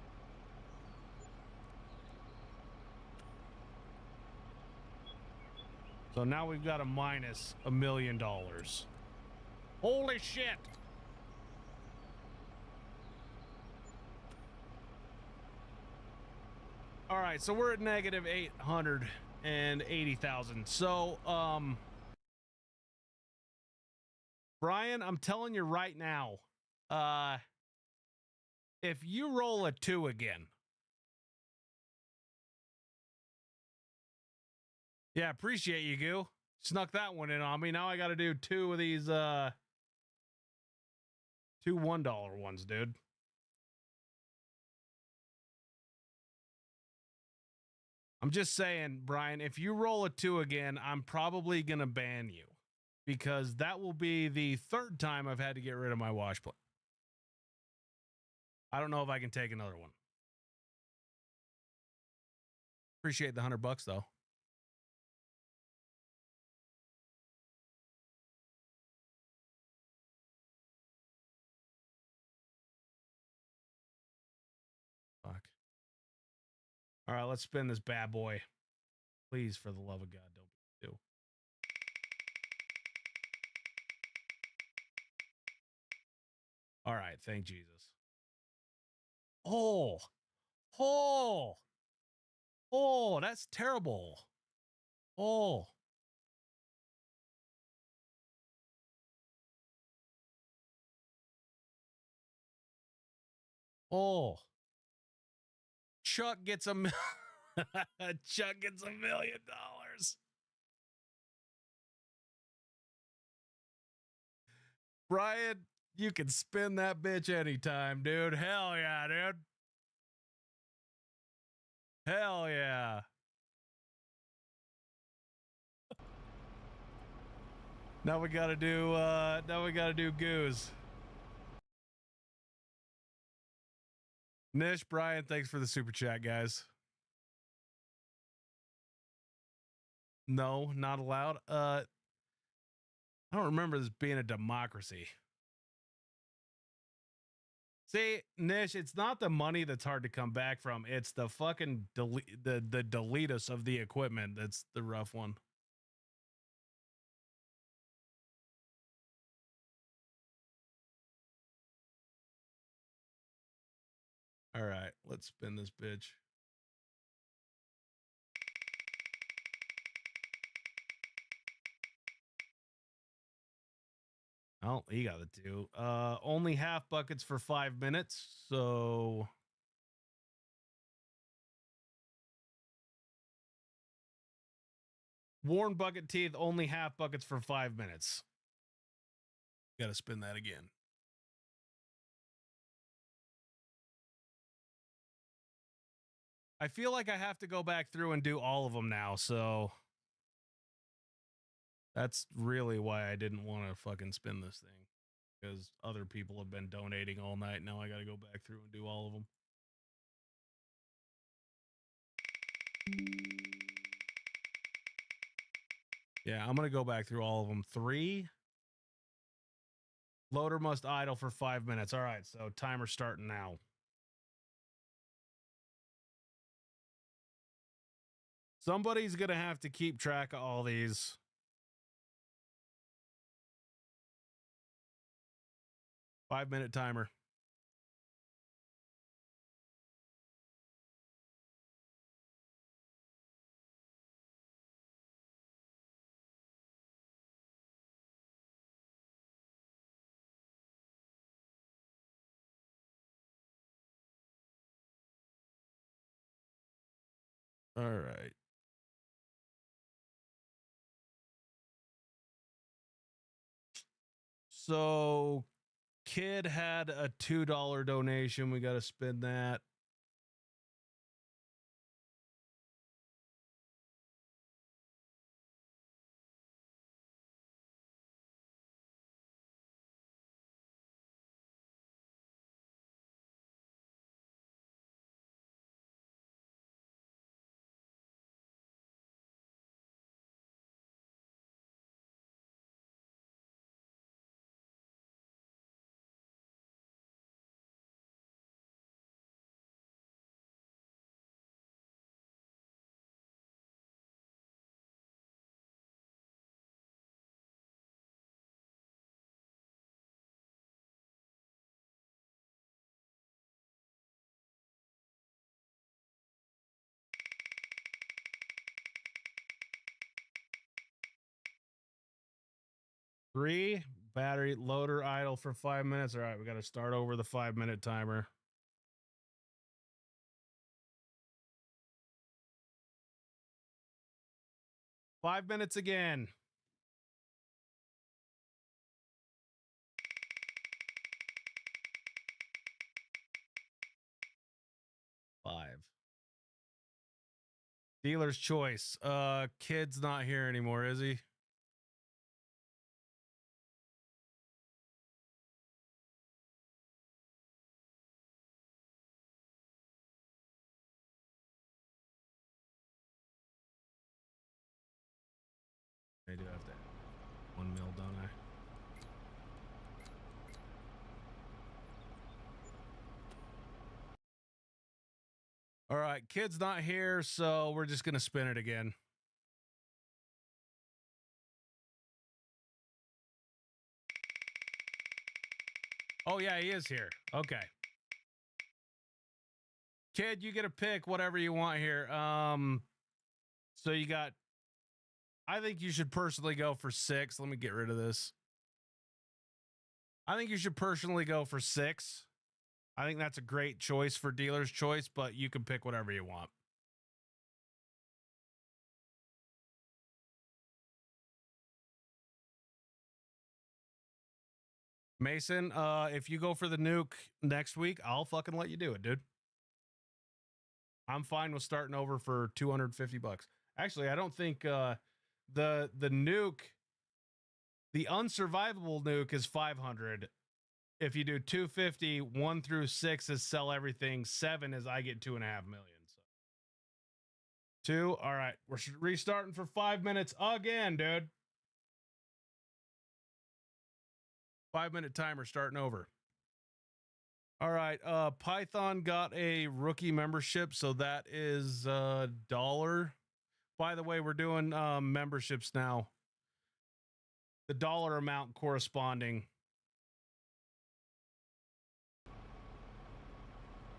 So now we've got a minus $1 million. Holy shit. All right, so we're at negative 880,000. So, Brian, I'm telling you right now, if you roll a 2 again. Yeah, appreciate you, Goo. Snuck that one in on me. Now I got to do 2 of these, 2 $1 ones, dude. I'm just saying, Brian, if you roll a 2 again, I'm probably going to ban you because that will be the 3rd time I've had to get rid of my wash plate. I don't know if I can take another one. Appreciate the $100 though. Fuck. All right, let's spin this bad boy. Please, for the love of God, don't do. All right, thank Jesus. Oh, that's terrible. Oh. Chuck gets a Chuck gets $1 million. Brian, you can spin that bitch anytime, dude. Hell yeah, dude. Hell yeah. Now we gotta do goose. Nish, Brian, thanks for the super chat, guys. No, not allowed. I don't remember this being a democracy. See, Nish, it's not the money that's hard to come back from. It's the fucking the deletus of the equipment that's the rough one. All right, let's spin this bitch. Oh, he got the 2. Only half buckets for 5 minutes, so worn bucket teeth, only half buckets for 5 minutes. Got to spin that again. I feel like I have to go back through and do all of them now, so that's really why I didn't want to fucking spin this thing. Because other people have been donating all night. Now I got to go back through and do all of them. Yeah, I'm going to go back through all of them. 3. Loader must idle for 5 minutes. All right, so timer starting now. Somebody's going to have to keep track of all these. Five-minute timer. All right. So, Kid had a $2 donation. We got to spin that. 3, battery loader idle for 5 minutes. All right, we got to start over the 5-minute timer. Five minutes again. Five. Dealer's choice. Kid's not here anymore, is he? I do have to add 1 mil, don't I? All right, kid's not here, so we're just gonna spin it again. Oh yeah, he is here. Okay. Kid, you get to pick whatever you want here. So you got, I think you should personally go for 6. Let me get rid of this. I think you should personally go for 6. I think that's a great choice for dealer's choice, but you can pick whatever you want. Mason, if you go for the nuke next week, I'll fucking let you do it, dude. I'm fine with starting over for 250 bucks. Actually, I don't think the nuke, the unsurvivable nuke is 500. If you do 250, 1 through 6 is sell everything. 7 is I get 2.5 million. So 2. All right, we're restarting for 5 minutes again, dude. 5-minute timer starting over. All right, Python got a rookie membership, so that is $1. By the way, we're doing memberships now. The dollar amount corresponding.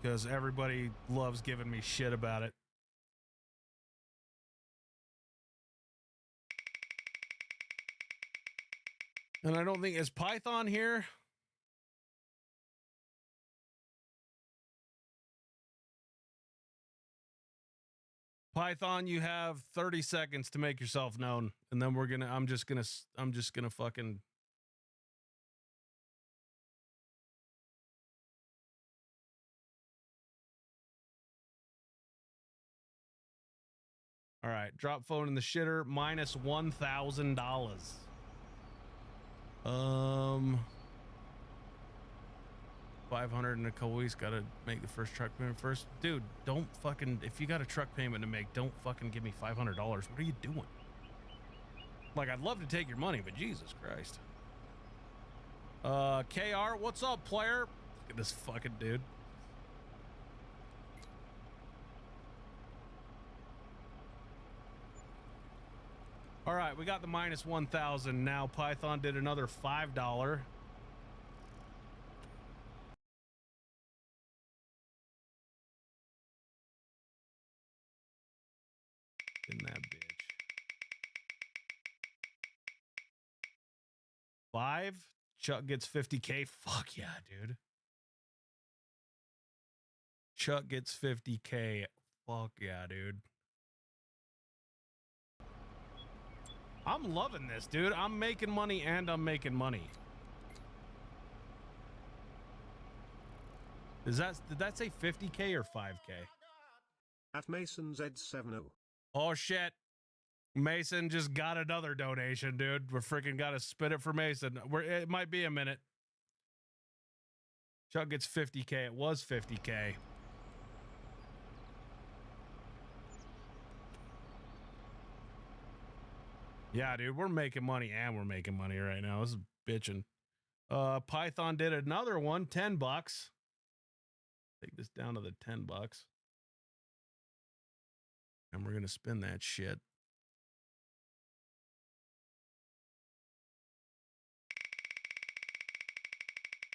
Because everybody loves giving me shit about it. And I don't think, is Python here? Python, you have 30 seconds to make yourself known, and then I'm just gonna fucking. All right, drop phone in the shitter, minus $1,000. 500 in a couple weeks. Gotta make the first truck payment first. Dude, don't fucking, if you got a truck payment to make, don't fucking give me $500. What are you doing? Like, I'd love to take your money, but Jesus Christ. KR, what's up, player? Look at this fucking dude. All right, we got the minus 1,000. Now Python did another $5. In that bitch. 5. Chuck gets 50K. Fuck yeah, dude. Chuck gets 50K. Fuck yeah, dude. I'm loving this, dude. I'm making money and I'm making money. Did that say 50K or 5K? At Mason Z70. Oh shit. Mason just got another donation, dude. We're freaking gotta spit it for Mason. It might be a minute. Chuck gets 50K. It was 50K. Yeah, dude, we're making money and we're making money right now. This is bitching. Python did another one, 10 bucks. Take this down to the 10 bucks. And we're going to spin that shit.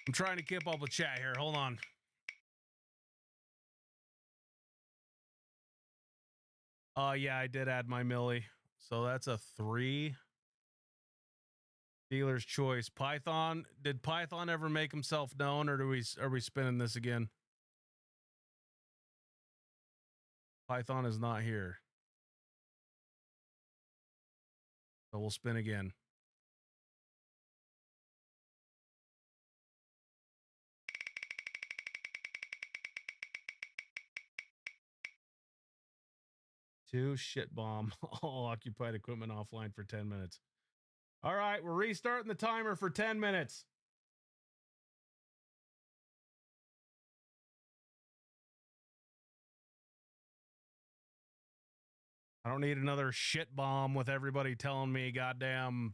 I'm trying to keep up with chat here. Hold on. Yeah, I did add my Millie. So that's a 3. Dealer's choice. Python. Did Python ever make himself known, or are we spinning this again? Python is not here. So we'll spin again. Two shit bomb. All occupied equipment offline for 10 minutes. All right, we're restarting the timer for 10 minutes. I don't need another shit bomb with everybody telling me goddamn.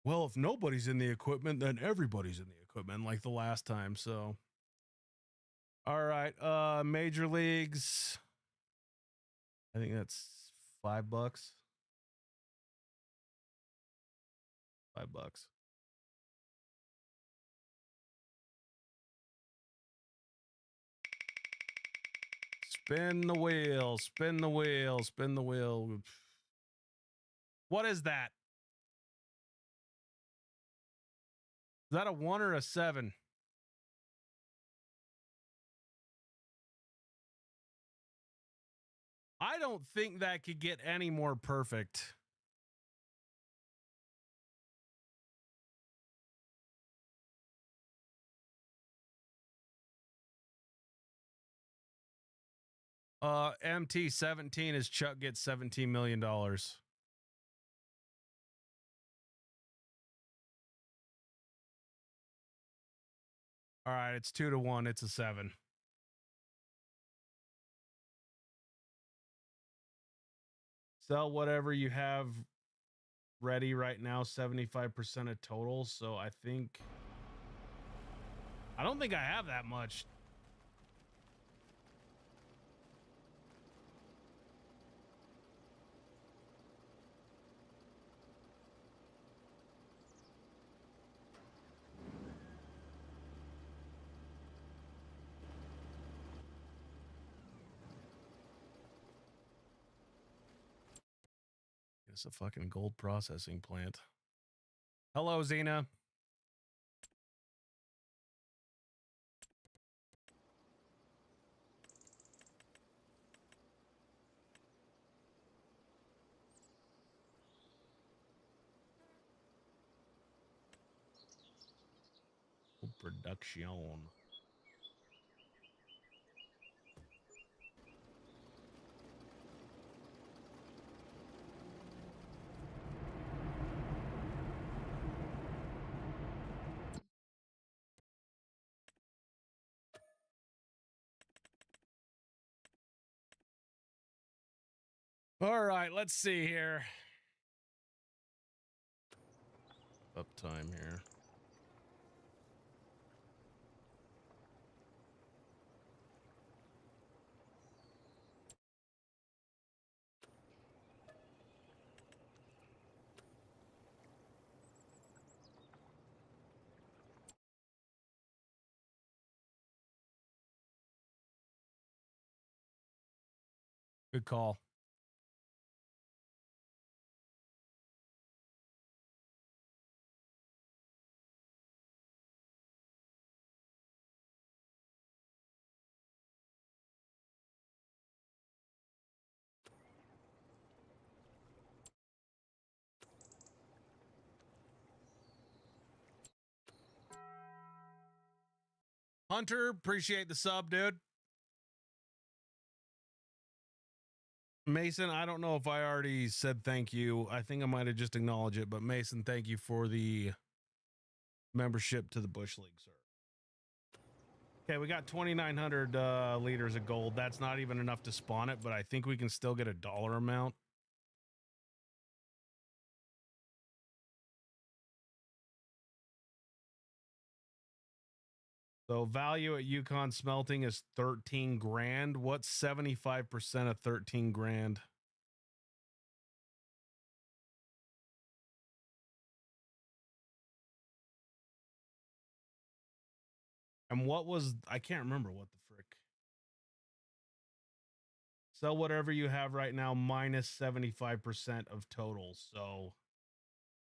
Well, if nobody's in the equipment, then everybody's in the equipment like the last time. So, all right, major leagues. I think that's $5. $5. Spin the wheel, spin the wheel, spin the wheel. What is that? Is that a 1 or a 7? I don't think that could get any more perfect. MT17 is Chuck gets $17 million. All right, it's 2-1. It's a 7. Sell whatever you have ready right now, 75% of total. So I don't think I have that much. It's a fucking gold processing plant. Hello, Xena. Production. All right, let's see here. Uptime here. Good call. Hunter, appreciate the sub, dude. Mason, I don't know if I already said thank you. I think I might have just acknowledged it, but Mason, thank you for the membership to the Bush League, sir. Okay, we got 2,900 liters of gold. That's not even enough to spawn it, but I think we can still get a dollar amount. So value at Yukon smelting is 13 grand. What's 75% of 13 grand? And what was, I can't remember what the frick. Sell whatever you have right now minus 75% of total. So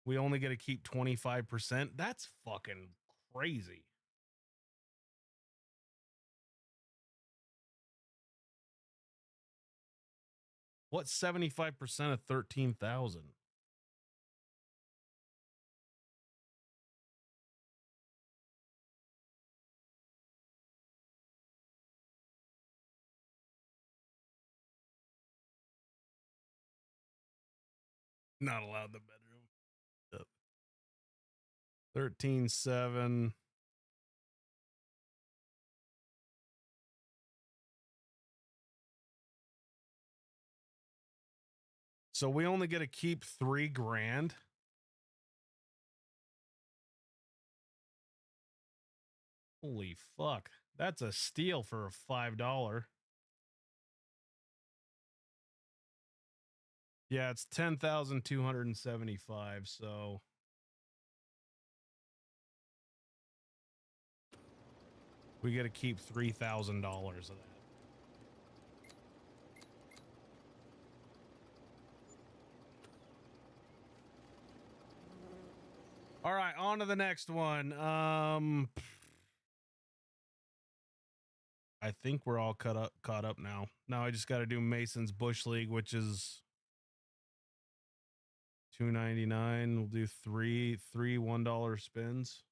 We only get to keep 25%. That's fucking crazy. What's 75% of 13,000? Not allowed in the bedroom. 13,700. So we only get to keep $3,000. Holy fuck. That's a steal for a $5. Yeah, it's 10,275. So we get to keep $3,000 of that. All right, on to the next one. I think we're all caught up now. Now I just got to do Mason's Bush League, which is $2.99. We'll do three $1 spins.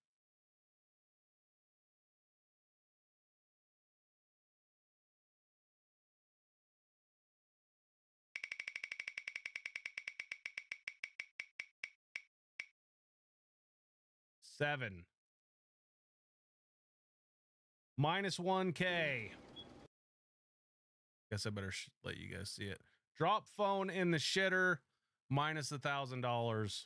Seven. Minus 1K. Guess I better let you guys see it. Drop phone in the shitter. Minus $1,000.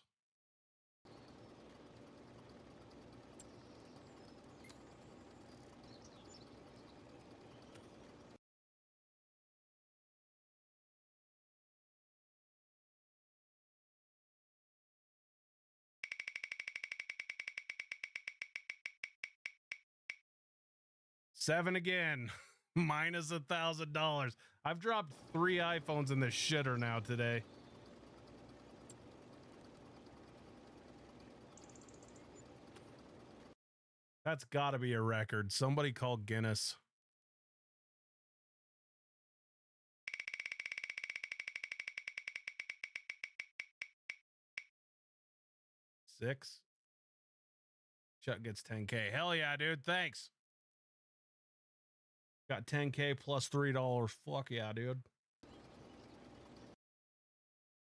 Seven again. Minus $1,000. I've dropped 3 iPhones in the shitter now today. That's got to be a record. Somebody call Guinness. Six. Chuck gets 10K. Hell yeah, dude. Thanks. Got 10K plus $3. Fuck yeah, dude.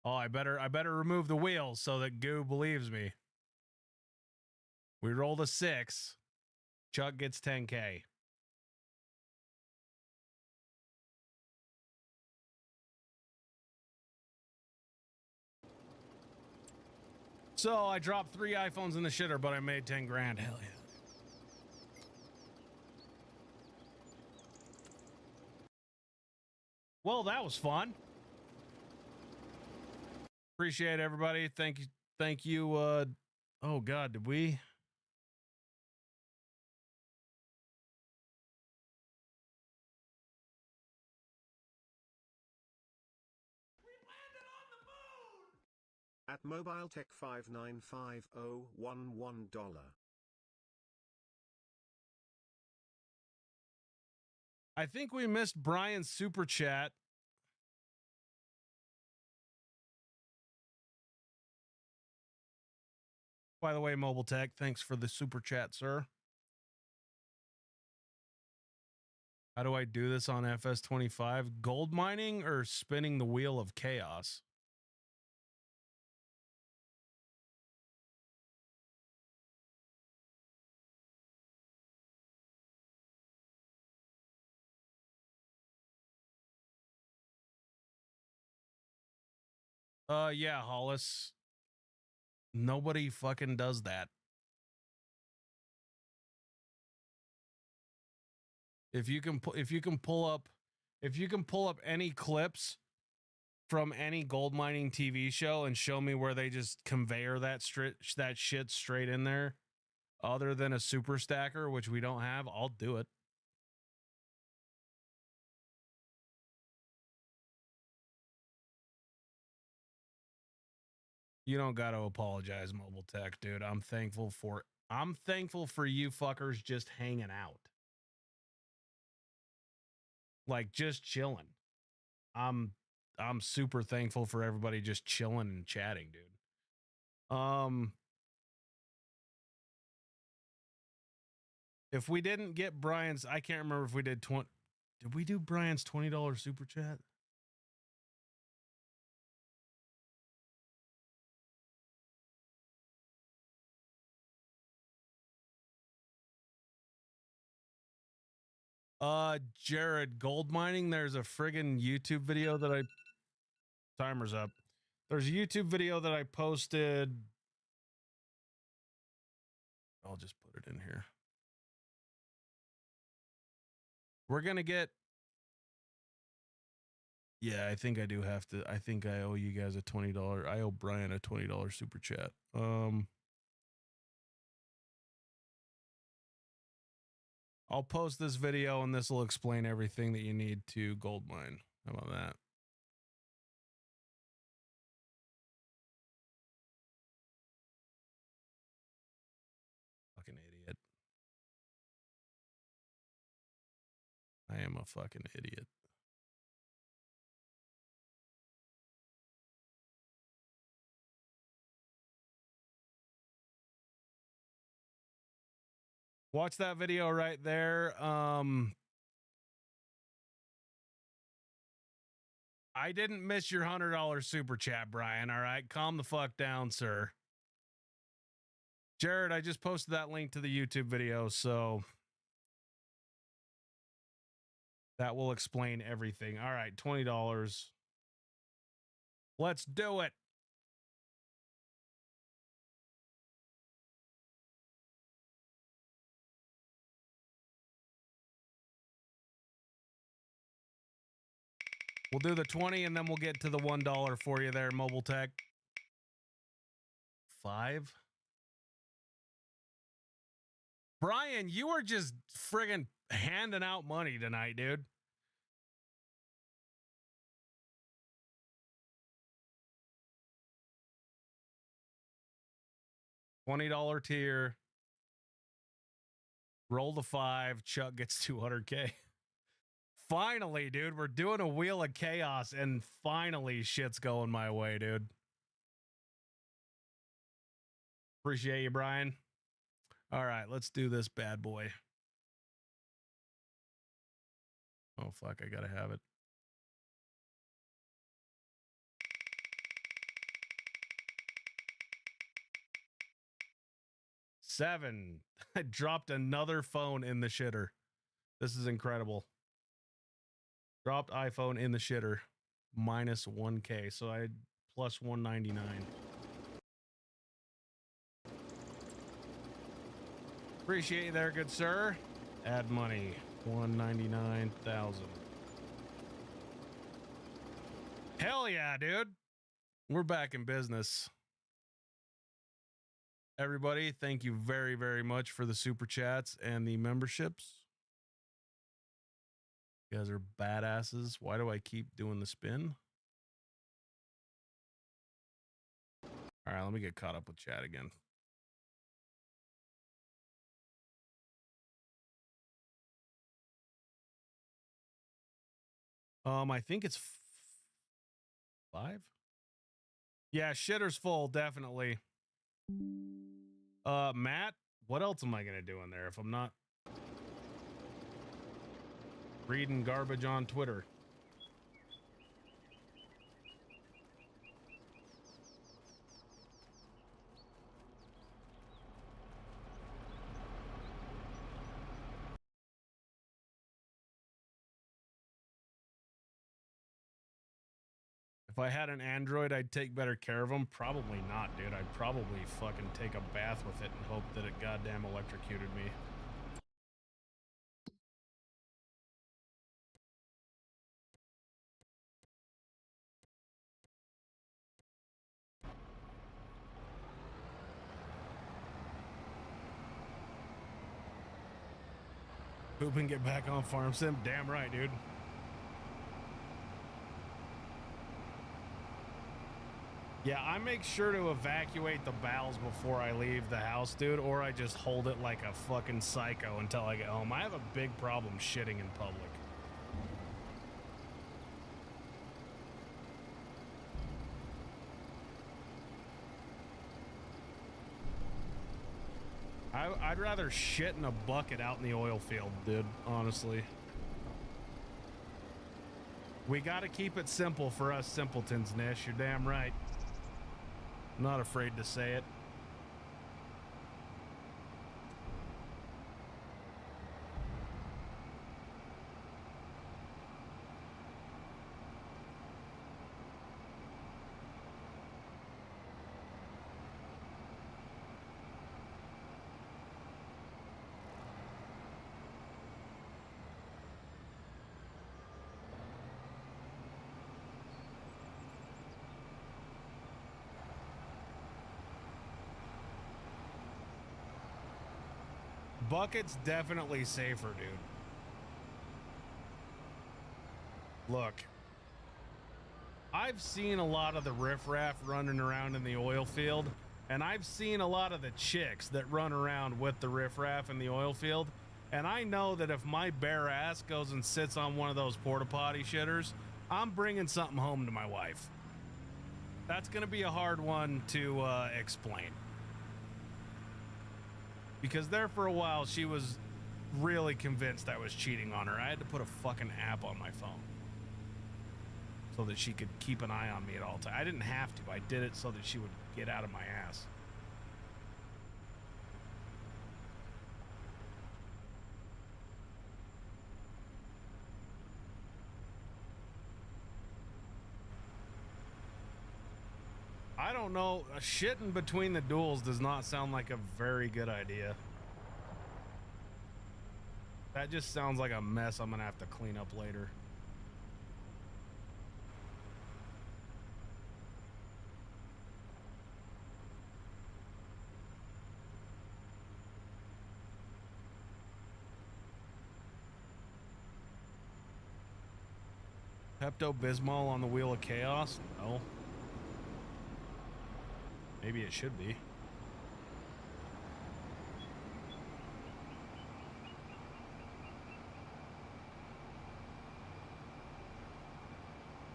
Oh, I better remove the wheels so that Goo believes me. We rolled a 6. Chuck gets 10K. So I dropped 3 iPhones in the shitter, but I made 10 grand. Hell yeah. Well, that was fun. Appreciate everybody. Thank you. Oh God, did we? At Mobile Tech 5955011 I think we missed Brian's super chat. By the way, Mobile Tech, thanks for the super chat, sir. How do I do this on FS25? Gold mining or spinning the wheel of chaos? Yeah, Hollis. Nobody fucking does that. If you can pull up any clips from any gold mining TV show and show me where they just conveyor that shit straight in there, other than a super stacker, which we don't have, I'll do it. You don't got to apologize, Mobile Tech, dude. I'm thankful for you fuckers just hanging out. Like just chilling. I'm super thankful for everybody just chilling and chatting, dude. If we didn't get Brian's, I can't remember if we did did we do Brian's $20 super chat? Jared, gold mining, there's a friggin' YouTube video that timer's up. There's a YouTube video that I posted. I'll just put it in here. We're gonna get. Yeah, I think I do have to. I think I owe you guys a $20. I owe Brian a $20 super chat. I'll post this video and this will explain everything that you need to gold mine. How about that? Fucking idiot. I am a fucking idiot. Watch that video right there. I didn't miss your $100 super chat, Brian. All right, calm the fuck down, sir. Jared, I just posted that link to the YouTube video, so that will explain everything. All right, $20. Let's do it. We'll do the 20 and then we'll get to the $1 for you there, Mobile Tech. 5. Brian, you are just friggin' handing out money tonight, dude. $20 tier. Roll the 5. Chuck gets 200K. Finally, dude, we're doing a wheel of chaos and finally shit's going my way, dude. Appreciate you, Brian. All right, let's do this bad boy. Oh, fuck, I gotta have it. $7. I dropped another phone in the shitter. This is incredible. Dropped iPhone in the shitter. Minus 1K. So I had plus 199. Appreciate you there, good sir. Add money. 199,000. Hell yeah, dude. We're back in business. Everybody, thank you very, very much for the super chats and the memberships. You guys are badasses. Why do I keep doing the spin? All right, let me get caught up with chat again. I think it's 5. Yeah, shitter's full, definitely. Matt, what else am I gonna do in there if I'm not reading garbage on Twitter? If I had an Android, I'd take better care of them. Probably not, dude. I'd probably fucking take a bath with it and hope that it goddamn electrocuted me. Poop and get back on Farm Sim? Damn right, dude. Yeah, I make sure to evacuate the bowels before I leave the house, dude, or I just hold it like a fucking psycho until I get home. I have a big problem shitting in public. I'd rather shit in a bucket out in the oil field, dude, honestly. We gotta keep it simple for us simpletons, Nish. You're damn right. I'm not afraid to say it. Bucket's definitely safer, dude. Look, I've seen a lot of the riffraff running around in the oil field, and I've seen a lot of the chicks that run around with the riffraff in the oil field, and I know that if my bare ass goes and sits on one of those porta potty shitters, I'm bringing something home to my wife. That's gonna be a hard one to explain. Because there for a while, she was really convinced I was cheating on her. I had to put a fucking app on my phone so that she could keep an eye on me at all times. I didn't have to. I did it so that she would get out of my ass. I don't know. Shitting between the duels does not sound like a very good idea. That just sounds like a mess I'm gonna have to clean up later. Pepto-Bismol on the Wheel of Chaos? No. Maybe it should be.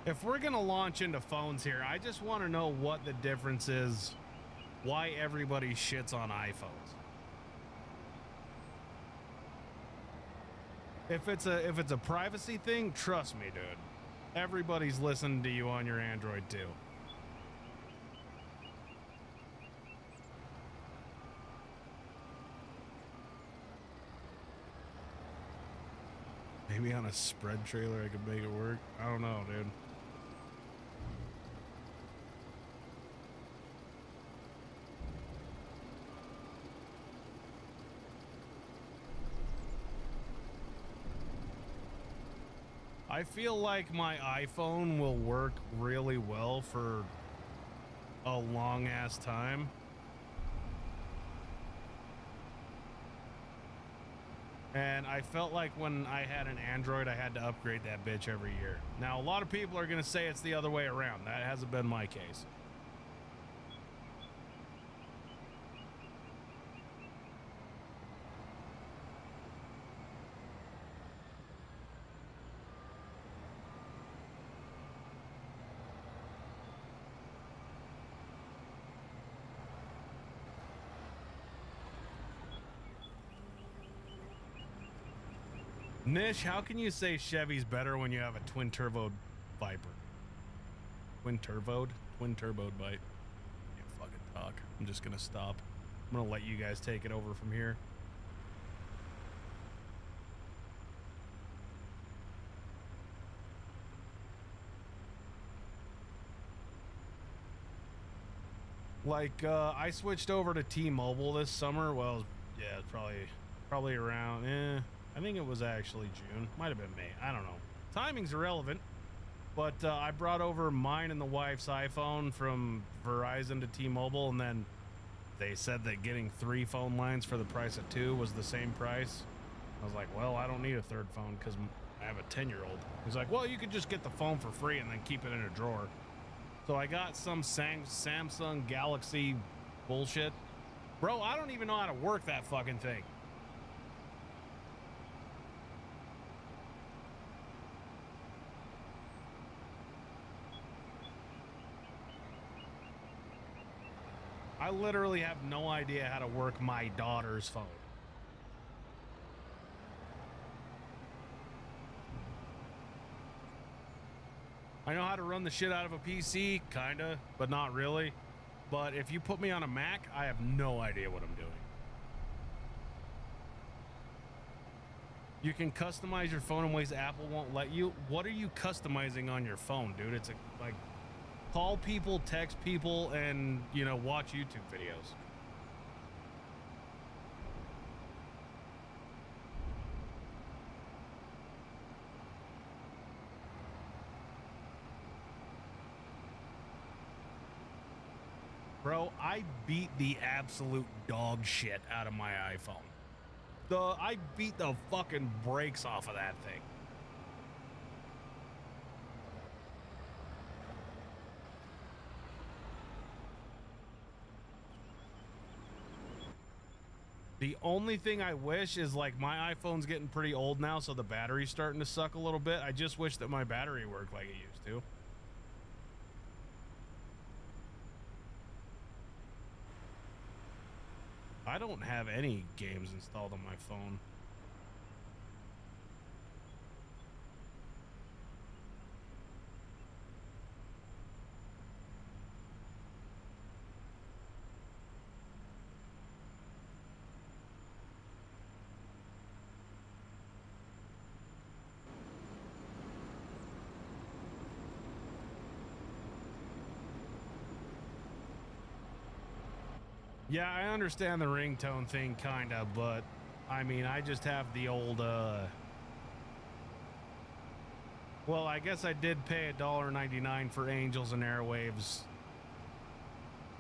If we're gonna launch into phones here, I just want to know what the difference is, why everybody shits on iPhones. If it's a privacy thing, trust me, dude. Everybody's listening to you on your Android too. Maybe on a spread trailer I could make it work. I don't know, dude. I feel like my iPhone will work really well for a long ass time. And I felt like when I had an Android, I had to upgrade that bitch every year. Now, a lot of people are going to say it's the other way around. That hasn't been my case. Nish, how can you say Chevy's better when you have a twin-turboed Viper? Twin-turboed bite. Can't fucking talk. I'm just gonna stop. I'm gonna let you guys take it over from here. Like, I switched over to T-Mobile this summer. Well, yeah, it's probably around, I think it was actually June. Might have been May. I don't know. Timing's irrelevant. But I brought over mine and the wife's iPhone from Verizon to T-Mobile, and then they said that getting 3 phone lines for the price of 2 was the same price. I was like, well, I don't need a third phone because I have a 10-year-old. He's like, well, you could just get the phone for free and then keep it in a drawer. So I got some Samsung Galaxy bullshit. Bro, I don't even know how to work that fucking thing. I literally have no idea how to work my daughter's phone. I know how to run the shit out of a PC, kinda, but not really. But if you put me on a Mac, I have no idea what I'm doing. You can customize your phone in ways Apple won't let you. What are you customizing on your phone, dude? It's like call people, text people, and, you know, watch YouTube videos. Bro, I beat the absolute dog shit out of my iPhone. I beat the fucking brakes off of that thing. The only thing I wish is, like, my iPhone's getting pretty old now, so the battery's starting to suck a little bit. I just wish that my battery worked like it used to. I don't have any games installed on my phone. Yeah, I understand the ringtone thing, kinda, but I mean, I just have the old, well, I guess I did pay $1.99 for Angels and Airwaves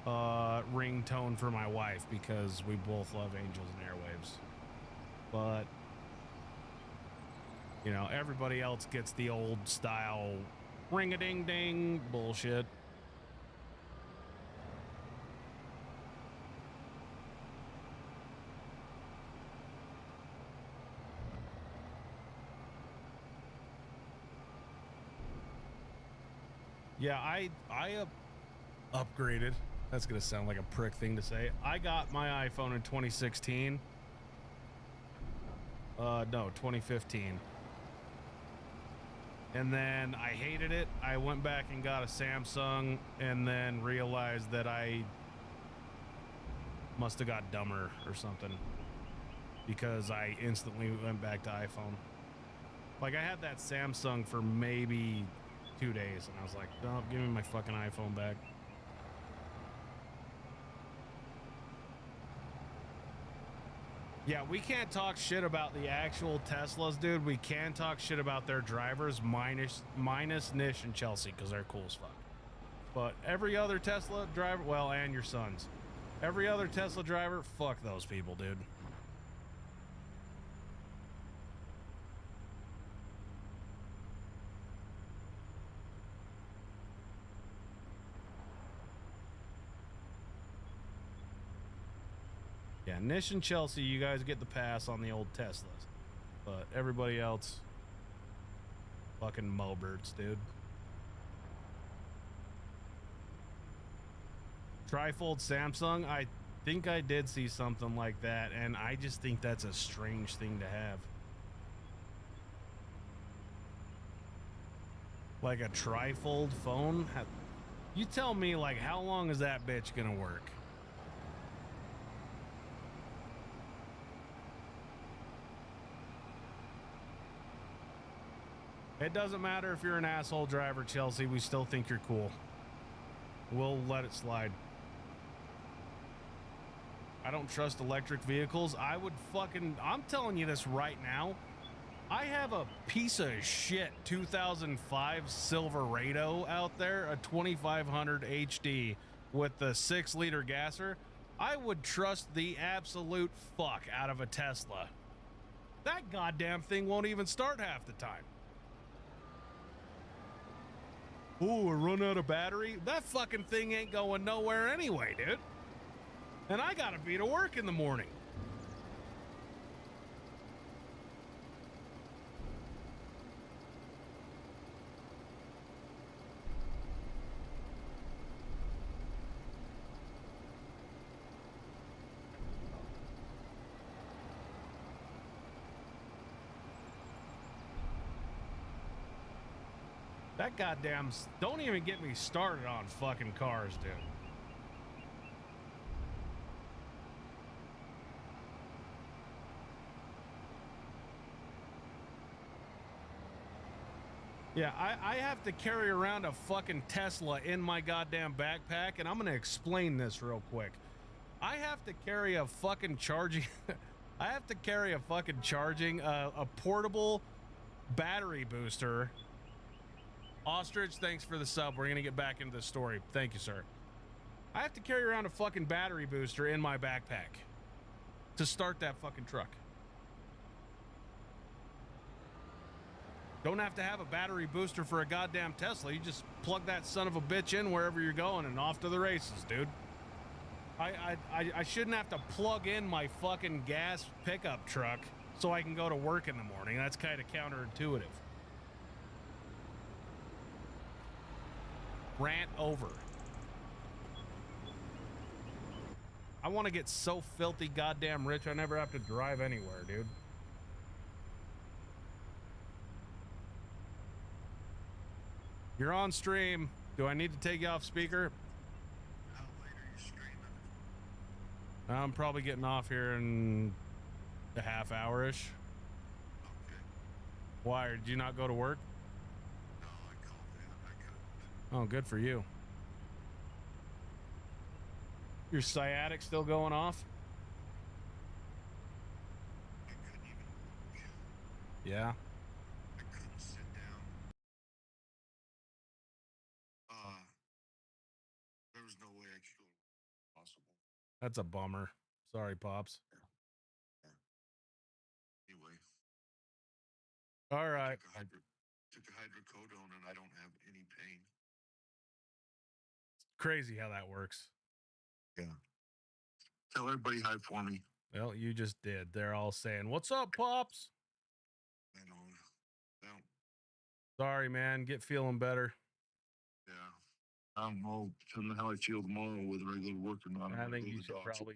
ringtone for my wife because we both love Angels and Airwaves. But, you know, everybody else gets the old style ring-a-ding-ding bullshit. Yeah, I upgraded. That's gonna sound like a prick thing to say. I got my iPhone in 2016. No, 2015. And then I hated it. I went back and got a Samsung and then realized that I must have got dumber or something because I instantly went back to iPhone. Like, I had that Samsung for maybe 2 days and I was like, no, give me my fucking iPhone back. Yeah, we can't talk shit about the actual Teslas, dude. We can talk shit about their drivers, minus Nish and Chelsea, because they're cool as fuck. But every other Tesla driver, well, and your sons, every other Tesla driver, fuck those people, dude. Yeah, Nish and Chelsea, you guys get the pass on the old Teslas. But everybody else, fucking Mobirds, dude. Trifold Samsung, I think I did see something like that, and I just think that's a strange thing to have. Like a trifold phone? You tell me, like, how long is that bitch gonna work? It doesn't matter if you're an asshole driver, Chelsea. We still think you're cool. We'll let it slide. I don't trust electric vehicles. I'm telling you this right now. I have a piece of shit 2005 Silverado out there, a 2500 HD with the 6-liter gasser. I would trust the absolute fuck out of a Tesla. That goddamn thing won't even start half the time. Ooh, we're running out of battery. That fucking thing ain't going nowhere anyway, dude. And I gotta be to work in the morning. That goddamn... Don't even get me started on fucking cars, dude. Yeah, I have to carry around a fucking Tesla in my goddamn backpack, and I'm gonna explain this real quick. I have to carry a fucking charging... I have to carry a fucking charging, a portable battery booster. Ostrich, thanks for the sub. We're gonna get back into the story. Thank you, sir. I have to carry around a fucking battery booster in my backpack to start that fucking truck. Don't have to have a battery booster for a goddamn Tesla. You just plug that son of a bitch in wherever you're going and off to the races, dude. I shouldn't have to plug in my fucking gas pickup truck so I can go to work in the morning. That's kind of counterintuitive. Rant over. I want to get so filthy goddamn rich I never have to drive anywhere, dude. You're on stream. Do I need to take you off speaker? How late are you streaming? I'm probably getting off here in a half hour-ish. Okay. Why? Did you not go to work? No, I called in. I couldn't. Oh, good for you. Your sciatic still going off? I couldn't even walk. Yeah. I couldn't sit down. There was no way I could go. Possible. That's a bummer. Sorry, Pops. Anyway. All right. Took a hydrocodone and I don't have any pain. Crazy how that works. Yeah. Tell everybody hi for me. Well, you just did. They're all saying, "What's up, Pops?" I know. Well, Sorry, man. Get feeling better. yeah. I don't know. Depending on how I feel tomorrow, whether I go to work or not. I think you should probably.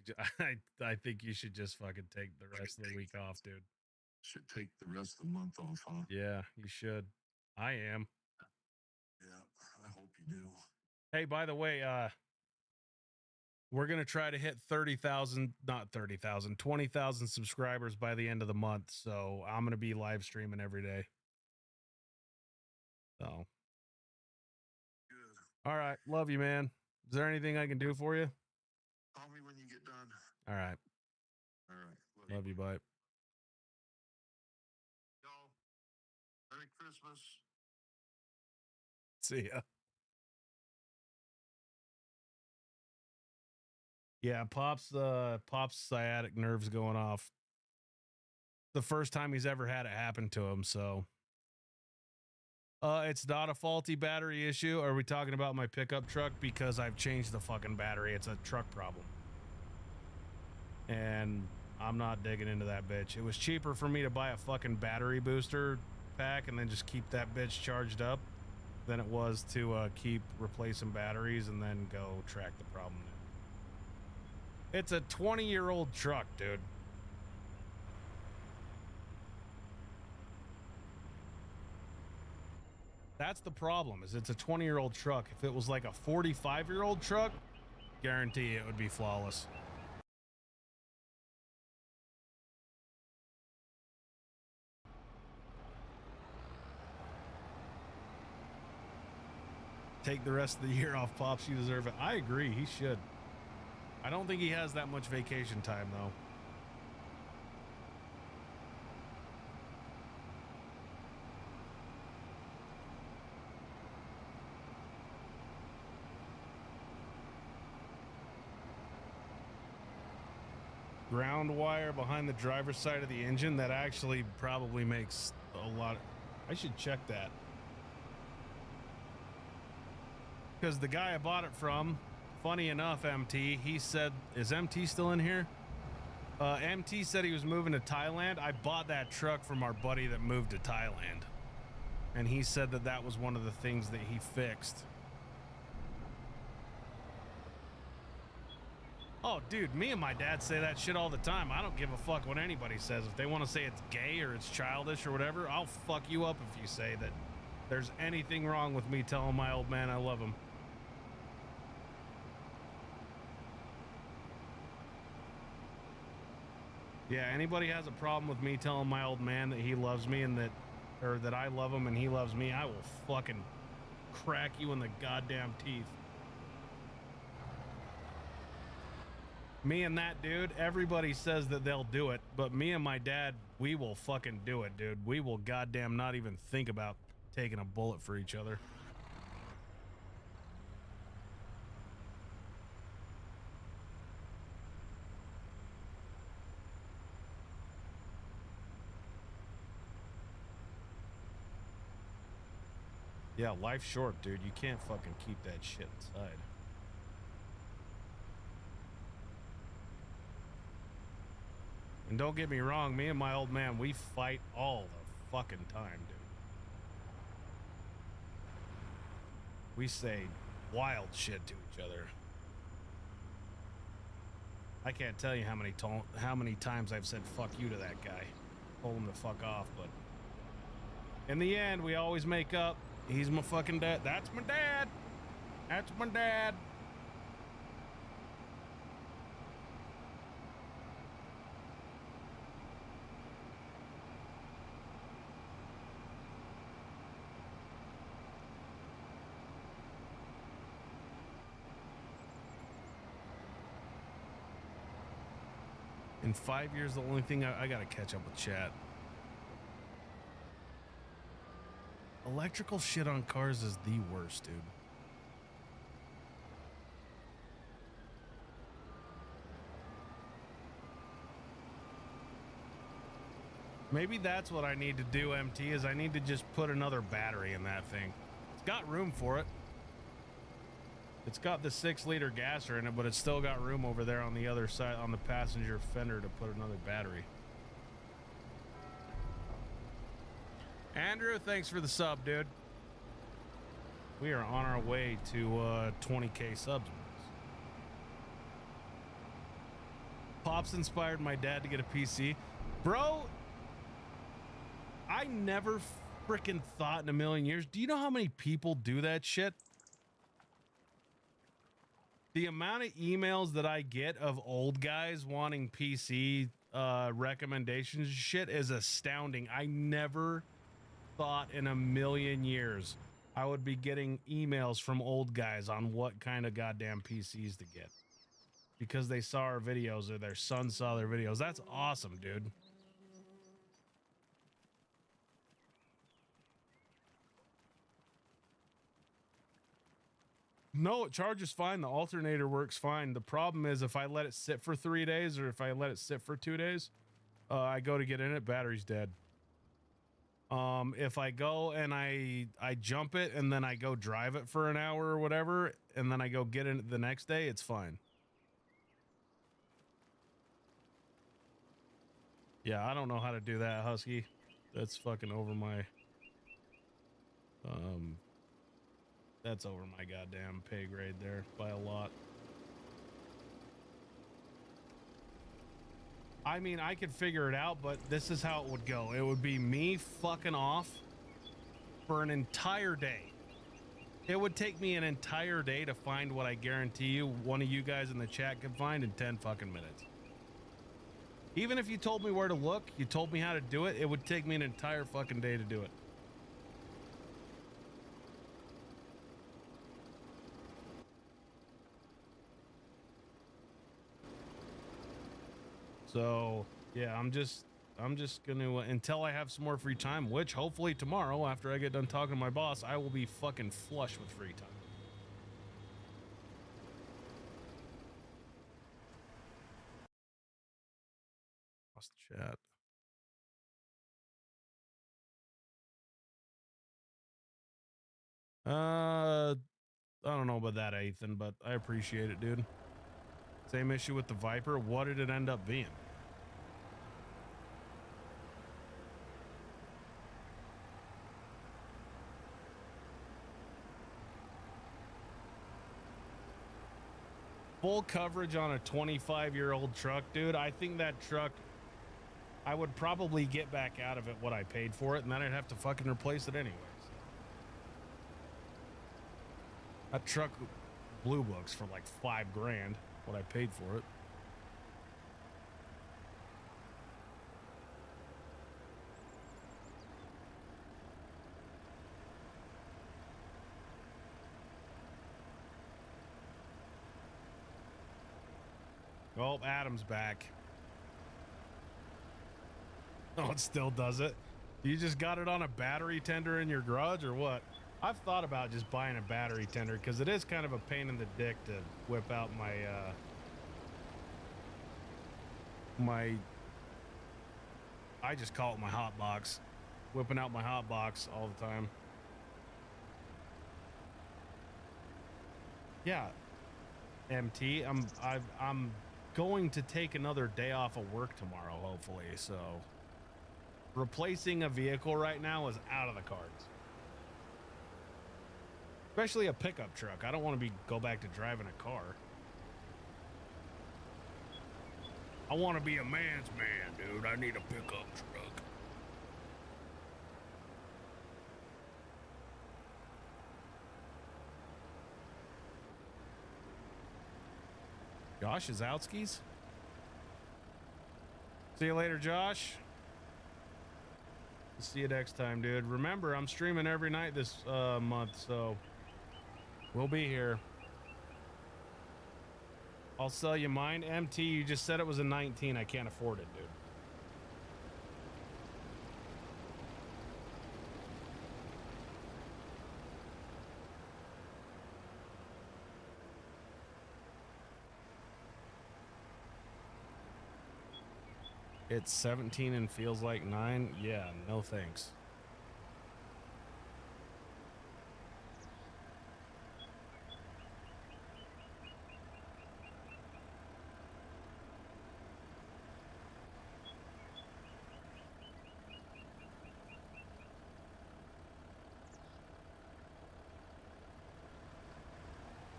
I think you should just fucking take the rest of the week off, dude. Should take the rest of the month off, huh? Yeah, you should. I am. Yeah, I hope you do. Hey, by the way, we're gonna try to hit 30,000, not 30,000, 20,000 subscribers by the end of the month. So I'm gonna be live streaming every day. So. Good. All right, love you, man. Is there anything I can do for you? Call me when you get done. All right, All right. love you. Bye. Y'all, Merry Christmas. See ya. Yeah, Pop's sciatic nerve's going off. The first time he's ever had it happen to him, so it's not a faulty battery issue. Are we talking about my pickup truck? Because I've changed the fucking battery. It's a truck problem. And I'm not digging into that bitch. It was cheaper for me to buy a fucking battery booster pack and then just keep that bitch charged up than it was to keep replacing batteries and then go track the problem. It's a 20-year-old truck, dude. That's the problem, is it's a 20-year-old truck. If it was like a 45-year-old truck, guarantee it would be flawless. Take the rest of the year off, Pops. You deserve it. I agree. He should. I don't think he has that much vacation time, though. Ground wire behind the driver's side of the engine, that actually probably makes a lot. I should check that. because the guy I bought it from, funny enough, MT, he said, is MT still in here? MT said he was moving to Thailand. I bought that truck from our buddy that moved to Thailand. And he said that that was one of the things that he fixed. Oh, dude, me and my dad say that shit all the time. I don't give a fuck what anybody says. If they want to say it's gay or it's childish or whatever, I'll fuck you up if you say that there's anything wrong with me telling my old man I love him. Yeah, anybody has a problem with me telling my old man that he loves me and that, or that I love him and he loves me, I will fucking crack you in the goddamn teeth. Me and that dude, everybody says that they'll do it, but me and my dad, we will fucking do it, dude. We will goddamn not even think about taking a bullet for each other. Yeah, life's short, dude. You can't fucking keep that shit inside. And don't get me wrong, me and my old man, we fight all the fucking time, dude. We say wild shit to each other. I can't tell you how many times I've said fuck you to that guy. Told him to fuck off, but in the end, we always make up. He's my fucking dad. That's my dad. That's my dad. In 5 years, the only thing I gotta catch up with chat. Electrical shit on cars is the worst, dude. Maybe that's what I need to do, MT, is I need to just put another battery in that thing. It's got room for it. It's got the 6-liter gasser in it, but it's still got room over there on the other side, on the passenger fender, to put another battery. Andrew, thanks for the sub, dude. We are on our way to 20K subs. Pops inspired my dad to get a PC. Bro, I never freaking thought in a million years. Do you know how many people do that shit? The amount of emails that I get of old guys wanting PC recommendations and shit is astounding. I never thought in a million years I would be getting emails from old guys on what kind of goddamn PCs to get because they saw our videos or their son saw their videos. That's awesome, dude. No, it charges fine. The alternator works fine. The problem is if I let it sit for 3 days or if I let it sit for 2 days, I go to get in it, battery's dead. If I go and I jump it and then I go drive it for an hour or whatever, and then I go get in it the next day, it's fine. Yeah, I don't know how to do that, Husky. That's fucking over my, that's over my goddamn pay grade there by a lot. I mean, I could figure it out, but this is how it would go. It would be me fucking off for an entire day. It would take me an entire day to find what I guarantee you one of you guys in the chat could find in 10 fucking minutes. Even if you told me where to look, you told me how to do it, it would take me an entire fucking day to do it. So, yeah, I'm just gonna, until I have some more free time, which hopefully tomorrow, after I get done talking to my boss, I will be fucking flush with free time. Lost the chat. I don't know about that, Ethan, but I appreciate it, dude. Same issue with the Viper. What did it end up being? Full coverage on a 25-year-old truck, dude. I think that truck, I would probably get back out of it what I paid for it, and then I'd have to fucking replace it anyways. That truck blue books for like $5,000, what I paid for it. Oh, Adam's back. Oh, it still does it. You just got it on a battery tender in your garage or what? I've thought about just buying a battery tender because it is kind of a pain in the dick to whip out my I just call it my hot box. Whipping out my hot box all the time. Yeah. MT, I'm going to take another day off of work tomorrow, hopefully, so replacing a vehicle right now is out of the cards. Especially a pickup truck. I don't want to go back to driving a car. I want to be a man's man, dude. I need a pickup truck. Josh is outskis. See you later, Josh. See you next time, dude. Remember, I'm streaming every night this month, so we'll be here. I'll sell you mine. MT, you just said it was a 19. I can't afford it, dude. It's 17 and feels like 9. Yeah, no thanks.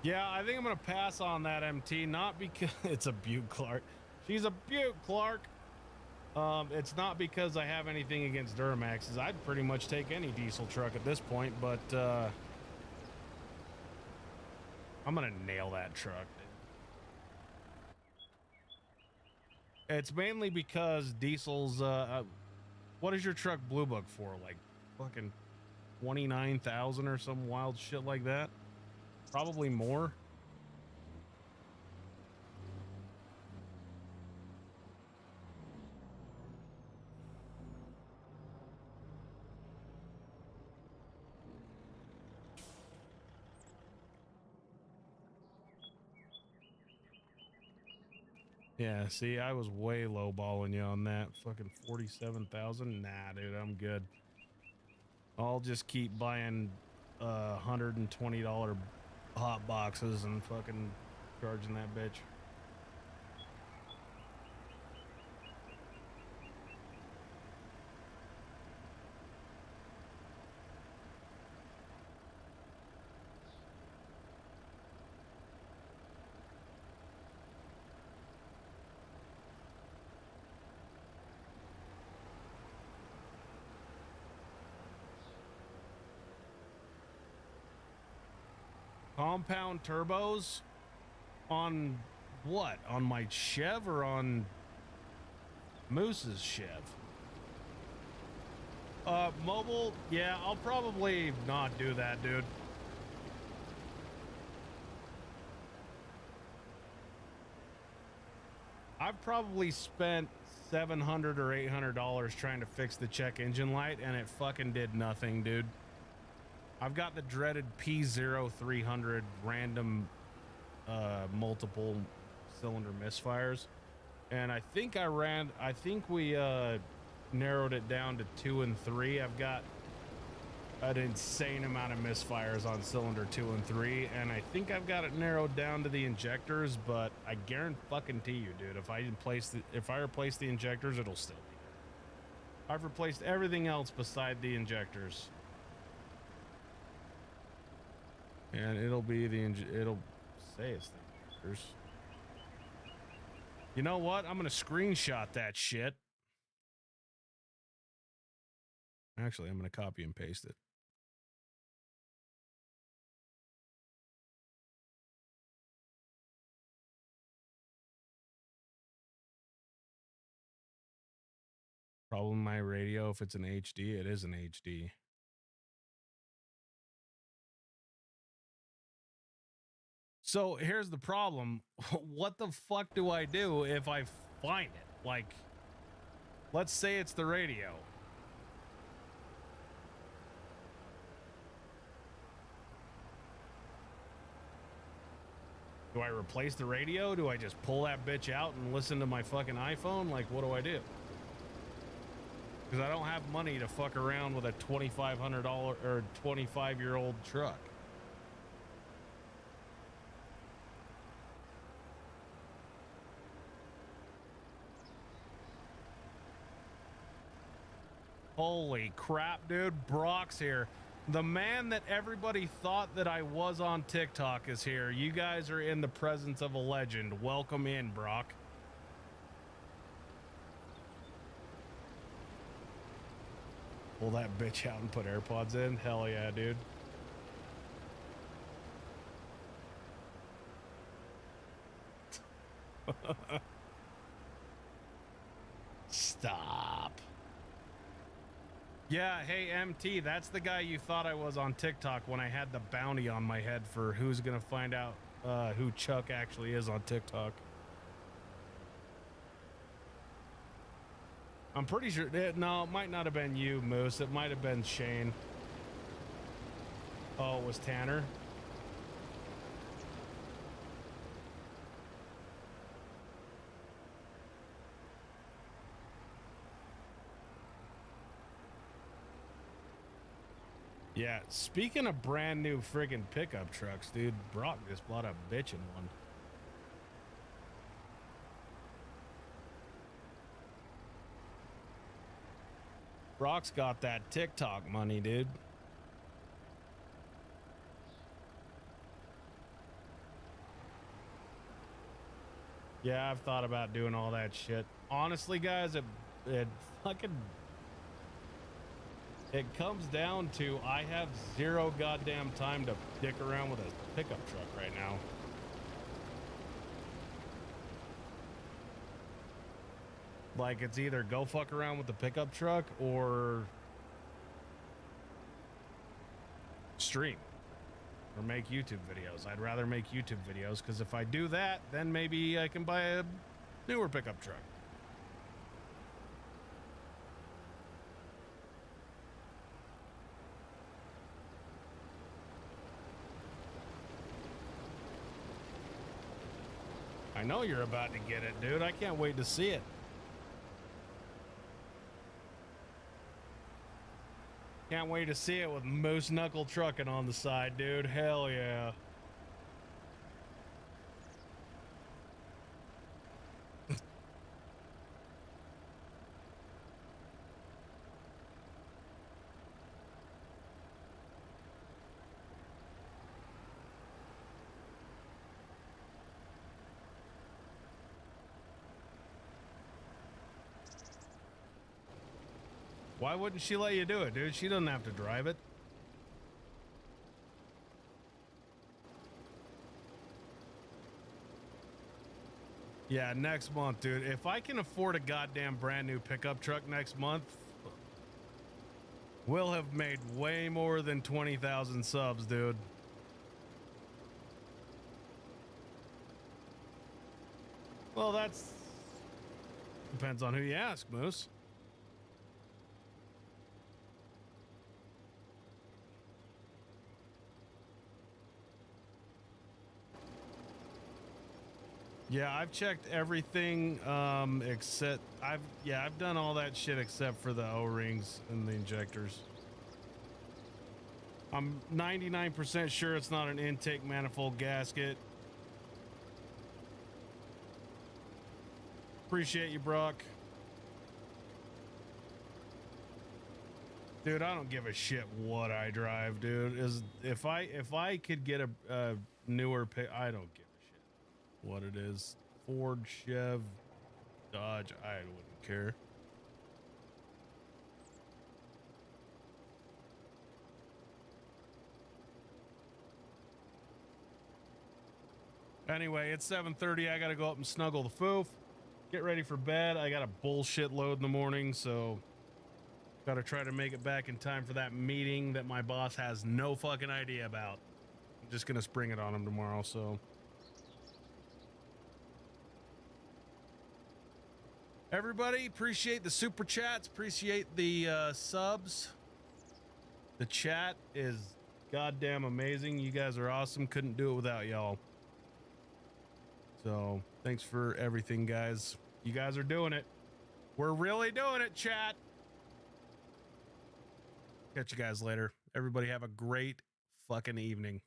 Yeah, I think I'm gonna pass on that MT, not because it's a Butte Clark. She's a Butte Clark. It's not because I have anything against Duramaxes. I'd pretty much take any diesel truck at this point, but I'm gonna nail that truck. It's mainly because diesels. What is your truck blue book for? Like fucking 29,000 or some wild shit like that? Probably more. Yeah, see, I was way lowballing you on that. Fucking 47,000. Nah, dude, I'm good. I'll just keep buying $120 hot boxes and fucking charging that bitch. Compound turbos on what? On my Chev or on Moose's Chev? Mobile? Yeah, I'll probably not do that, dude. I've probably spent $700 or $800 trying to fix the check engine light, and it fucking did nothing, dude. I've got the dreaded P0300 random multiple cylinder misfires, and I think we narrowed it down to 2 and 3. I've got an insane amount of misfires on cylinder 2 and 3, and I think I've got it narrowed down to the injectors, but I guarantee you, dude, if I replace the injectors, it'll still be there. I've replaced everything else beside the injectors. And it'll be it'll say it's the injectors. You know what? I'm gonna screenshot that shit. Actually, I'm gonna copy and paste it. Problem my radio, if it's an HD, it is an HD. So here's the problem. What the fuck do I do if I find it? Like, let's say it's the radio. Do I replace the radio? Do I just pull that bitch out and listen to my fucking iPhone? Like, what do I do? Because I don't have money to fuck around with a $2,500 or 25-year-old truck. Holy crap, dude. Brock's here. The man that everybody thought that I was on TikTok is here. You guys are in the presence of a legend. Welcome in, Brock. Pull that bitch out and put AirPods in? Hell yeah, dude. Stop. Yeah, hey, MT, that's the guy you thought I was on TikTok when I had the bounty on my head for who's gonna find out who Chuck actually is on TikTok. I'm pretty sure, no, it might not have been you, Moose. It might have been Shane. Oh, it was Tanner? Yeah, speaking of brand new friggin' pickup trucks, dude, Brock just bought a bitchin' one. Brock's got that TikTok money, dude. Yeah, I've thought about doing all that shit. Honestly, guys, it fucking... It comes down to I have zero goddamn time to dick around with a pickup truck right now. Like, it's either go fuck around with the pickup truck or stream or make YouTube videos. I'd rather make YouTube videos because if I do that, then maybe I can buy a newer pickup truck. I know you're about to get it, dude. I can't wait to see it. Can't wait to see it with Moose Knuckle Trucking on the side, dude. Hell yeah. Why wouldn't she let you do it, dude? She doesn't have to drive it. Yeah, next month, dude. If I can afford a goddamn brand new pickup truck next month, we'll have made way more than 20,000 subs, dude. Well, that's... depends on who you ask, Moose. Yeah, I've checked everything except I've done all that shit except for the O-rings and the injectors. I'm 99% sure it's not an intake manifold gasket. Appreciate you, Brock. Dude, I don't give a shit what I drive, dude. If I could get a newer pick, I don't give a shit what it is. Ford, Chev, Dodge, I wouldn't care. Anyway, it's 7:30. I gotta go up and snuggle the foof. Get ready for bed. I got a bullshit load in the morning, so gotta try to make it back in time for that meeting that my boss has no fucking idea about. I'm just gonna spring it on him tomorrow, so. Everybody, appreciate the super chats. Appreciate the subs. The chat is goddamn amazing. You guys are awesome. Couldn't do it without y'all. So thanks for everything, guys. You guys are doing it. We're really doing it, chat. Catch you guys later. Everybody have a great fucking evening.